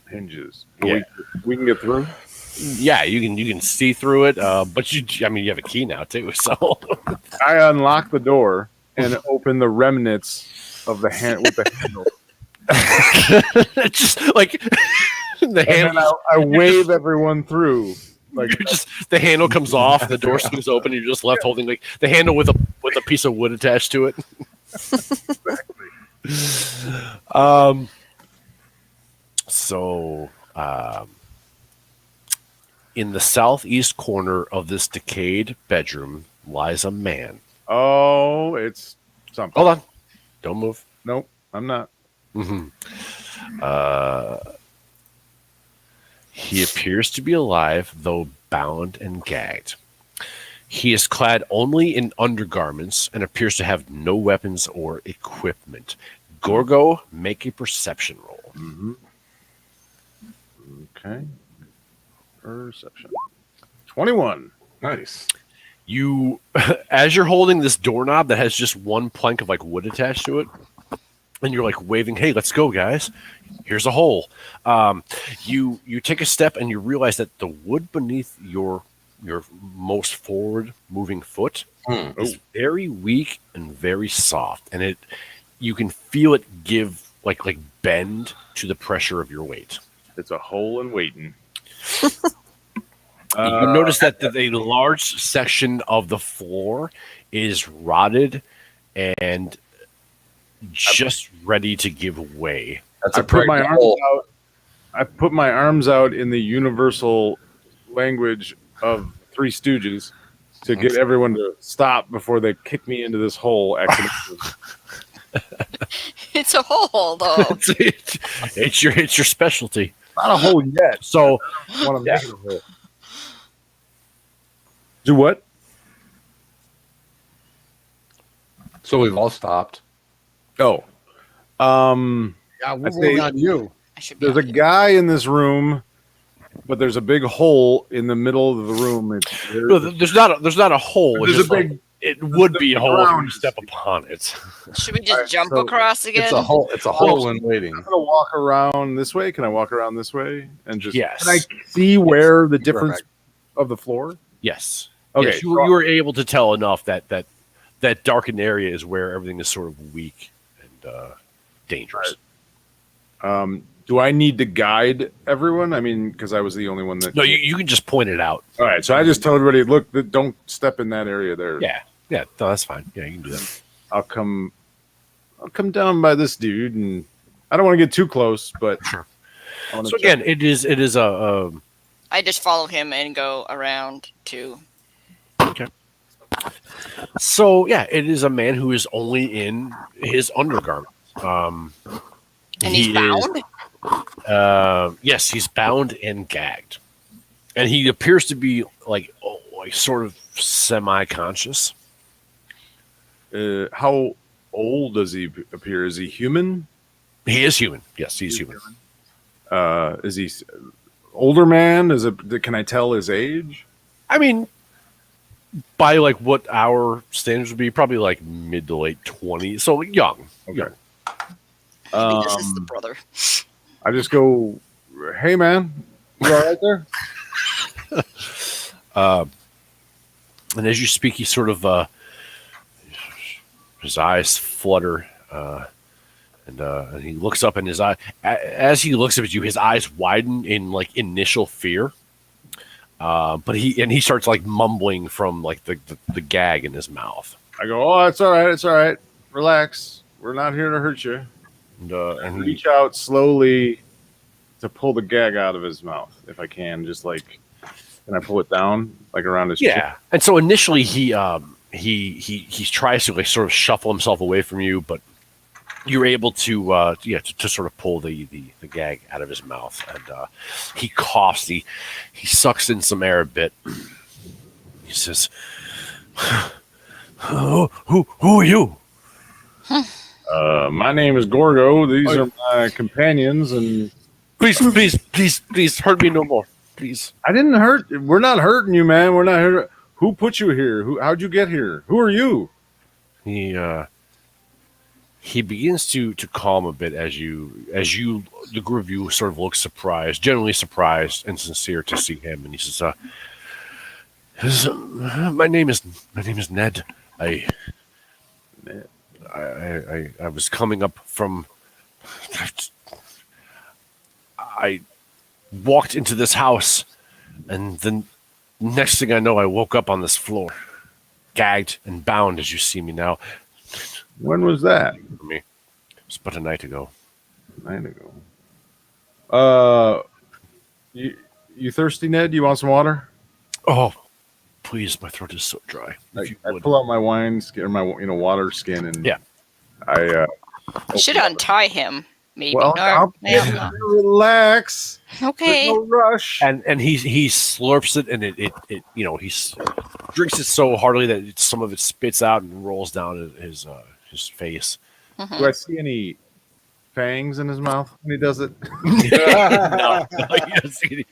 Hinges.
Yeah.
We can get through.
Yeah, you can see through it. But you have a key now too. So
I unlock the door and open the remnants of the hand with the handle.
it's just like the
And then
handle.
I wave everyone through. Like
The handle comes off. The door swings open. You're just left holding like the handle with a piece of wood attached to it. So, in the southeast corner of this decayed bedroom lies a man.
Oh, it's something.
Hold on. Don't move.
Nope, I'm not.
Mm-hmm. He appears to be alive, though bound and gagged. He is clad only in undergarments and appears to have no weapons or equipment. Gorgo, make a perception roll.
Mm-hmm. Okay. Perception. 21.
Nice.
You, as you're holding this doorknob that has just one plank of like wood attached to it, and you're like waving, "Hey, let's go, guys! Here's a hole." You take a step and you realize that the wood beneath your most forward moving foot is very weak and very soft, and you can feel it give like bend to the pressure of your weight.
It's a hole in waiting.
You notice that a large section of the floor is rotted and just ready to give way.
That's
I
a
put my
pregnant
arms
hole.
out. I put my arms out in the universal language of Three Stooges to get everyone to stop before they kick me into this hole accidentally.
It's a hole, though.
It's your specialty.
Not a hole yet.
So
I want to make it a hole. Do what?
So we've all stopped.
Oh.
Yeah, we're
I say-
waiting on you.
I should be
There's a
on it.
guy in this room, but there's a big hole in the middle of the room.
no, there's not a hole. It's
There's
just
a
like,
big-
it would be a hole if you
ground.
step upon it.
Should we just
Alright,
jump
so
across again?
It's a hole. It's a hole in waiting.
I'm gonna walk around this way. Can I walk around this way and just?
Yes.
Can I see where the
Perfect.
difference of the floor?
Yes.
Okay.
Yes, you were able to tell enough that darkened area is where everything is sort of weak and dangerous.
Do I need to guide everyone? I mean, because I was the only one that.
No, you can just point it out.
All right. So I just tell everybody, look, don't step in that area there.
Yeah. No, that's fine. Yeah, you can do that.
I'll come down by this dude, and I don't want to get too close, but.
Sure.
I wanna
So
check.
again, it is a
I just follow him and go around to.
so yeah, it is a man who is only in his undergarment.
And
he
he's bound?
Yes, he's bound and gagged, and he appears to be like sort of semi-conscious.
How old does he appear? Is he human?
He is human. Yes, he's human.
Is he older man? Can I tell his age?
I mean, by like what our standards would be, probably like mid to late 20s, so young.
Okay.
Young.
Maybe this is the brother.
I just go, hey man, you all right there?
And as you speak, he sort of his eyes flutter, and he looks up, and his eye, as he looks up at you, his eyes widen in like initial fear. But he starts like mumbling from like the gag in his mouth.
I go, oh, it's all right, it's all right. Relax. We're not here to hurt you.
And he,
Reach out slowly to pull the gag out of his mouth, if I can. Just like, can I pull it down, like around his chin?
yeah. And so initially he tries to like sort of shuffle himself away from you, but you're able to to sort of pull the gag out of his mouth, and he coughs. He sucks in some air a bit. He says, "Who are you?"
My name is Gorgo. These are my companions, and
Please hurt me no more, please.
I didn't hurt. We're not hurting you, man. We're not hurt. Who put you here? How'd you get here? Who are you?
He begins to calm a bit as the group of you sort of look surprised, generally surprised and sincere to see him, and he says, my name is Ned. I was coming up from. I walked into this house, and then next thing I know, I woke up on this floor, gagged and bound, as you see me now.
When was that?
For me, it was but a night ago.
A night ago. You thirsty, Ned? You want some water?
Oh, please, my throat is so dry. If you
I
would.
pull out my wine skin, or my water skin, and
Yeah.
I
You should untie him, maybe.
well,
Or, well,
relax.
okay.
There's no rush.
And he slurps it, and it drinks it so heartily that some of it spits out and rolls down his face.
Do I see any fangs in his mouth when he does it?
No, he doesn't see any.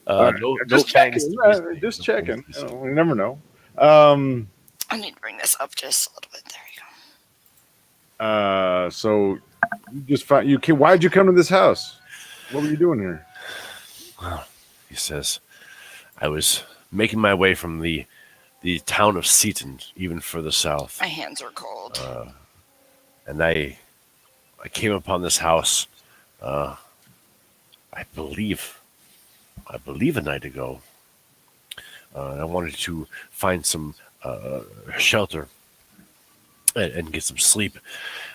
No
just
fangs.
checking. Just checking. We never know.
I need to bring this up just a little bit. There you go.
So you just found you. Why'd you come to this house? What were you doing here?
Well, he says, I was making my way from the town of Seaton, even further south,
My hands are cold.
and I came upon this house. I believe a night ago. I wanted to find some shelter and get some sleep,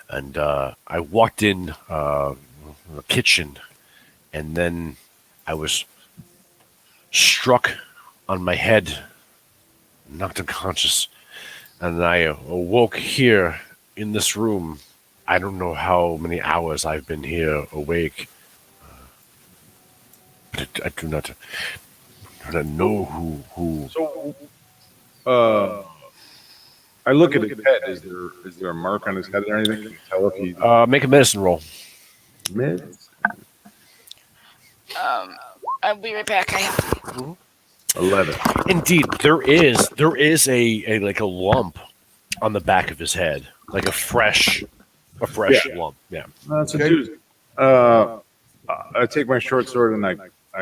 and I walked in the kitchen, and then I was struck on my head, knocked unconscious, and I awoke here in this room. I don't know how many hours I've been here awake, but I do not know who.
So, I look at his head. Is there a mark on his head or anything? Can you tell if he's
Make a medicine roll.
mid?
I'll be right back. I have
11.
Indeed, there is a like a lump on the back of his head, like a fresh lump. Yeah.
That's a doozy. I take my short sword and I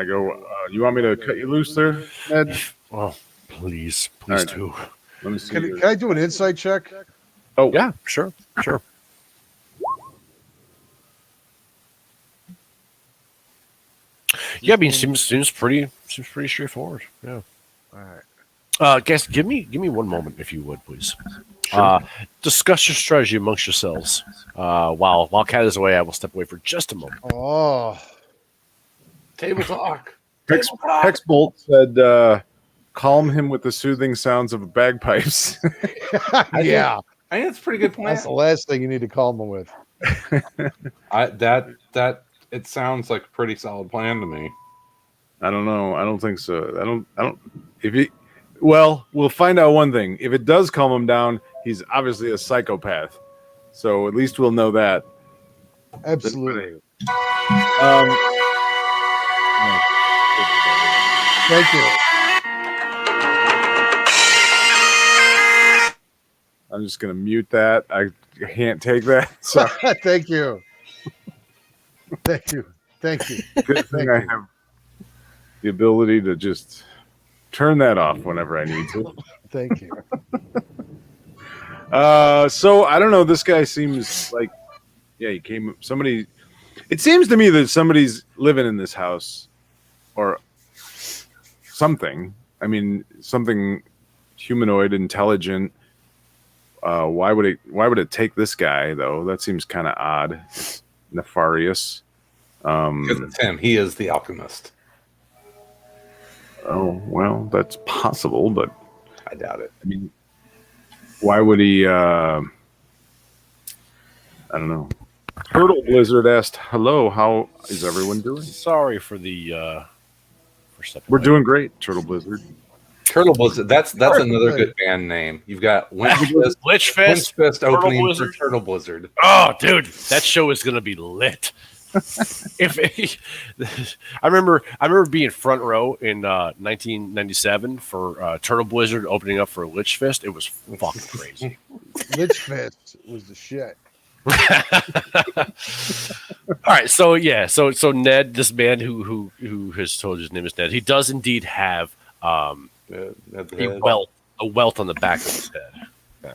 go. You want me to cut you loose there, Ned?
Oh, please
All right.
do.
Let me see.
Can I do an insight check?
Oh,
Yeah, sure. Yeah, I mean, seems pretty straightforward. Yeah.
All right.
Guys, give me 1 moment, if you would, please. Discuss your strategy amongst yourselves. While Cat is away, I will step away for just a moment.
Oh,
Table talk.
Hexbolt said, "Calm him with the soothing sounds of bagpipes."
yeah.
I think it's a pretty good plan.
That's the last thing you need to calm them with.
That it sounds like a pretty solid plan to me.
I don't know. I don't think so. I don't. If he, well, we'll find out one thing. If it does calm him down, he's obviously a psychopath. So at least we'll know that.
Absolutely.
Thank
you.
I'm just gonna mute that. I can't take that. So
Thank you. Thank you. Thank you.
good thing I have the ability to just turn that off whenever I need to.
Thank you.
So I don't know. This guy seems like, yeah, he came. Somebody. It seems to me that somebody's living in this house, or something. I mean, something humanoid, intelligent. Why would it take this guy though? That seems kind of odd, nefarious.
Because it's him. He is the alchemist.
Oh well, that's possible, but
I doubt it.
I mean, why would he? I don't know. Turtle Blizzard asked, "Hello, how is everyone doing?"
Sorry for the for stepping
We're
away.
doing great, Turtle Blizzard.
Turtle Blizzard. That's another good band name. You've got Winchfist
Glitchfist.
opening for
Blizzard.
Turtle Blizzard.
Oh, dude, that show is gonna be lit. I remember being front row in 1997 for Turtle Blizzard opening up for Lich Fist. It was fucking crazy.
Lich Fist was the shit.
All right, so Ned, this man who has told you his name is Ned, he does indeed have a welt on the back of his head.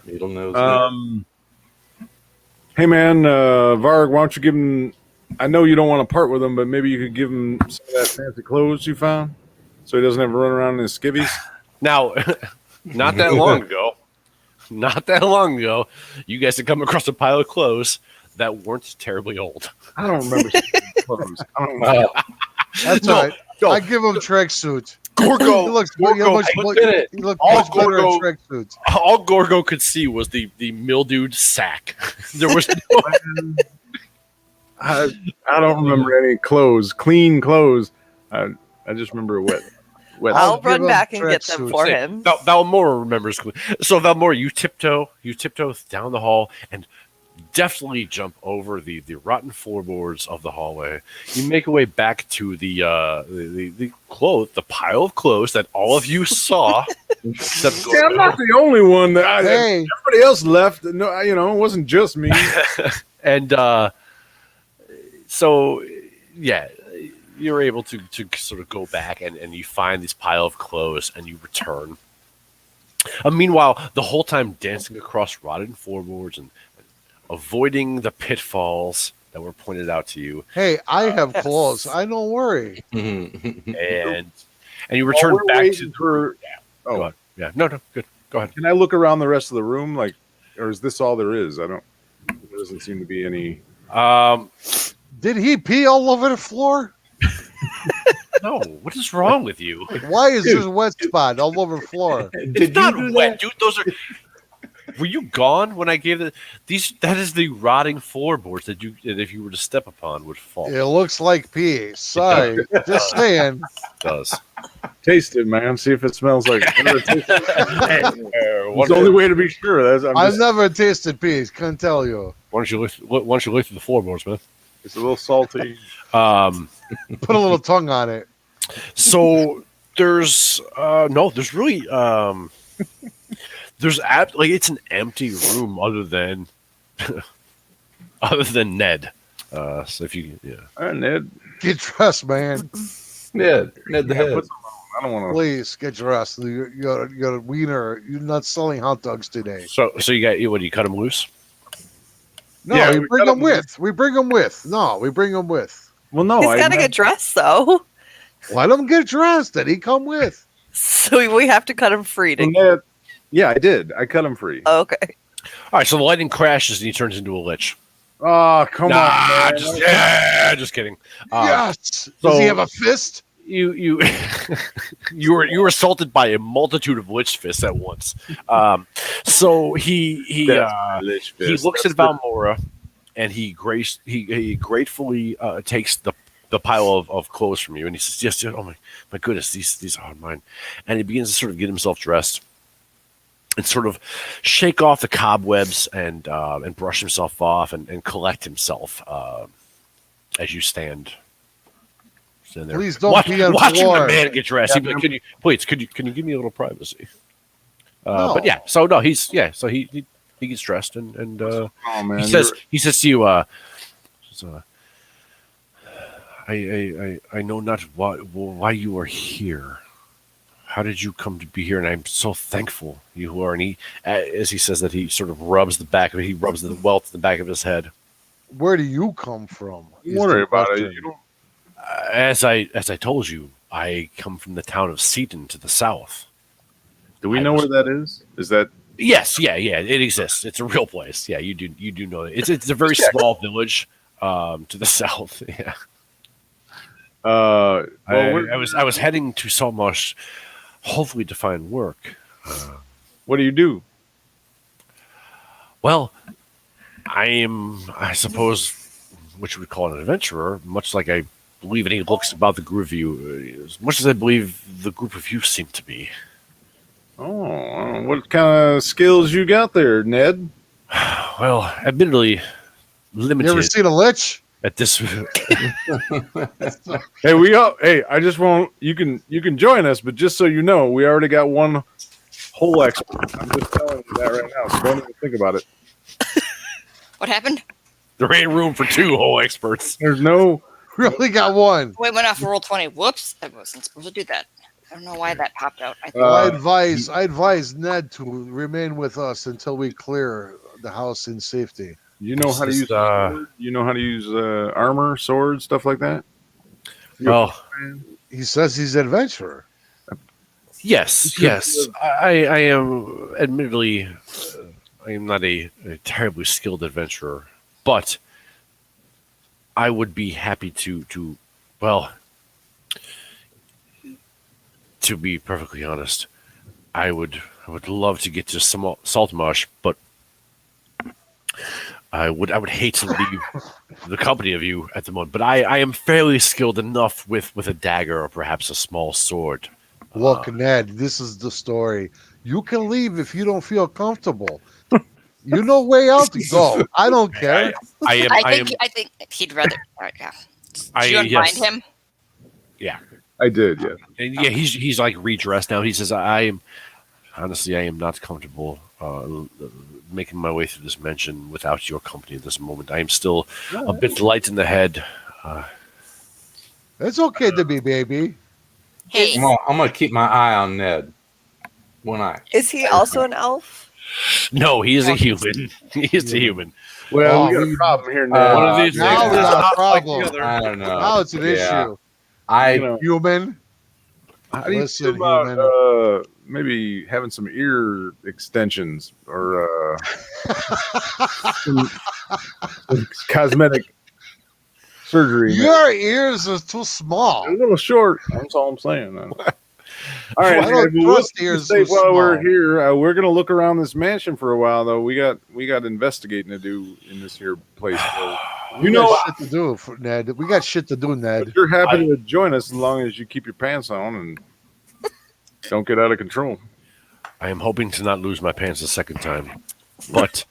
Needle nose.
Hey man, Varg, why don't you give him? I know you don't want to part with him, but maybe you could give him some of that fancy clothes you found, so he doesn't have to run around in his skivvies.
Now, not that long ago, you guys had come across a pile of clothes that weren't terribly old.
I don't remember clothes. I don't know.
That's
No,
all right.
no.
I give him tracksuit.
Gorgo,
He looks
Gorgo,
much,
I get it.
he looked
All
much better in
Gorgo-
tracksuits.
all Gorgo could see was the mildewed sack. There was no.
I don't remember any clothes, clean clothes. I just remember wet.
I'll
give
run
him
back and get them
tracksuits.
for him.
Valmora remembers. So Valmora, you tiptoe down the hall and definitely jump over the rotten floorboards of the hallway. You make your way back to the pile of clothes that all of you saw. Except
See, I'm not the only one that
Hey,
everybody else left. No, it wasn't just me.
And so yeah, you're able to sort of go back and you find this pile of clothes and you return. Meanwhile, the whole time dancing across rotten floorboards and avoiding the pitfalls that were pointed out to you,
hey, I have
Yes.
clothes. I don't worry.
and you return
While we're
back
waiting
to
for.
Go
Oh,
on. Yeah, no, good. Go ahead.
can I look around the rest of the room, or is this all there is? I don't. There doesn't seem to be any.
Did he pee all over the floor?
No, what is wrong with you?
Why is there a wet spot all over the floor?
It's not wet, dude. Those are. Were you gone when I gave these? That is the rotting floorboards that if you were to step upon, would fall.
It looks like pee. Sorry, just saying.
It does.
Taste it, man. See if it smells like. It's
Why
the only way to be sure.
I've never tasted pee. Can't tell you.
don't you look? Why don't you look through the floorboards, man?
It's a little salty.
Put a little tongue on it.
So there's there's really it's an empty room other than Ned. So if you
All right, Ned.
Get dressed, man.
Ned the
Yeah,
head.
put some on. I don't want to.
Please get dressed. You got a wiener. You're not selling hot dogs today.
so you got you cut him loose.
No,
Yeah,
we
we
bring
got
them with. We bring them with. No, we bring them with.
Well, no,
He's
I
got to get dressed, though.
Let him get dressed. Then he come with.
So we have to cut him free. To...
Ned, yeah, I did. I cut him free.
Okay.
All right, so the lightning crashes and he turns into a lich.
Oh, come on, man.
Just kidding.
Yes.
so-
Does he have a fist?
You you were assaulted by a multitude of lich fists at once. So he
Lich
he
fist.
looks
That's
at Valmora and he gratefully takes the pile of clothes from you and he says, yes, oh my goodness, these are mine. And he begins to sort of get himself dressed and sort of shake off the cobwebs and brush himself off and collect himself as you stand there.
Please don't pee on
Watching the
floor.
man get dressed.
Yeah,
He'd be like, can you give me a little privacy?
No.
But yeah, so no, so he gets dressed and
Oh, man.
he says to you, I know not why you are here. How did you come to be here? And I'm so thankful you are. And he, as he says that, he sort of rubs the welt in the back of his head.
Where do you come from?
Don't worry about it. You don't.
As I told you, I come from the town of Seaton to the south.
Do we know where that is? Is that
Yes, yeah, it exists. It's a real place. Yeah, you do know it. It's a very small village to the south. Yeah.
well,
I was heading to Saltmarsh, hopefully to find work.
what do you do?
Well, I suppose, what you would call an adventurer, much like I believe any looks about the group of you, as much as I believe the group of you seem to be.
Oh, what kind of skills you got there, Ned?
Well, admittedly,
You
limited
ever seen a lich?
at this.
Hey, I just want you can join us, but just so you know, we already got one whole expert. I'm just telling you that right now. So don't even think about it.
What happened?
There ain't room for two whole experts.
There's no.
We only got one.
Wait, went off roll 20. Whoops. I wasn't supposed to do that. I don't know why that popped out. I
I
thought
advise Ned to remain with us until we clear the house in safety.
You know how to use. You know how to use armor, swords, stuff like that.
Well,
He says he's an adventurer.
yes. I am admittedly, I am not a terribly skilled adventurer, but I would be happy to well, To be perfectly honest, I would love to get to Saltmarsh, but I would hate to leave the company of you at the moment. But I am fairly skilled enough with a dagger or perhaps a small sword.
Look, Ned, this is the story. You can leave if you don't feel comfortable. You know way out to go. I don't care.
I think he'd rather. Yeah. Did you unbind him?
Yeah,
I did. Yeah.
and yeah, he's like redressed now. He says, I am not comfortable making my way through this mansion without your company at this moment. I am still a bit light in the head.
It's okay to be baby.
Hey,
I'm gonna keep my eye on Ned. One eye.
Is he also an elf?
No, he is a human. He is a human.
Well,
Oh,
we got a
we-
problem here now.
One of these
now
things
we
is
got a
not like
problem.
the other.
I don't know.
Now it's an issue.
I
Human.
How do you
Listen,
feel about
human.
maybe having some ear extensions or some cosmetic surgery? man.
Your ears are too small.
A little short. That's all I'm saying. man. All right,
I don't
Ned, well,
trust
we'll
ears
stay
so
while we're
small.
here. We're gonna look around this mansion for a while, though. We got
Oh,
investigating to do in this here place. So,
We got shit to do, Ned. We got shit to do, Ned.
but you're happy to join us as long as you keep your pants on and don't get out of control.
I am hoping to not lose my pants a second time, but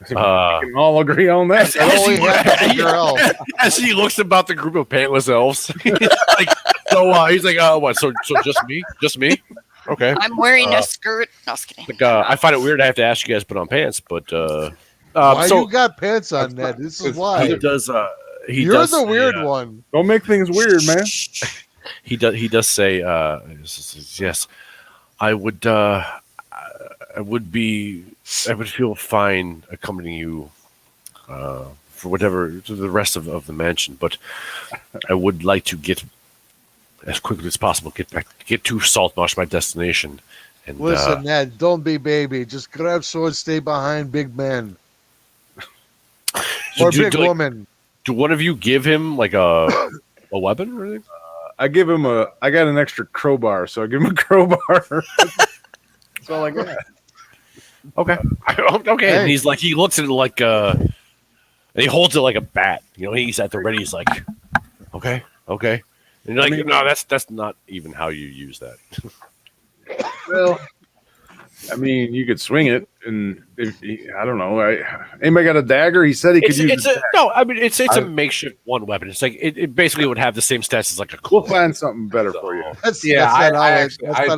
I think we can all agree on that.
It only happens to your elf.
as he looks about the group of pantless elves, he's like, he's like, what? So just me? Okay.
I'm wearing a skirt. No, I was kidding.
Like, I find it weird I have to ask you guys to put on pants, but
Why
so
you got pants on, Ned? This is
he
why.
does.
You're
does
the
say,
weird one.
Don't make things weird, man.
He does say, yes, I would feel fine accompanying you for whatever to the rest of the mansion, but I would like to get as quickly as possible get to Saltmarsh, my destination. And
Listen, Ned, don't be baby. Just grab sword, stay behind big man.
so
Or
do,
big
do, like,
woman.
do one of you give him like a weapon or anything?
I give him I got an extra crowbar, so I give him a crowbar. That's all I got.
Okay. Okay.
Hey.
And he's like, he looks at it like, and he holds it like a bat. You know, he's at the ready. He's like, okay. And you're like, no, that's not even how you use that.
Well, I mean, you could swing it, and I don't know. Anybody got a dagger? He said he could use.
It's a makeshift one weapon. It's like it basically would have the same stats as like a
We'll
club.
find something better for you.
That's
Yeah,
not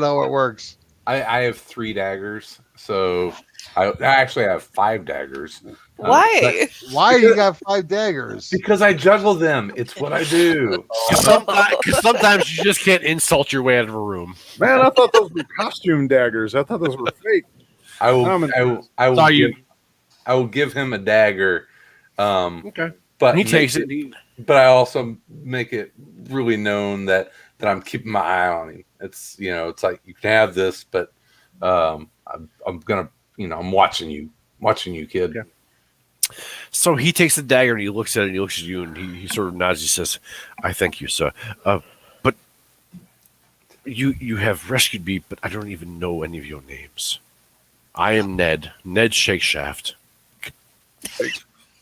how it works.
I have 3 daggers, so I actually have 5 daggers.
Why?
Why you got 5 daggers?
Because I juggle them. It's what I do.
Because sometimes you just can't insult your way out of a room.
Man, I thought those were costume daggers. I thought those were fake.
I will give him a dagger.
Okay.
But
He takes it.
But I also make it really known that I'm keeping my eye on him. It's it's like you can have this, but I'm gonna I'm watching you, kid.
Yeah. So he takes the dagger and he looks at it and he looks at you and he sort of nods. He says, "I thank you, sir. But you have rescued me, but I don't even know any of your names. I am Ned Shakeshaft."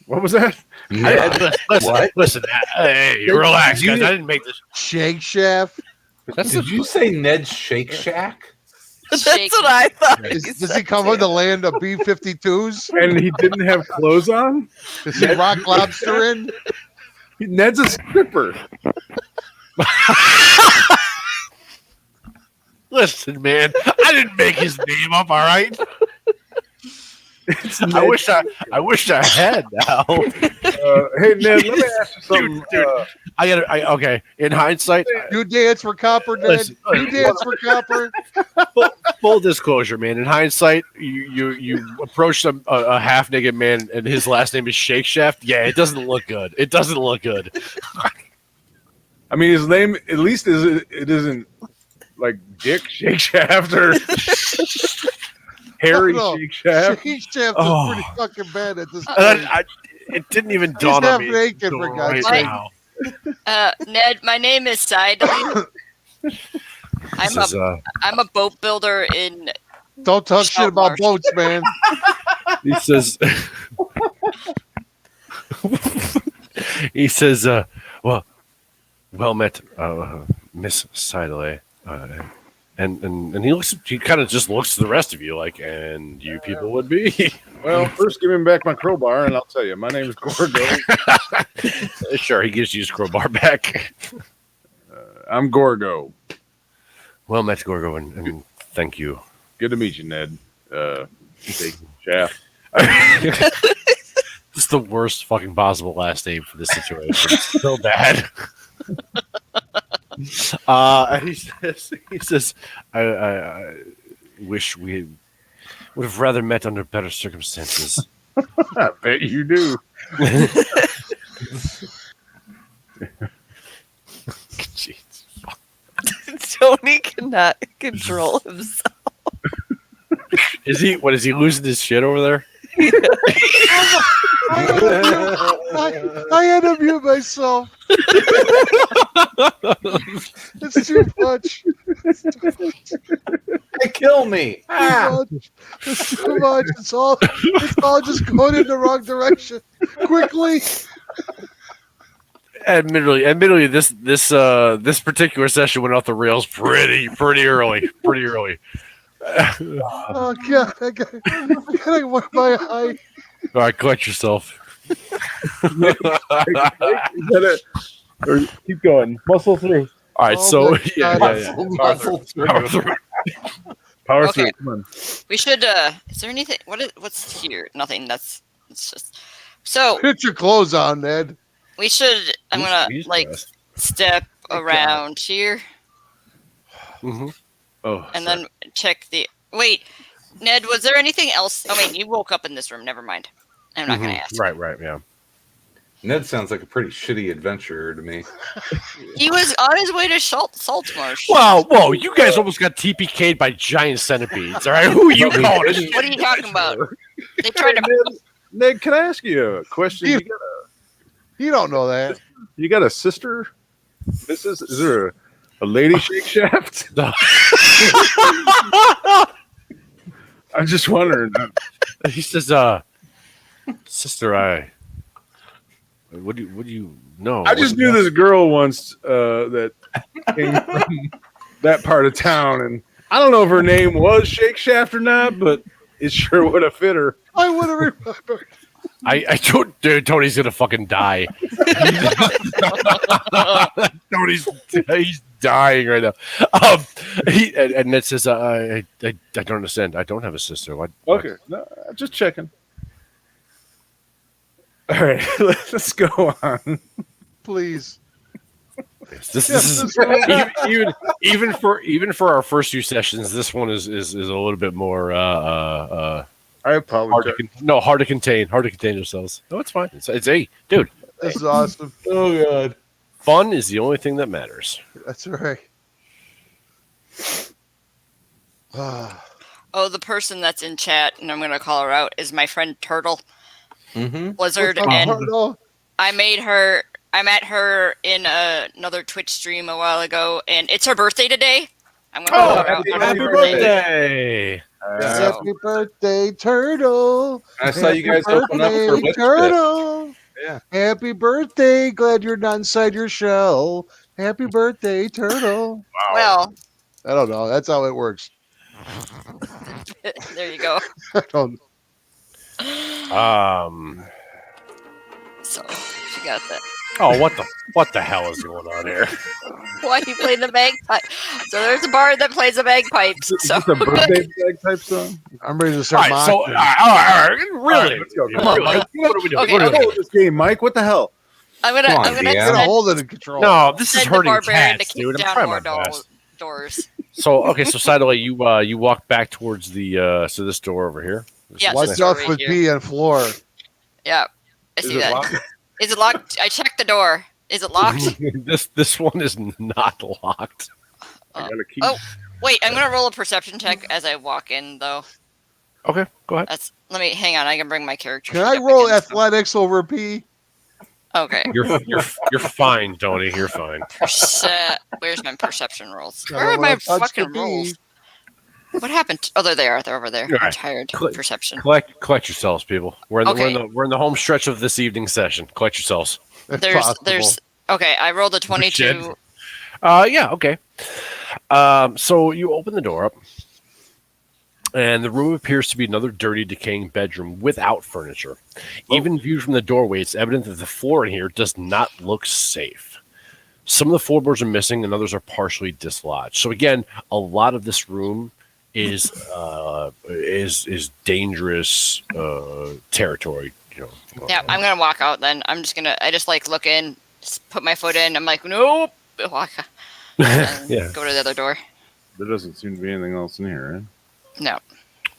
What was that?
Listen, hey, relax, guys. I didn't make this.
Shake Shaft?
Did you say Ned Shake Shack?
That's what I thought.
Does he come from the land of B-52s?
And he didn't have clothes on?
Does he rock lobster in?
Ned's a stripper.
Listen, man, I didn't make his name up. All right. I wish I had now.
Hey, Ned, let me ask you something.
Dude, okay. In hindsight,
You dance for copper, Ned?
Listen,
You dance for copper?
full disclosure, man. In hindsight, you approached a half naked man, and his last name is Shakeshaft. Yeah, it doesn't look good. It doesn't look good.
I mean, his name at least it isn't like Dick Shakeshaft or Harry
No.
Shakeshaft.
Shake Shaft
Oh.
is pretty fucking bad at this
And
point.
It didn't even
He's
dawn on
half
me
naked,
until
for God's
right
sake.
now.
Ned, my name is Sidley. I'm a boat builder in.
Don't talk shit about
Saltmarsh.
boats, man.
he says, he says, well met, Miss Sidley. And he kind of just looks to the rest of you like, and you people would be.
Well, first give him back my crowbar, and I'll tell you. My name is Gorgo.
Sure, he gives you his crowbar back.
I'm Gorgo.
Well met, Gorgo, and thank you.
Good to meet you, Ned. Take Shaft.
This is the worst fucking possible last name for this situation. It's so bad. And he says, I wish we would have rather met under better circumstances.
I bet you do.
Jeez.
Tony cannot control himself.
Is he losing his shit over there?
I had to mute myself. It's too much.
Kill me.
It's too much. It's all just going in the wrong direction. Quickly.
Admittedly, this particular session went off the rails pretty early.
Oh god, I gotta work my eye.
All right, collect yourself.
Or keep going. Muscle through.
All right,
Oh
so
my
yeah.
God.
Muscle through.
Power
Okay.
through. Come on.
We should. Is there anything? What's here? Nothing. It's just. So
Put your clothes on, Ned.
we should. I'm gonna
He's
like
dressed.
step around here
Mm-hmm.
Oh,
and then check the. Wait, Ned. Was there anything else? Oh wait, you woke up in this room. Never mind. I'm not gonna ask.
Right, yeah.
Ned sounds like a pretty shitty adventurer to me.
He was on his way to Saltmarsh.
Wow, whoa, you guys almost got TPK'd by giant centipedes, all right? Who are you calling?
What are you talking about? They tried to.
Ned, can I ask you a question?
You don't know that.
You got a sister? Is there a lady Shake Shaft? I'm just wondering.
He says, sister, what do you know?
I just knew this girl once that came from that part of town, and I don't know if her name was Shake Shaft or not, but it sure would have fit her.
I would have remembered.
I told dude, Tony's gonna fucking die. He's dying right now. And Ned says, I don't understand. I don't have a sister. What?
Okay, no, just checking. All right, let's go on.
Please.
This is even for our first few sessions. This one is a little bit more
I apologize.
hard to contain yourselves. No, it's fine. It's a dude.
This is awesome.
Oh god.
Fun is the only thing that matters.
That's right. Ah,
Oh, the person that's in chat, and I'm gonna call her out, is my friend Turtle
Mm-hmm.
Blizzard,
oh,
and
no.
I met her in another Twitch stream a while ago, and it's her birthday today. I'm gonna call her out on her
Happy
birthday.
birthday!
Happy birthday, Turtle.
I saw you guys
Happy
open up for
birthday,
Witch
Turtle.
Yeah.
Happy birthday. Glad you're not inside your shell. Happy birthday, Turtle.
Well,
I don't know. That's how it works.
there you go.
I don't.
So she got that.
Oh, what the hell is going on here?
Why you play the bagpipe? So there's a bar that plays the bagpipes.
Is
So
this a birthday type song?
I'm ready to
All
start
right, so
mocking.
really,
let's go.
Come on, Mike. What are we doing?
Okay,
What are we doing?
This game, Mike. What the hell?
I'm gonna
Come on,
I'm gonna
Deanna.
I'm gonna
send,
hold it in control.
No, this is
send the
hurting
barbarian
cats,
to kick
dude. I'm
down
trying
more
my best.
doors.
So okay, so Sideway, you walk back towards the this door over here.
Yeah,
Watch
this
out
door
for
right here.
pee on floor.
Yeah, I
Is
see
it
that.
locked?
Is it locked? I checked the door. Is it locked?
This one is not locked.
I gotta keep.
Oh, wait. I'm gonna roll a perception check as I walk in, though.
Okay, go ahead.
Let me hang on. I can bring my character.
Can
sheet
I
up
roll
again, so-
athletics over pee?
Okay.
You're fine, Tony. You're fine.
Where's my perception rolls?
Gotta
Where are my
wanna touch
fucking
the bee.
rolls? What happened? Oh, there they are. They're over there.
All
I'm
right.
tired.
Click.
Perception.
Collect yourselves, people. We're in
Okay.
the home stretch of this evening session. Collect yourselves.
If
There's
possible.
okay. I rolled a 22.
Shit. Yeah, okay. So you open the door up, and the room appears to be another dirty, decaying bedroom without furniture. Even viewed from the doorway, it's evident that the floor in here does not look safe. Some of the floorboards are missing, and others are partially dislodged. So again, a lot of this room is dangerous territory. You know.
Yeah, I'm gonna walk out then. I just like look in, put my foot in. I'm like, nope. Walk. And
Yeah.
Go to the other door.
There doesn't seem to be anything else in here, right?
No.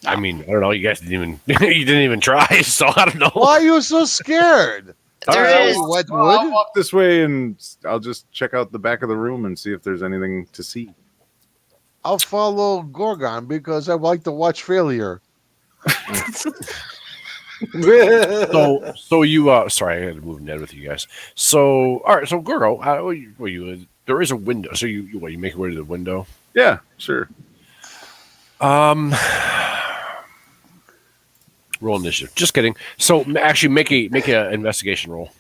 I mean, I don't know. You guys didn't even try, so I don't know.
Why are you so scared?
There
Alright,
is.
Wet
Well, I'll
wood?
walk this way, and I'll just check out the back of the room and see if there's anything to see.
I'll follow Gorgon because I like to watch failure.
So you sorry, I had to move Ned with you guys. So all right, so Gorgo, there is a window. So you make your way to the window.
Yeah, sure.
Roll initiative. Just kidding. So actually, make a investigation roll.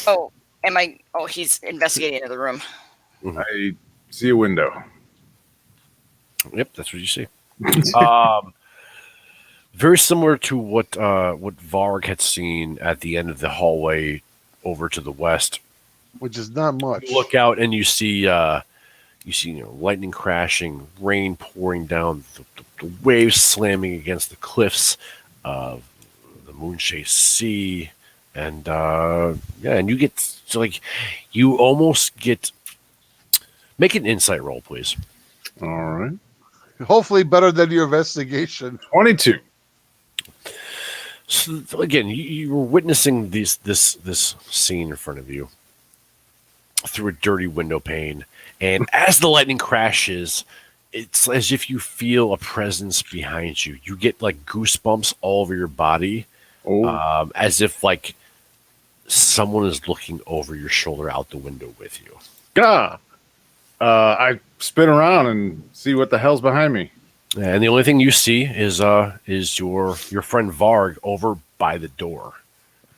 Oh, am I? Oh, he's investigating another room.
I see a window.
Yep, that's what you see. Very similar to what Varg had seen at the end of the hallway over to the west.
Which is not much.
You look out and you see lightning crashing, rain pouring down, the waves slamming against the cliffs, the moon-chased sea, and and you get you almost get. Make an insight roll, please.
All right.
Hopefully better than your investigation.
22.
So again, you were witnessing this scene in front of you through a dirty window pane, and as the lightning crashes, it's as if you feel a presence behind you. You get like goosebumps all over your body, as if like someone is looking over your shoulder out the window with you.
God. I spin around and see what the hell's behind me.
And the only thing you see is your friend Varg over by the door.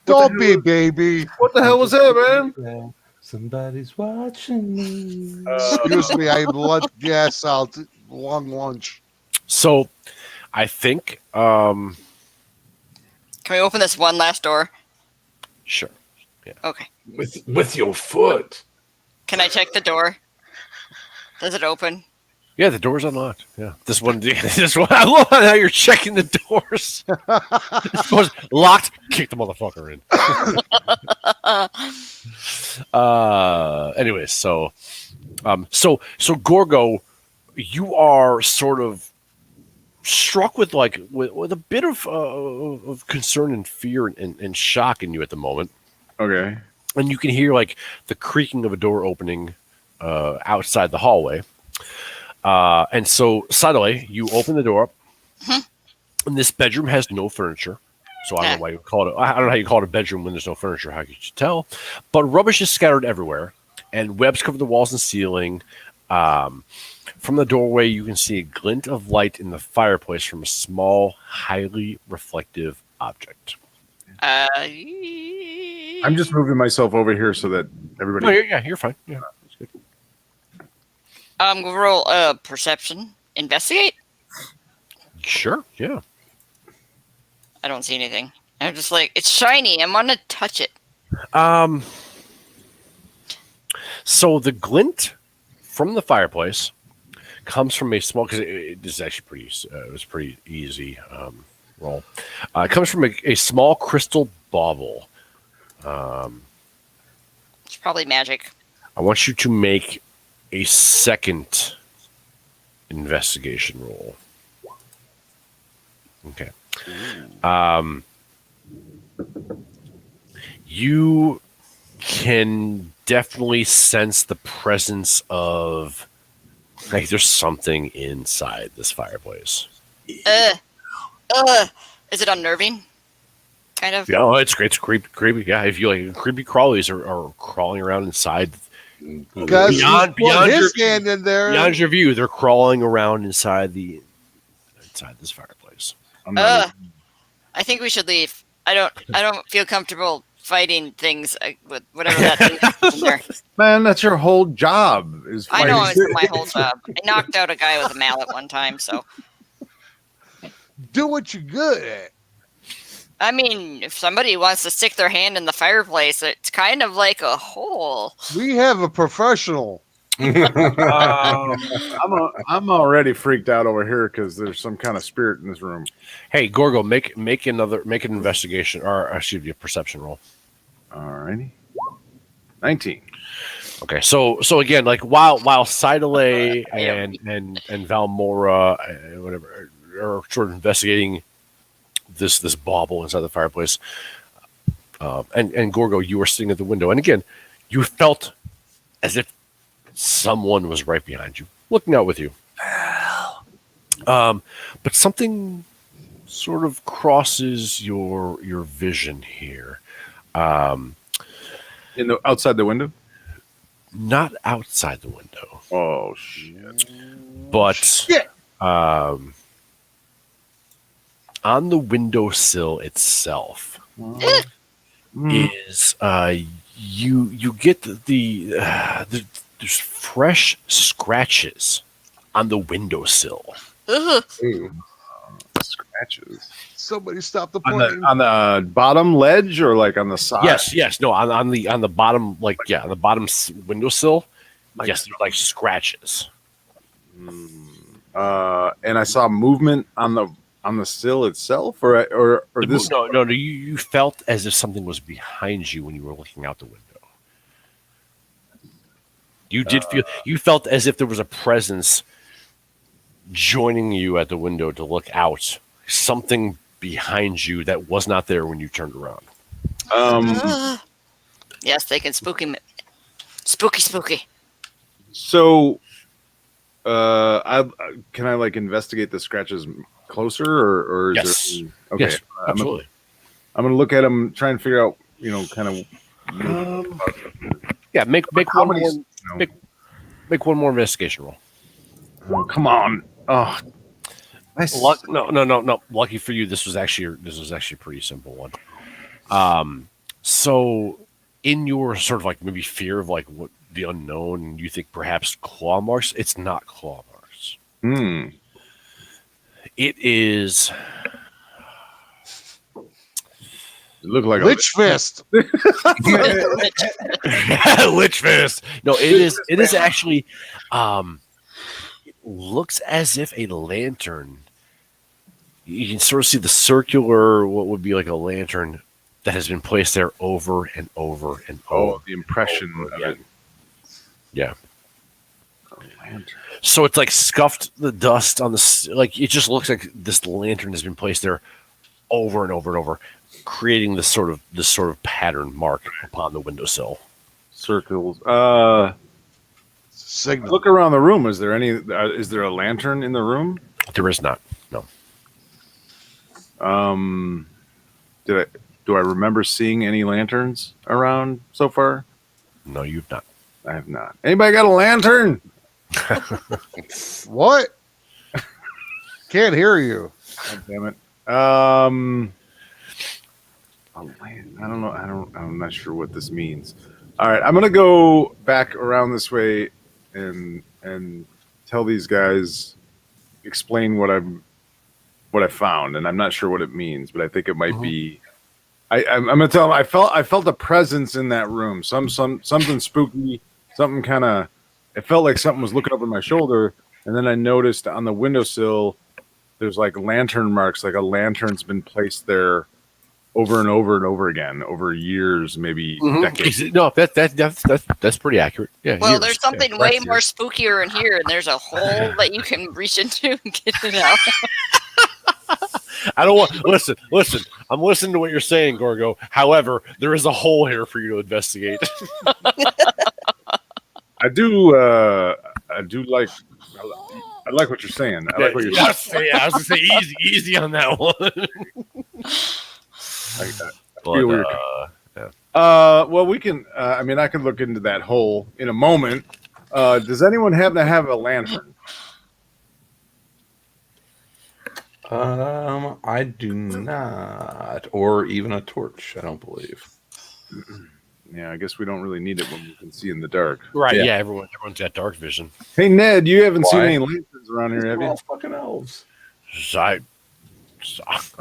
Don't be, baby.
What the hell was that, man?
Somebody's watching me.
Excuse me, I let gas out. Long lunch.
So, I think,
Can we open this one last door?
sure.
Okay.
With your foot.
Can I check the door? Does it open?
Yeah, the door's unlocked. Yeah, this one. I love how you're checking the doors. This door's locked. Kick the motherfucker in. Anyways, so Gorgo, you are sort of struck with with a bit of concern and fear and shock in you at the moment,
Okay.
and you can hear like the creaking of a door opening outside the hallway. And so suddenly you open the door up, and this bedroom has no furniture. So I don't know why you call it. I don't know how you call it a bedroom when there's no furniture. How could you tell? But rubbish is scattered everywhere, and webs cover the walls and ceiling. From the doorway, you can see a glint of light in the fireplace from a small, highly reflective object.
I'm just moving myself over here so that everybody.
No, you're fine. Yeah, that's good.
We'll roll perception. Investigate?
Sure. Yeah.
I don't see anything. I'm just like, it's shiny. I'm gonna touch it.
So the glint from the fireplace comes from a small, because this is actually pretty, it was pretty easy roll. It comes from a small crystal bauble.
It's probably magic.
I want you to make a second investigation roll. Okay. You can definitely sense the presence of there's something inside this fireplace.
Is it unnerving? Kind of.
Yeah, it's great. It's creepy. Yeah, if you like, creepy crawlies are crawling around inside.
Because
Beyond
put his
your
hand in there.
beyond your view, they're crawling around inside this fireplace.
I'm not
I think we should leave. I don't feel comfortable fighting things with whatever that thing is in there.
Man, that's your whole job. Is
I know
fighting.
it's my whole job. I knocked out a guy with a mallet one time, so
Do what you're good at.
I mean, if somebody wants to stick their hand in the fireplace, it's kind of like a hole.
We have a professional.
I'm already freaked out over here because there's some kind of spirit in this room.
Hey, Gorgo, make an investigation or excuse me, a perception roll.
Alrighty. 19.
Okay, so again, like while Sidalay and Valmora and whatever are sort of investigating this bauble inside the fireplace, and Gorgo, you were sitting at the window, and again, you felt as if someone was right behind you, looking out with you. But something sort of crosses your vision here.
Outside the window?
Not outside the window,
Oh shit.
but on the windowsill itself is you get there's fresh scratches on the windowsill.
Ugh.
Ooh.
Scratches.
Somebody stop the
On
plane.
the bottom ledge or like on the side?
Yes, no, on the bottom, like on the bottom windowsill. Yes, there's like scratches.
And I saw movement on the sill itself, or this.
No. You felt as if something was behind you when you were looking out the window. You did feel. You felt as if there was a presence joining you at the window to look out. Something behind you that was not there when you turned around.
Yes, they can spooky. Spooky.
So, can I like investigate the scratches closer, or is
Yes.
there? Okay,
Yes, absolutely.
I'm gonna look at them, try and figure out, kind of.
Yeah, make
How
one
many?
more. Make one more investigation roll.
Oh, come on! Oh, nice.
No. Lucky for you, this was actually a pretty simple one. So in your sort of like maybe fear of like what the unknown, you think perhaps claw marks. It's not claw marks. It is.
It looked like
Lich fist.
Lich fist. No, it is actually. It looks as if a lantern. You can sort of see the circular, what would be like a lantern that has been placed there over and over and over.
the impression of it.
Yeah.
A lantern.
So it's like scuffed the dust on the like. It just looks like this lantern has been placed there over and over and over, creating this sort of pattern mark upon the windowsill.
Circles.
Signal.
Look around the room. Is there any? Is there a lantern in the room?
There is not. No.
Do I remember seeing any lanterns around so far?
No, you've not.
I have not. Anybody got a lantern?
What? Can't hear you.
God damn it. A I don't know. I'm not sure what this means. All right, I'm gonna go back around this way and tell these guys, explain what I found, and I'm not sure what it means, but I think it might be. I'm gonna tell them I felt a presence in that room. Something spooky. Something kind of. It felt like something was looking over my shoulder, and then I noticed on the windowsill there's like lantern marks, like a lantern's been placed there over and over and over again over years, maybe decades.
No, that's pretty accurate. Yeah.
Well,
years.
there's something
Yeah,
way
correct.
more spookier in here, and there's a hole that you can reach into and get it out.
I don't want listen. I'm listening to what you're saying, Gorgo. However, there is a hole here for you to investigate.
I do like. I like what you're saying. I like what you're saying.
Yeah, I was gonna say easy on that one. But,
feel where well, we can. I mean, I can look into that hole in a moment. Does anyone happen to have a lantern?
I do not, or even a torch. I don't believe.
Yeah, I guess we don't really need it when we can see in the dark.
right,
Yeah.
yeah, everyone's got dark vision.
Hey, Ned, you haven't seen
Why?
any lanterns around here, have
They're
you?
all fucking elves.
So I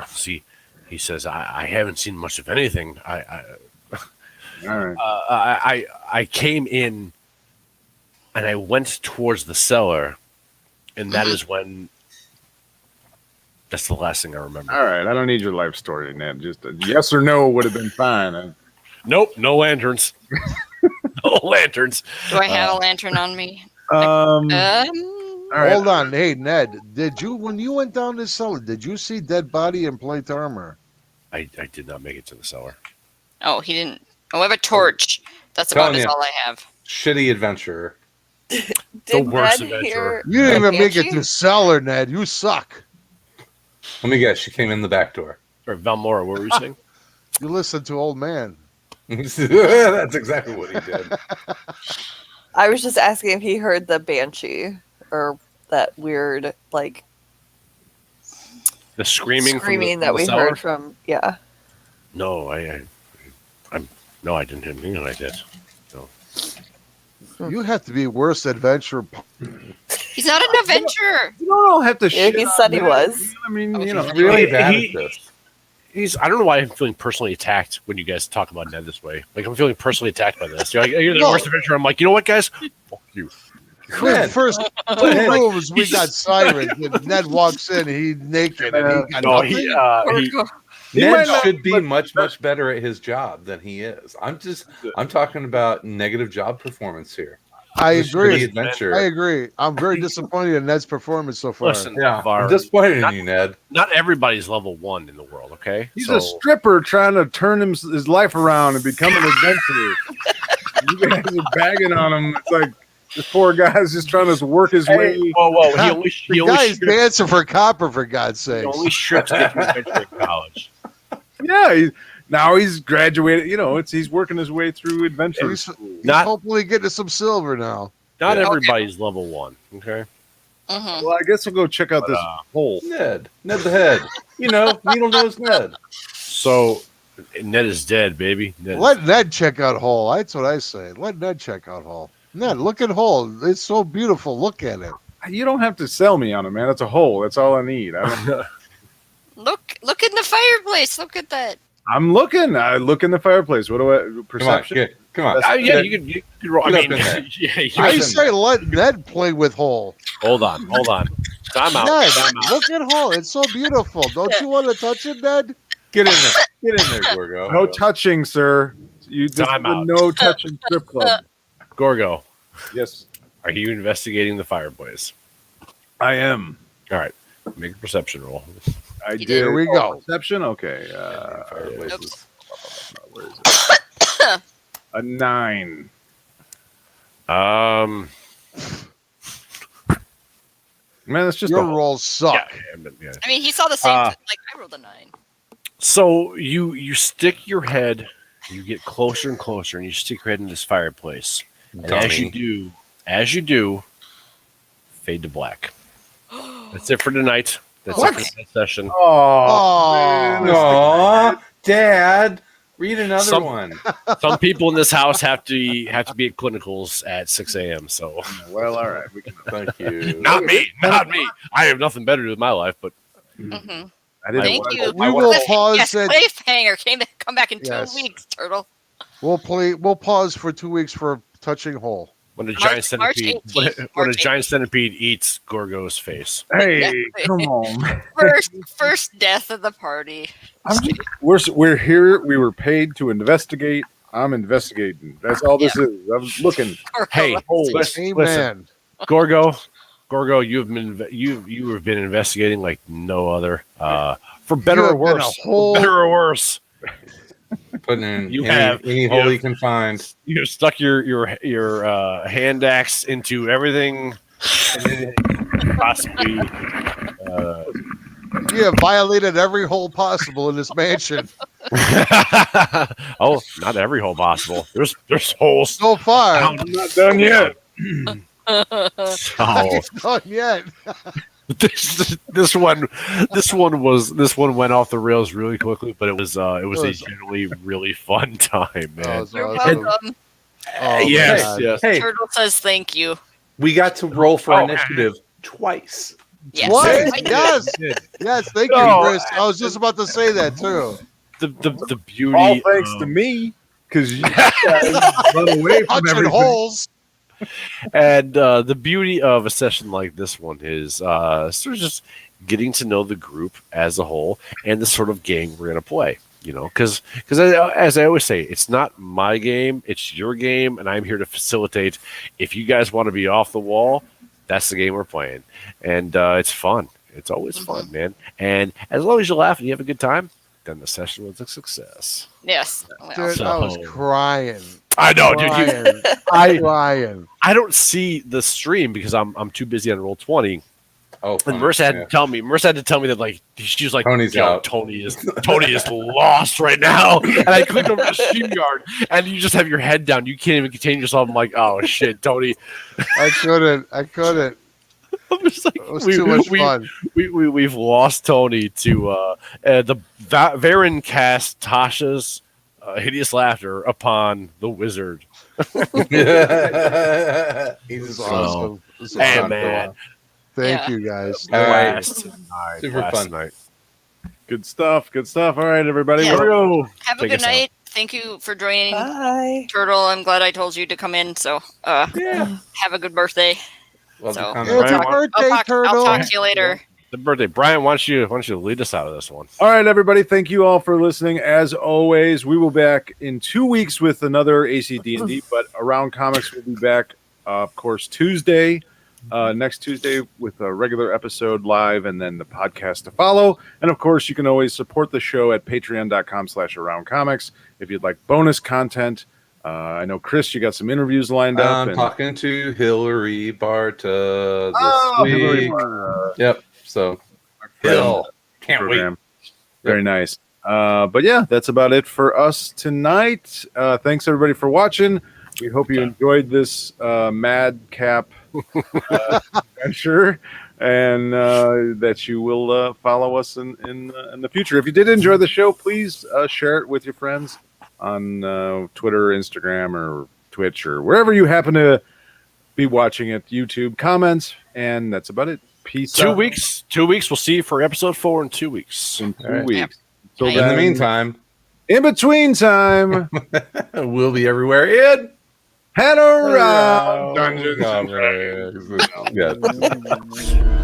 see. He says, I haven't seen much of anything.
All right.
I came in and I went towards the cellar, and that is when. That's the last thing I remember.
All right. I don't need your life story, Ned. Just a yes or no would have been fine.
Nope, no lanterns. No lanterns.
Do I have a lantern on me?
All right.
Hold on. Hey, Ned, when you went down this cellar, did you see dead body and plate armor?
I did not make it to the cellar.
Oh, he didn't. Oh, I have a torch. That's about
Telling
as
you.
all I have.
Shitty adventurer.
Did
worst
Ned
adventurer.
hear?
You didn't even make it
Banshee?
to cellar, Ned. You suck.
Let me guess. She came in the back door.
Or Valmora, what were you saying?
You listen to old man.
That's exactly what he did.
I was just asking if he heard the banshee or that weird like
The screaming
screaming
from
that
the
we
cellar?
heard from. Yeah.
No, no, I didn't hear anything like that.
You have to be worse adventurer.
He's not an adventurer.
You don't all have to
Yeah,
shit
he
on
said he
Ned.
was.
I mean,
Oh,
you know,
he's
Really bad
he-
at this.
I don't know why I'm feeling personally attacked when you guys talk about Ned this way. Like, I'm feeling personally attacked by this. You're like, you're the
No.
worst adventurer. I'm like, you know what, guys? Fuck you.
The first two rooms, we got sirens, and Ned walks in, he's naked, and he got
No,
nothing.
Ned
might not-
should be much better at his job than he is. I'm talking about negative job performance here.
I
He's a shitty
agree.
adventurer.
I agree. I'm very disappointed in Ned's performance so far.
Listen,
Yeah,
Var,
I'm disappointed
not-
in you, Ned.
not everybody's level 1 in the world, okay?
He's
So-
a stripper trying to turn his life around and become an adventurer. You guys are bagging on him. It's like this poor guy's just trying to work his way.
Whoa, he only,
The
he only
guy's
stripped,
dancing for copper, for God's
he
sake.
only stripped to get to adventure in college.
Yeah, now he's graduated. You know, he's working his way through adventure.
He's,
school.
he's
Not-
hopefully getting some silver now.
Not
Yeah.
everybody's level 1, okay?
Mhm.
Well, I guess we'll go check out this hole.
Ned the head. You know, needle nose Ned.
So, Ned is dead, baby. Ned
Let Ned check out hole. That's what I say. Let Ned check out hole. Ned, look at hole. It's so beautiful. Look at it.
You don't have to sell me on it, man. It's a hole. That's all I need.
Look in the fireplace. Look at that.
I'm looking. I look in the fireplace. What do I? Perception.
Come on.
yeah, you could roll. I
Get up
mean,
in there.
yeah, you
I
could-
say let Ned play with hole.
hold on. Time out.
Ned,
Time out.
look at hole. It's so beautiful. Don't you want to touch it, Ned?
Get in there. Get in there, Gorgo.
No touching, sir. You this is
Time
the
out.
no touching strip club.
Gorgo,
Yes,
are you investigating the fireplace?
I am.
All right, make a perception roll.
I
You
did.
did.
Here we go.
Perception. Okay.
Oops.
Where is it? A 9.
Um,
Man, it's just
Your
a hole.
rolls suck.
yeah.
I mean, he saw the same.
Uh,
Like I rolled a 9.
So you stick your head, you get closer and closer, and you stick your head in this fireplace. And as you do, fade to black. That's it for tonight. That's
What?
it for tonight's session.
Oh,
Oh,
Aw, Dad, read another
Some-
one.
Some people in this house have to be at clinicals at 6 a.m. So
well, all right. We can.
Thank you.
not me. I have nothing better to do with my life. But
Mhm.
I didn't.
Thank you.
we will pause
Yes,
it.
cliffhanger. Come back in
Yes.
2 weeks, turtle.
We'll pause for 2 weeks for touching hole.
when a
March-
giant
March
centipede,
18th.
when a
March
giant centipede eats Gorgo's face.
Hey,
Exactly.
come on.
First death of the party.
We're here. We were paid to investigate. I'm investigating. That's all this is. I'm looking.
Hey,
Holes.
listen,
Amen.
Gorgo, you have been investigating like no other. For better
You
or
have been a
worse.
whole-
For better or worse.
Putting in
You
any,
have-
any
you
hole
have-
you can find.
You have stuck your hand axe into everything, and then possibly.
We have violated every hole possible in this mansion
Oh, not every hole possible. There's holes.
so far.
down-
I'm not done yet.
Oh,
It's done yet.
this one went off the rails really quickly, but it was a generally really fun time,
Oh,
man.
it's
You're
awesome.
welcome.
Oh,
Yes,
man.
yes.
Hey,
Turtle says thank you.
we got to roll for
Oh,
initiative twice.
Yes.
What?
I did.
Yes. Yes, thank you,
No,
Chris. I was just about to say that too.
The beauty.
All thanks to
of-
me, because you guys run away from
Punching
everything.
holes.
And the beauty of a session like this one is sort of just getting to know the group as a whole and the sort of game we're going to play. You know, because as I always say, it's not my game, it's your game, and I'm here to facilitate. If you guys want to be off the wall, that's the game we're playing, and it's fun. It's always fun, man. And as long as you laugh and you have a good time, then the session was a success.
Yes.
Dude, I was
So-
crying.
I know, dude.
Crying. Crying.
I don't see the stream because I'm too busy on Roll20.
Oh,
And
fine.
Marissa had
Yeah.
to tell me. Marissa had to tell me that like she was like,
Tony's
"Yo,
out."
Tony is lost right now." And I clicked over to StreamYard, and you just have your head down. You can't even contain yourself. I'm like, "Oh shit, Tony!"
I couldn't.
I'm just like,
It was too much fun.
We've lost Tony to the Varen cast Tasha's hideous laughter upon the wizard.
He's
This is
so
awesome. This is
Hey,
awesome.
man.
Thank
Yeah.
you guys.
All right.
Last night,
Super
last
fun.
night.
Good stuff. Good stuff. All right, everybody.
Yeah.
Where we go?
Have a
Take
good
us out.
night. Thank you for joining,
Bye.
Turtle. I'm glad I told you to come in. So,
yeah.
have a good birthday.
Love
So-
the
Happy
comment.
Brian,
birthday, Turtle.
I'll talk to you later.
The birthday, Brian. Why don't you lead us out of this one?
All right, everybody. Thank you all for listening. As always, we will be back in 2 weeks with another ACDND, but Around Comics will be back, of course, Tuesday, next Tuesday with a regular episode live and then the podcast to follow. And of course, you can always support the show at patreon.com/aroundcomics if you'd like bonus content. I know, Chris, you got some interviews lined up.
I'm
and-
talking to Hillary Barta this
Oh,
week.
Hillary,
Yep. So, Hill. Can't
program. Very nice. But yeah, that's about it for us tonight. Thanks everybody for watching. We hope you enjoyed this madcap adventure, and that you will follow us in the future. If you did enjoy the show, please share it with your friends on Twitter, Instagram, or Twitch, or wherever you happen to be watching it. YouTube, comments, and that's about it. Peace.
2
out.
weeks. 2 weeks. We'll see you for episode 4 in 2 weeks.
In 2
All right.
weeks. So
In
In the
then-
meantime,
in between time,
we'll be everywhere in
head around Dungeons and
Dragons. Yes.